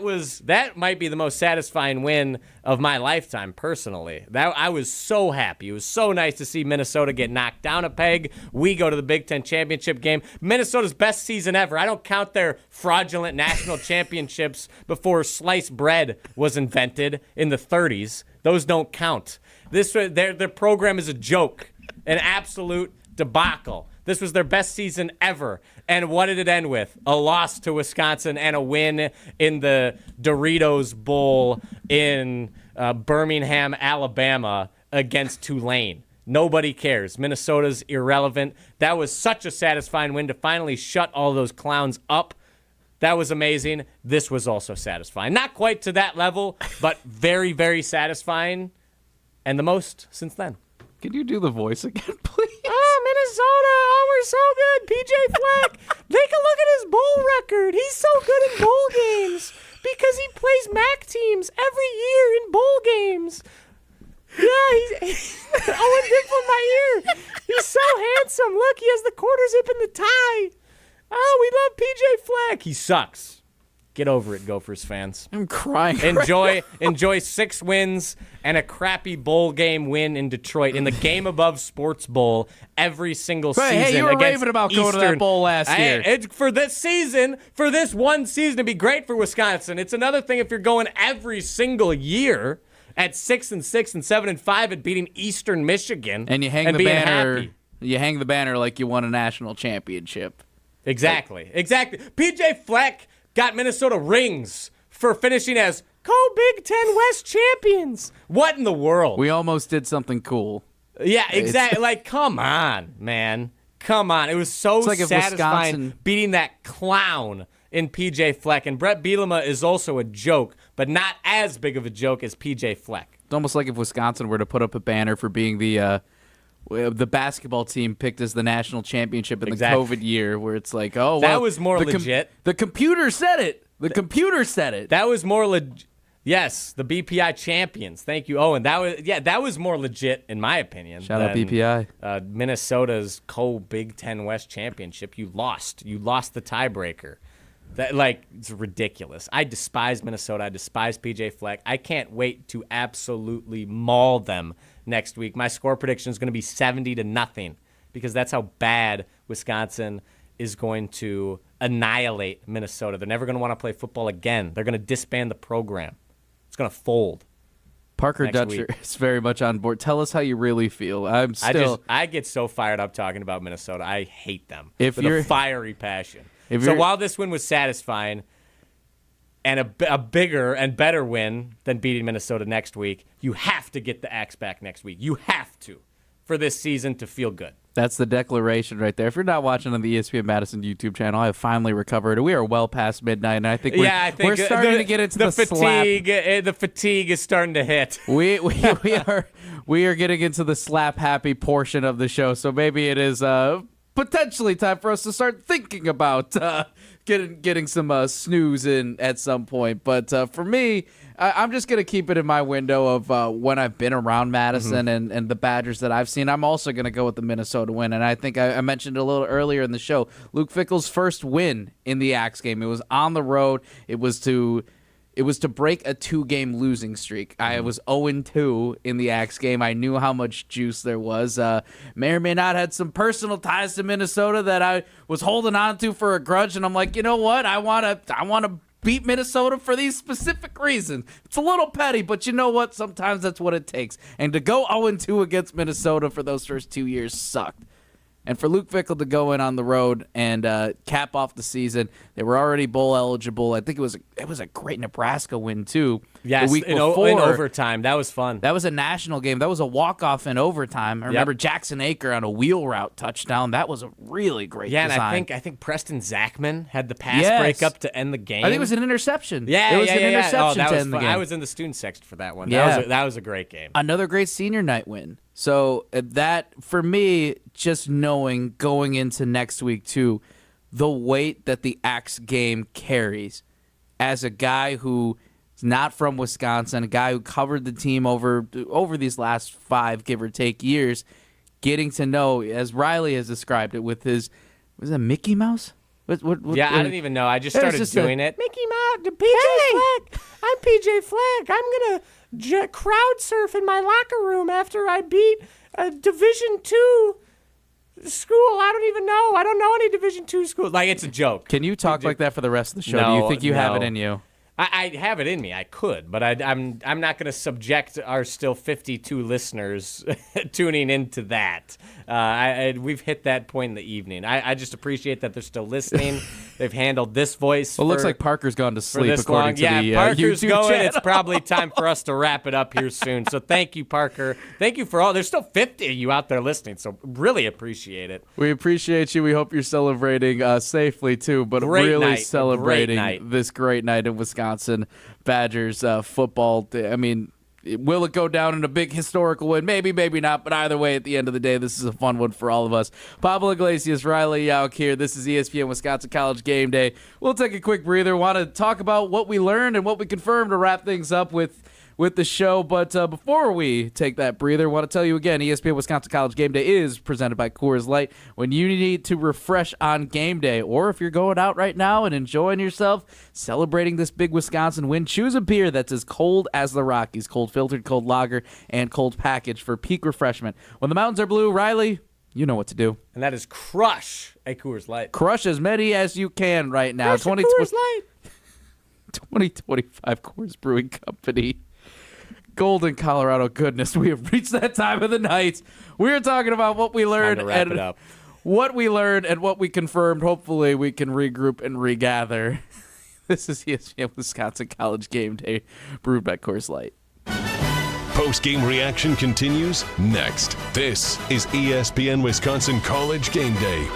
might be the most satisfying win of my lifetime, personally. I was so happy. It was so nice to see Minnesota get knocked down a peg. We go to the Big Ten Championship game. Minnesota's best season ever. I don't count their fraudulent national championships before sliced bread was invented in the 30s. Those don't count. Their program is a joke. An absolute debacle. This was their best season ever. And what did it end with? A loss to Wisconsin and a win in the Doritos Bowl in Birmingham, Alabama against Tulane. Nobody cares. Minnesota's irrelevant. That was such a satisfying win to finally shut all those clowns up. That was amazing. This was also satisfying. Not quite to that level, but very, very satisfying. And the most since then. Can you do the voice again, please? Oh, Minnesota. Oh, we're so good. PJ Fleck. Take a look at his bowl record. He's so good in bowl games because he plays MAC teams every year in bowl games. Yeah, he's Owen Dickful in my ear. He's so handsome. Look, he has the quarter zip and the tie. Oh, we love PJ Fleck. He sucks. Get over it, Gophers fans. I'm crying. Enjoy 6 wins and a crappy bowl game win in Detroit in the Game Above Sports Bowl every single season. Hey, you were against raving about Eastern. going to that bowl last year. For this one season to be great for Wisconsin. It's another thing if you're going every single year at 6-6 and 7-5 at beating Eastern Michigan and you hang the being banner. Happy. You hang the banner like you won a national championship. Exactly. PJ Fleck got Minnesota rings for finishing as co-Big Ten West champions. What in the world? We almost did something cool. Yeah, exactly. Like, come on, man. Come on. It was so like satisfying beating that clown in PJ Fleck. And Brett Bielema is also a joke, but not as big of a joke as PJ Fleck. It's almost like if Wisconsin were to put up a banner for being the basketball team picked as the national championship in the COVID year, where it's like, oh, well, that was more legit. The computer said it. The computer said it. That was more legit. Yes, the BPI champions. Thank you, Owen. That was more legit in my opinion. Shout out BPI. Minnesota's co-Big Ten West championship. You lost. You lost the tiebreaker. It's ridiculous. I despise Minnesota. I despise PJ Fleck. I can't wait to absolutely maul them next week. My score prediction is going to be 70-0 because that's how bad Wisconsin is going to annihilate Minnesota. They're never going to want to play football again. They're going to disband the program. It's going to fold. Parker Dutcher is very much on board. Tell us how you really feel. I get so fired up talking about Minnesota. I hate them with a fiery passion. So while this win was satisfying and a bigger and better win than beating Minnesota next week, you have to get the axe back next week. You have to for this season to feel good. That's the declaration right there. If you're not watching on the ESPN Madison YouTube channel, I have finally recovered. We are well past midnight, and I think we're starting to get into the fatigue. Slap. The fatigue is starting to hit. We are getting into the slap happy portion of the show, so maybe it is potentially time for us to start thinking about getting some snooze in at some point. But for me, I'm just going to keep it in my window of when I've been around Madison and the Badgers that I've seen. I'm also going to go with the Minnesota win. And I think I mentioned a little earlier in the show, Luke Fickle's first win in the Axe game. It was on the road. It was to break a 2-game losing streak. I was 0-2 in the Axe game. I knew how much juice there was. May or may not had some personal ties to Minnesota that I was holding on to for a grudge. And I'm like, you know what? I want to beat Minnesota for these specific reasons. It's a little petty, but you know what? Sometimes that's what it takes. And to go 0-2 against Minnesota for those first 2 years sucked. And for Luke Fickle to go in on the road and cap off the season, they were already bowl eligible. I think it was a great Nebraska win too. Yes, the week in before, overtime. That was fun. That was a national game. That was a walk-off in overtime. I remember Jackson Aker on a wheel route touchdown. That was a really great design. And I think Preston Zachman had the pass break up to end the game. I think it was an interception. Yeah, it was an interception to end the game. I was in the student section for that one. Yeah. That was a great game. Another great senior night win. So that, for me, just knowing going into next week, too, the weight that the Axe game carries as a guy who is not from Wisconsin, a guy who covered the team over these last 5, give or take, years, getting to know, as Riley has described it, with his, was it Mickey Mouse? What, I didn't even know. I just started doing it. Mickey Mouse, PJ Fleck. I'm PJ Fleck. I'm going to crowd surf in my locker room after I beat a Division II school. I don't even know. I don't know any Division II schools. Like, it's a joke. Can you talk like that for the rest of the show? No, Do you think you have it in you? I have it in me. I could, but I'm not going to subject our still 52 listeners tuning into that. We've hit that point in the evening. I just appreciate that they're still listening. They've handled this voice. Well, it looks like Parker's gone to sleep according to the Parker's YouTube going. channel. It's probably time for us to wrap it up here soon. So thank you, Parker. Thank you for all. There's still 50 of you out there listening, so really appreciate it. We appreciate you. We hope you're celebrating safely too, but celebrating this great night in Wisconsin. Badgers football. I mean, will it go down in a big historical win? Maybe, maybe not. But either way, at the end of the day, this is a fun one for all of us. Pablo Iglesias, Riley Jauch here. This is ESPN Wisconsin College Game Day. We'll take a quick breather. Want to talk about what we learned and what we confirmed to wrap things up with with the show. But before we take that breather, I want to tell you again, ESPN Wisconsin College Game Day is presented by Coors Light. When you need to refresh on game day, or if you're going out right now and enjoying yourself, celebrating this big Wisconsin win, choose a beer that's as cold as the Rockies. Cold filtered, cold lager, and cold packaged for peak refreshment. When the mountains are blue, Riley, you know what to do. And that is crush a Coors Light. Crush as many as you can right now. Crush a Coors Light. 2025 Coors Brewing Company. Golden, Colorado. Goodness, we have reached that time of the night. We are talking about what we learned and what we learned and what we confirmed. Hopefully, we can regroup and regather. This is ESPN Wisconsin College Game Day, brewed by Coors Light. Post-game reaction continues next. This is ESPN Wisconsin College Game Day.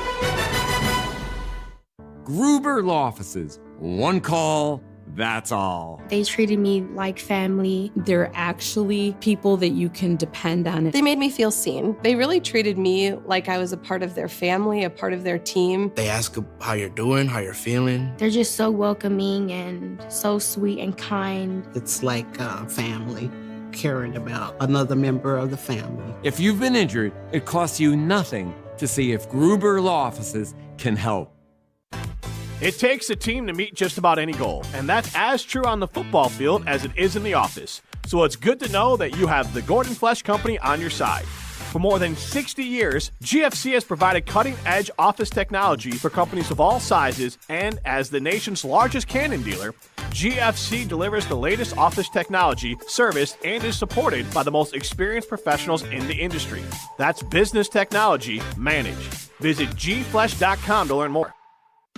Gruber Law Offices. One call, that's all. They treated me like family. They're actually people that you can depend on. They made me feel seen. They really treated me like I was a part of their family, a part of their team. They ask how you're doing, how you're feeling. They're just so welcoming and so sweet and kind. It's like family, caring about another member of the family. If you've been injured, it costs you nothing to see if Gruber Law Offices can help. It takes a team to meet just about any goal, and that's as true on the football field as it is in the office. So it's good to know that you have the Gordon Flesh Company on your side. For more than 60 years, GFC has provided cutting-edge office technology for companies of all sizes, and as the nation's largest Canon dealer, GFC delivers the latest office technology, serviced, and is supported by the most experienced professionals in the industry. That's business technology managed. Visit gflesh.com to learn more.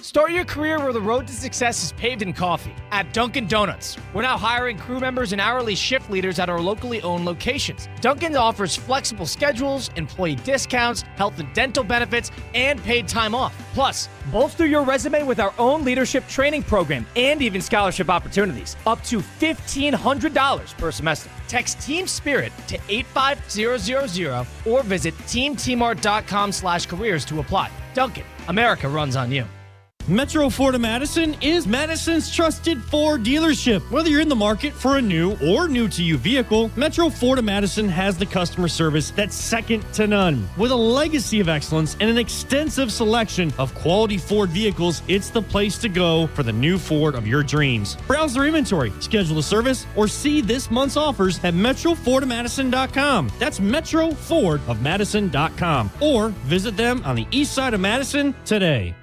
Start your career where the road to success is paved in coffee. At Dunkin' Donuts, we're now hiring crew members and hourly shift leaders at our locally owned locations. Dunkin' offers flexible schedules, employee discounts, health and dental benefits, and paid time off. Plus, bolster your resume with our own leadership training program and even scholarship opportunities. Up to $1,500 per semester. Text Team Spirit to 85000 or visit teamtmart.com/careers to apply. Dunkin', America runs on you. Metro Ford of Madison is Madison's trusted Ford dealership. Whether you're in the market for a new or new-to-you vehicle, Metro Ford of Madison has the customer service that's second to none. With a legacy of excellence and an extensive selection of quality Ford vehicles, it's the place to go for the new Ford of your dreams. Browse their inventory, schedule a service, or see this month's offers at MetroFordofMadison.com. That's MetroFordofMadison.com. Or visit them on the east side of Madison today.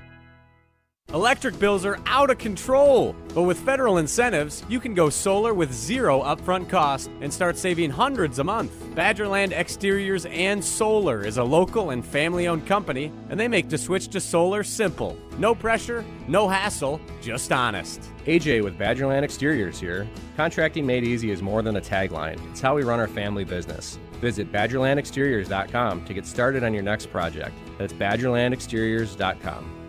Electric bills are out of control, but with federal incentives, you can go solar with zero upfront cost and start saving hundreds a month. Badgerland Exteriors and Solar is a local and family-owned company, and they make the switch to solar simple. No pressure, no hassle, just honest. AJ with Badgerland Exteriors here. Contracting made easy is more than a tagline. It's how we run our family business. Visit BadgerlandExteriors.com to get started on your next project. That's BadgerlandExteriors.com.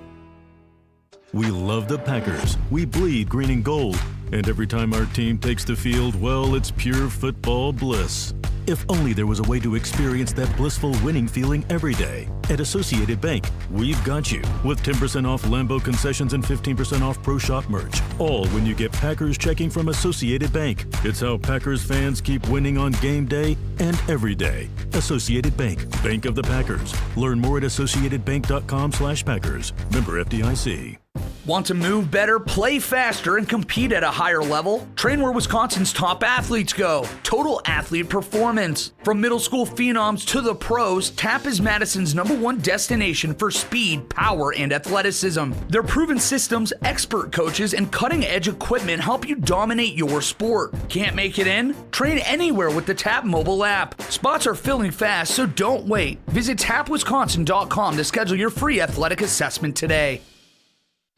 We love the Packers. We bleed green and gold. And every time our team takes the field, well, it's pure football bliss. If only there was a way to experience that blissful winning feeling every day. At Associated Bank, we've got you with 10% off Lambeau concessions and 15% off Pro Shop merch. All when you get Packers checking from Associated Bank. It's how Packers fans keep winning on game day and every day. Associated Bank, Bank of the Packers. Learn more at associatedbank.com/Packers. Member FDIC. Want to move better, play faster, and compete at a higher level? Train where Wisconsin's top athletes go. Total athlete performance. From middle school phenoms to the pros, TAP is Madison's #1 destination for speed, power, and athleticism. Their proven systems, expert coaches, and cutting-edge equipment help you dominate your sport. Can't make it in? Train anywhere with the TAP mobile app. Spots are filling fast, so don't wait. Visit tapwisconsin.com to schedule your free athletic assessment today.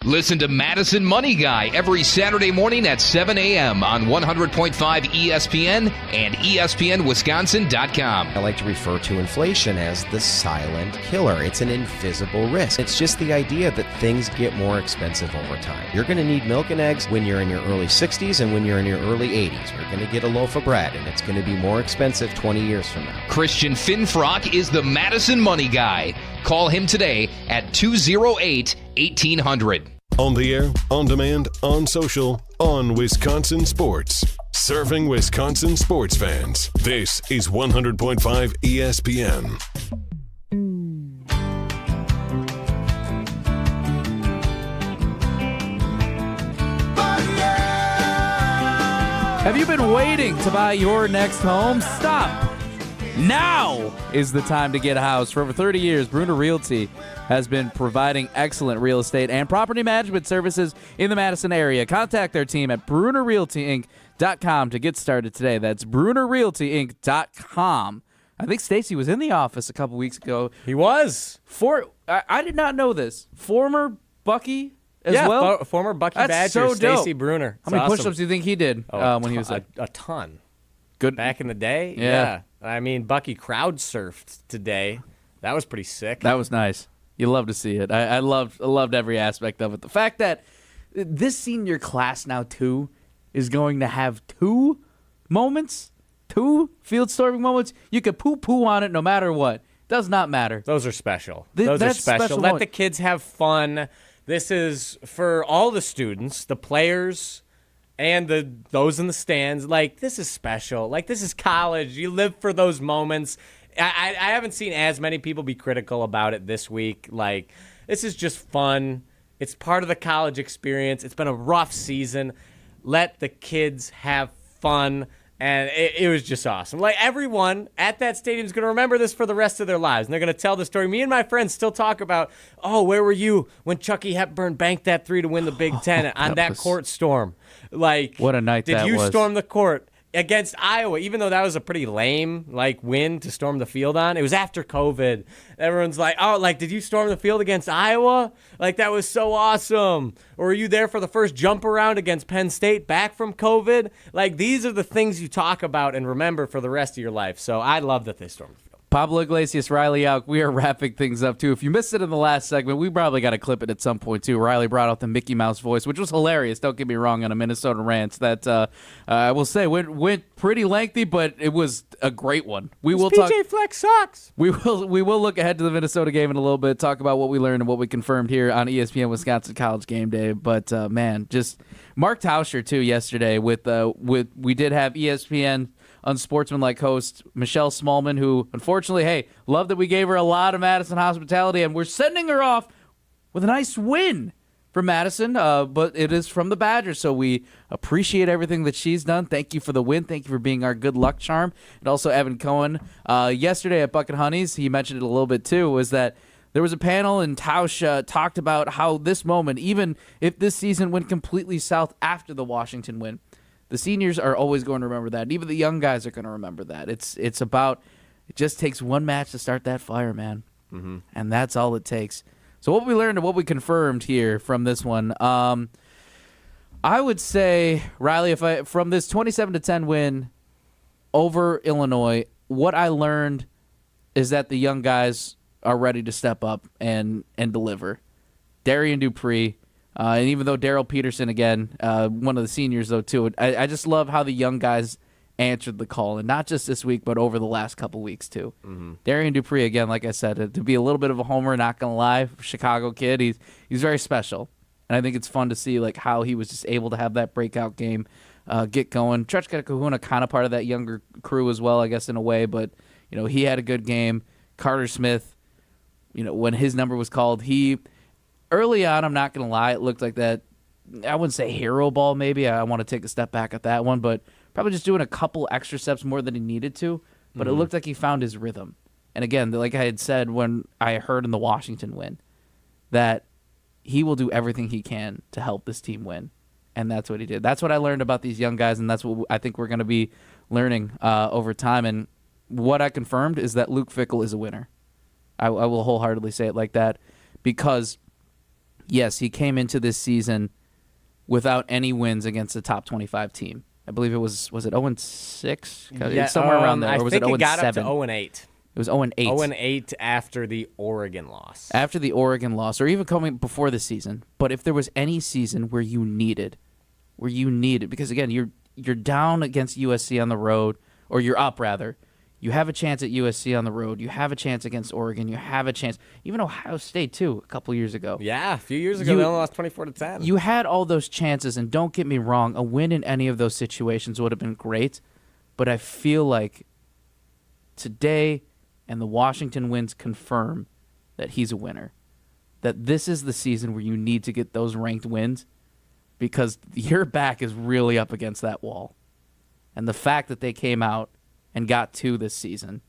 Listen to Madison Money Guy every Saturday morning at 7 a.m. on 100.5 ESPN and ESPNWisconsin.com. I like to refer to inflation as the silent killer. It's an invisible risk. It's just the idea that things get more expensive over time. You're going to need milk and eggs when you're in your early 60s and when you're in your early 80s. You're going to get a loaf of bread, and it's going to be more expensive 20 years from now. Christian Finfrock is the Madison Money Guy. Call him today at 208-1800. On the air, on demand, on social, on Wisconsin Sports. Serving Wisconsin sports fans. This is 100.5 ESPN. Have you been waiting to buy your next home? Stop. Now is the time to get a house. For over 30 years, Bruner Realty has been providing excellent real estate and property management services in the Madison area. Contact their team at BrunerRealtyInc.com to get started today. That's BrunerRealtyInc.com. I think Stacy was in the office a couple weeks ago. He was. I did not know this. Former Bucky as yeah, well? Former Bucky That's Badger, so dope. Stacy Bruner. How many push-ups do you think he did when he was there? A ton. Good. Back in the day? Yeah. I mean, Bucky crowd surfed today. That was pretty sick. That was nice. You love to see it. I loved every aspect of it. The fact that this senior class now, too, is going to have two field storming moments. You could poo-poo on it no matter what. Does not matter. Those are special. Those are special. Let the kids have fun. This is for all the students, the players, and those in the stands. Like, this is special. Like, this is college. You live for those moments. I haven't seen as many people be critical about it this week. Like, this is just fun. It's part of the college experience. It's been a rough season. Let the kids have fun. And it was just awesome. Like, everyone at that stadium is going to remember this for the rest of their lives. And they're going to tell the story. Me and my friends still talk about, where were you when Chucky Hepburn banked that 3 to win the Big Ten on that court storm? Like, what a night that was. Did you storm the court against Iowa, even though that was a pretty lame, win to storm the field on? It was after COVID. Everyone's like, did you storm the field against Iowa? Like, that was so awesome. Or were you there for the first jump around against Penn State back from COVID? Like, these are the things you talk about and remember for the rest of your life. So I love that they stormed the field. Pablo Iglesias, Riley Jauch, we are wrapping things up, too. If you missed it in the last segment, we probably got to clip it at some point, too. Riley brought out the Mickey Mouse voice, which was hilarious, don't get me wrong, on a Minnesota rant. That, I will say, went pretty lengthy, but it was a great one. PJ Flex sucks. We will look ahead to the Minnesota game in a little bit, talk about what we learned and what we confirmed here on ESPN Wisconsin College Game Day. But, man, just Mark Tauscher, too, yesterday with we did have ESPN unsportsmanlike host Michelle Smallman, who unfortunately, love that we gave her a lot of Madison hospitality, and we're sending her off with a nice win for Madison, but it is from the Badgers, so we appreciate everything that she's done. Thank you for the win. Thank you for being our good luck charm. And also Evan Cohen, yesterday at Bucket Honeys, he mentioned it a little bit too, was that there was a panel and Tausch talked about how this moment, even if this season went completely south after the Washington win, the seniors are always going to remember that. And even the young guys are going to remember that. It's about, it just takes one match to start that fire, man. Mm-hmm. And that's all it takes. So what we learned and what we confirmed here from this one, I would say, Riley, from this 27-10 win over Illinois, what I learned is that the young guys are ready to step up and deliver. Darian Dupree, and even though Daryl Peterson, again, one of the seniors, though, too, I just love how the young guys answered the call, and not just this week, but over the last couple weeks, too. Mm-hmm. Darian Dupree, again, like I said, to be a little bit of a homer, not going to lie, Chicago kid, he's very special. And I think it's fun to see how he was just able to have that breakout game get going. Trechka Kahuna, kind of part of that younger crew as well, I guess, in a way, but he had a good game. Carter Smith, when his number was called, early on, I'm not going to lie, it looked like that, I wouldn't say hero ball maybe. I want to take a step back at that one, but probably just doing a couple extra steps more than he needed to. But It looked like he found his rhythm. And again, like I had said when I heard in the Washington win, that he will do everything he can to help this team win. And that's what he did. That's what I learned about these young guys, and that's what I think we're going to be learning over time. And what I confirmed is that Luke Fickle is a winner. I will wholeheartedly say it like that because, yes, he came into this season without any wins against a top 25 team. I believe it was it 0-6? Yeah, somewhere around there. Or was I think it 0-7? It got up to 0-8. It was 0-8. 0-8 after the Oregon loss. After the Oregon loss, or even coming before the season. But if there was any season where you needed, because again, you're down against USC on the road, or you're up rather. You have a chance at USC on the road. You have a chance against Oregon. You have a chance. Even Ohio State, too, a couple years ago. Yeah, a few years ago, they only lost 24-10. You had all those chances, and don't get me wrong, a win in any of those situations would have been great, but I feel like today and the Washington wins confirm that he's a winner, that this is the season where you need to get those ranked wins because your back is really up against that wall. And the fact that they came out and got 2 this season,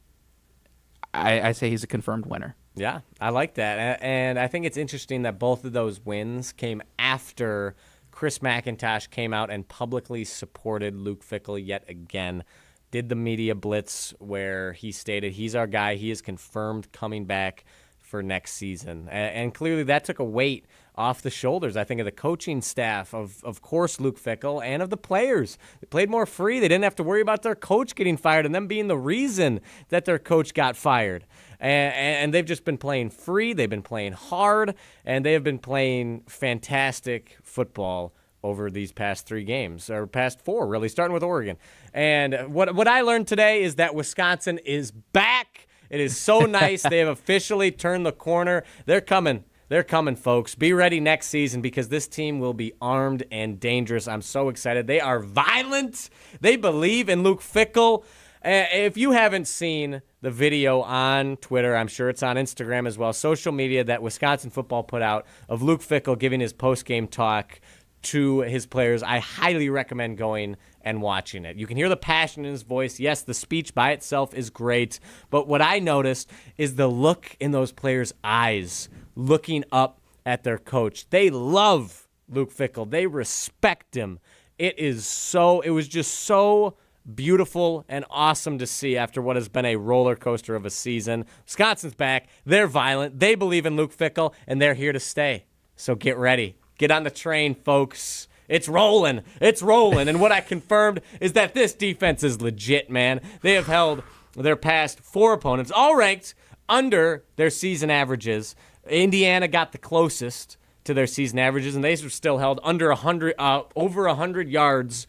I say he's a confirmed winner. Yeah, I like that. And I think it's interesting that both of those wins came after Chris McIntosh came out and publicly supported Luke Fickle yet again. Did the media blitz where he stated he's our guy. He is confirmed coming back for next season. And clearly that took a weight off the shoulders, I think, of the coaching staff, of course, Luke Fickle, and of the players. They played more free. They didn't have to worry about their coach getting fired and them being the reason that their coach got fired. And they've just been playing free. They've been playing hard, and they have been playing fantastic football over these past 3 games, or past 4, really, starting with Oregon. And what I learned today is that Wisconsin is back. It is so nice. They have officially turned the corner. They're coming. They're coming, folks. Be ready next season because this team will be armed and dangerous. I'm so excited. They are violent. They believe in Luke Fickle. If you haven't seen the video on Twitter, I'm sure it's on Instagram as well, social media that Wisconsin football put out of Luke Fickle giving his post-game talk to his players, I highly recommend going and watching it. You can hear the passion in his voice. Yes, the speech by itself is great, but what I noticed is the look in those players' eyes looking up at their coach. They love Luke Fickle. They respect him. It was just so beautiful and awesome to see after what has been a roller coaster of a season. Wisconsin's back. They're violent. They believe in Luke Fickle, and they're here to stay. So get ready. Get on the train, folks. It's rolling. It's rolling. And what I confirmed is that this defense is legit, man. They have held their past 4 opponents, all ranked under their season averages. Indiana got the closest to their season averages, and they were still held under 100, over 100 yards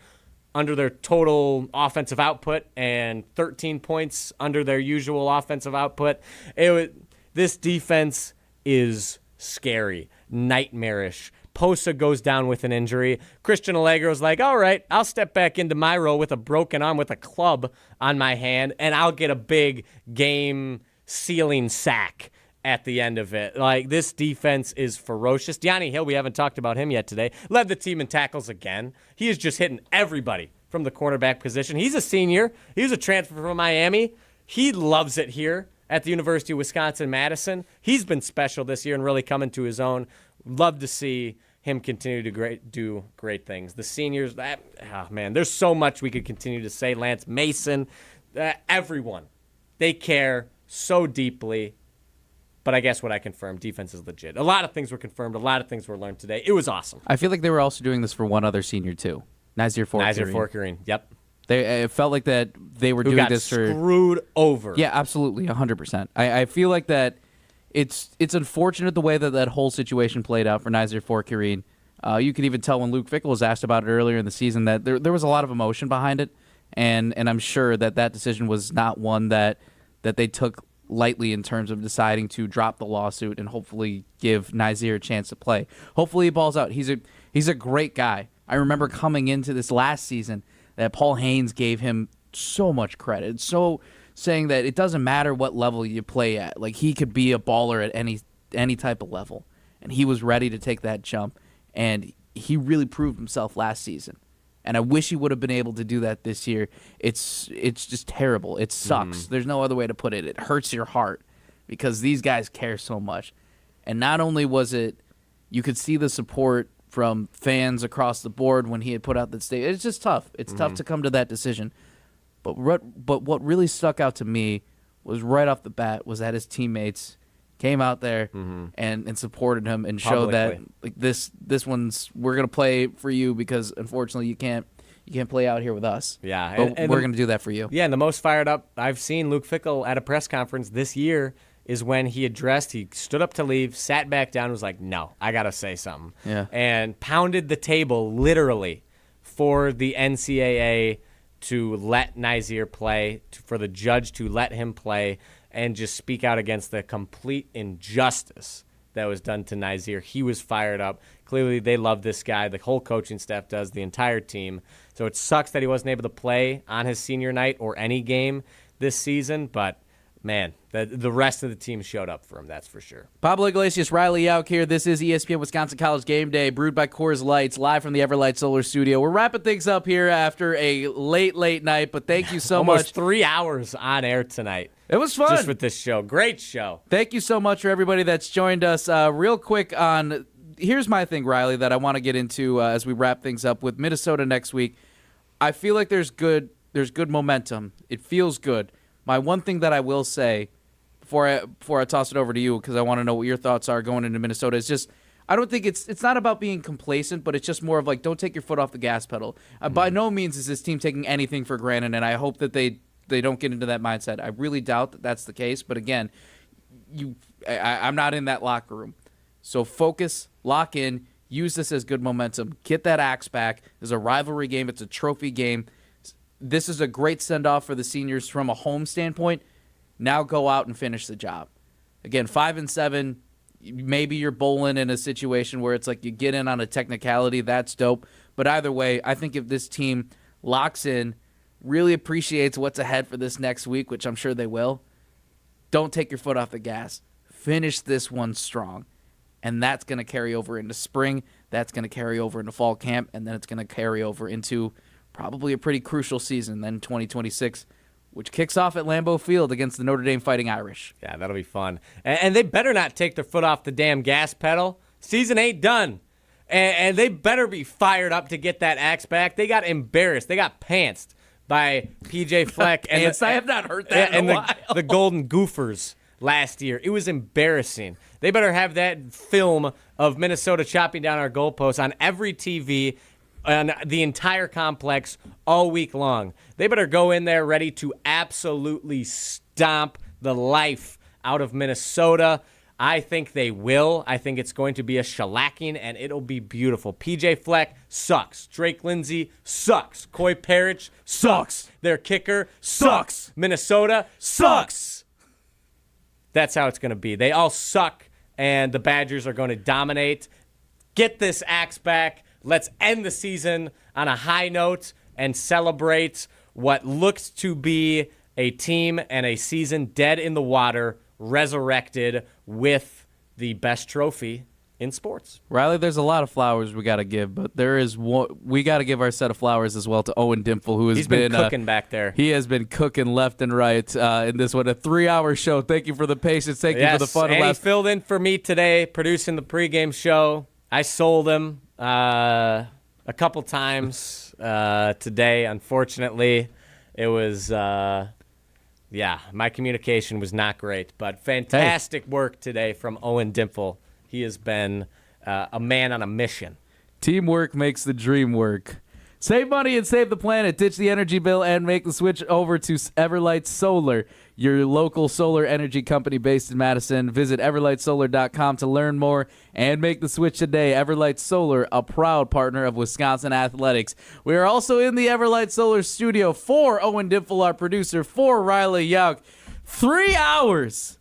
under their total offensive output and 13 points under their usual offensive output. This defense is scary, nightmarish. Posa goes down with an injury. Christian Allegro's like, all right, I'll step back into my role with a broken arm with a club on my hand, and I'll get a big game-sealing sack at the end of it. Like, this defense is ferocious. Deani Hill, we haven't talked about him yet today, led the team in tackles again. He is just hitting everybody from the cornerback position. He's a senior. He was a transfer from Miami. He loves it here at the University of Wisconsin-Madison. He's been special this year and really coming to his own. Love to see him continue to do great things. The seniors, man, there's so much we could continue to say. Lance Mason, everyone, they care so deeply. But I guess what I confirmed, defense is legit. A lot of things were confirmed. A lot of things were learned today. It was awesome. I feel like they were also doing this for one other senior, too. Nazir Forkarine. Yep. It felt like that they were doing this for... screwed over. Yeah, absolutely, 100%. I feel like that it's unfortunate the way that whole situation played out for Nazir Forkarine. You could even tell when Luke Fickle was asked about it earlier in the season that there was a lot of emotion behind it, and I'm sure that decision was not one that they took lightly in terms of deciding to drop the lawsuit and hopefully give Nazir a chance to play. Hopefully he balls out. He's a great guy. I remember coming into this last season that Paul Haynes gave him so much credit. So saying that it doesn't matter what level you play at. Like, he could be a baller at any type of level. And he was ready to take that jump. And he really proved himself last season. And I wish he would have been able to do that this year. It's just terrible. It sucks. There's no other way to put it. It hurts your heart because these guys care so much. And not only was it, you could see the support from fans across the board when he had put out that statement. It's just tough. It's tough to come to that decision. But what really stuck out to me was right off the bat was that his teammates came out there and supported him and showed that like this one's, we're gonna play for you because unfortunately you can't play out here with us. Yeah, but we're gonna do that for you. Yeah, and the most fired up I've seen Luke Fickle at a press conference this year is when he stood up to leave, sat back down, and was like, no, I gotta say something. Yeah. And pounded the table literally for the NCAA to let Nazir play, for the judge to let him play, and just speak out against the complete injustice that was done to Nazir. He was fired up. Clearly, they love this guy. The whole coaching staff does, the entire team. So it sucks that he wasn't able to play on his senior night or any game this season, but man, the rest of the team showed up for him, that's for sure. Pablo Iglesias, Riley Jauch here. This is ESPN Wisconsin College Game Day, brewed by Coors Lights, live from the Everlight Solar studio. We're wrapping things up here after a late night, but thank you so much. Almost 3 hours on air tonight. It was fun. Just with this show. Great show. Thank you so much for everybody that's joined us. Real quick on, here's my thing, Riley, that I want to get into as we wrap things up with Minnesota next week. I feel like there's good momentum. It feels good. My one thing that I will say before I toss it over to you, because I want to know what your thoughts are going into Minnesota, is just I don't think it's not about being complacent, but it's just more of like, don't take your foot off the gas pedal. By no means is this team taking anything for granted, and I hope that they don't get into that mindset. I really doubt that that's the case, but again, I'm not in that locker room. So focus, lock in, use this as good momentum, get that axe back. It's a rivalry game. It's a trophy game. This is a great send-off for the seniors from a home standpoint. Now go out and finish the job. Again, 5-7, maybe you're bowling in a situation where it's like you get in on a technicality. That's dope. But either way, I think if this team locks in, really appreciates what's ahead for this next week, which I'm sure they will, don't take your foot off the gas. Finish this one strong. And that's going to carry over into spring. That's going to carry over into fall camp. And then it's going to carry over into probably a pretty crucial season, then 2026, which kicks off at Lambeau Field against the Notre Dame Fighting Irish. Yeah, that'll be fun. And they better not take their foot off the damn gas pedal. Season ain't done. And they better be fired up to get that axe back. They got embarrassed. They got pantsed by PJ Fleck. And I have not heard that in a while. The Golden Gophers last year. It was embarrassing. They better have that film of Minnesota chopping down our goalposts on every TV on the entire complex all week long. They better go in there ready to absolutely stomp the life out of Minnesota. I think they will. I think it's going to be a shellacking, and it'll be beautiful. PJ Fleck sucks. Drake Lindsay sucks. Coy Parrish sucks. Their kicker sucks. Minnesota sucks. That's how it's going to be. They all suck, and the Badgers are going to dominate. Get this axe back. Let's end the season on a high note and celebrate what looks to be a team and a season dead in the water, resurrected with the best trophy in sports. Riley, there's a lot of flowers we got to give, but there is one we got to give our set of flowers as well to Owen Dimple, who has been cooking back there. He has been cooking left and right in this one, a 3-hour show. Thank you for the patience. Thank you for the fun. And he filled in for me today, producing the pregame show. I sold him a couple times today. Unfortunately, it was my communication was not great, but fantastic work today from Owen Dimple. He has been a man on a mission. Teamwork makes the dream work. Save money and save the planet. Ditch the energy bill and make the switch over to Everlight Solar, your local solar energy company based in Madison. Visit everlightsolar.com to learn more and make the switch today. Everlight Solar, a proud partner of Wisconsin Athletics. We are also in the Everlight Solar studio for Owen Dimple, our producer, for Riley Jauch. 3 hours.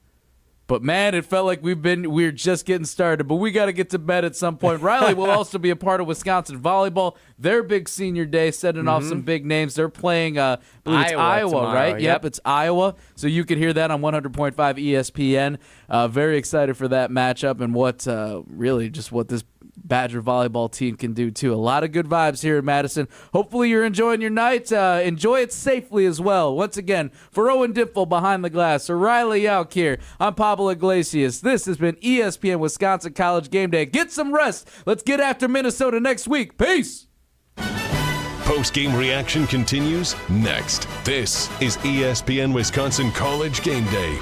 But, man, it felt like we're just getting started. But we got to get to bed at some point. Riley will also be a part ofWisconsin volleyball. Their big senior day, sending off some big names. They're playing, I believe it's Iowa, tomorrow, right? Yep, it's Iowa. So you can hear that on 100.5 ESPN. Very excited for that matchup and what this Badger volleyball team can do, too. A lot of good vibes here in Madison. Hopefully you're enjoying your night. Enjoy it safely as well. Once again, for Owen Dimple behind the glass, for Riley Jauch here, I'm Pablo Iglesias. This has been ESPN Wisconsin College Game Day. Get some rest. Let's get after Minnesota next week. Peace. Post-game reaction continues next. This is ESPN Wisconsin College Game Day.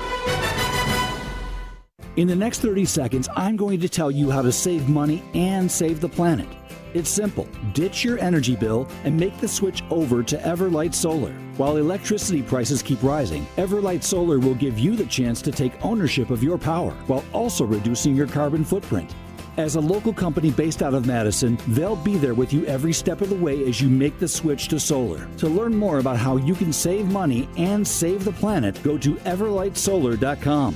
In the next 30 seconds, I'm going to tell you how to save money and save the planet. It's simple. Ditch your energy bill and make the switch over to Everlight Solar. While electricity prices keep rising, Everlight Solar will give you the chance to take ownership of your power while also reducing your carbon footprint. As a local company based out of Madison, they'll be there with you every step of the way as you make the switch to solar. To learn more about how you can save money and save the planet, go to everlightsolar.com.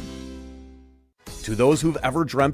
To those who've ever dreamt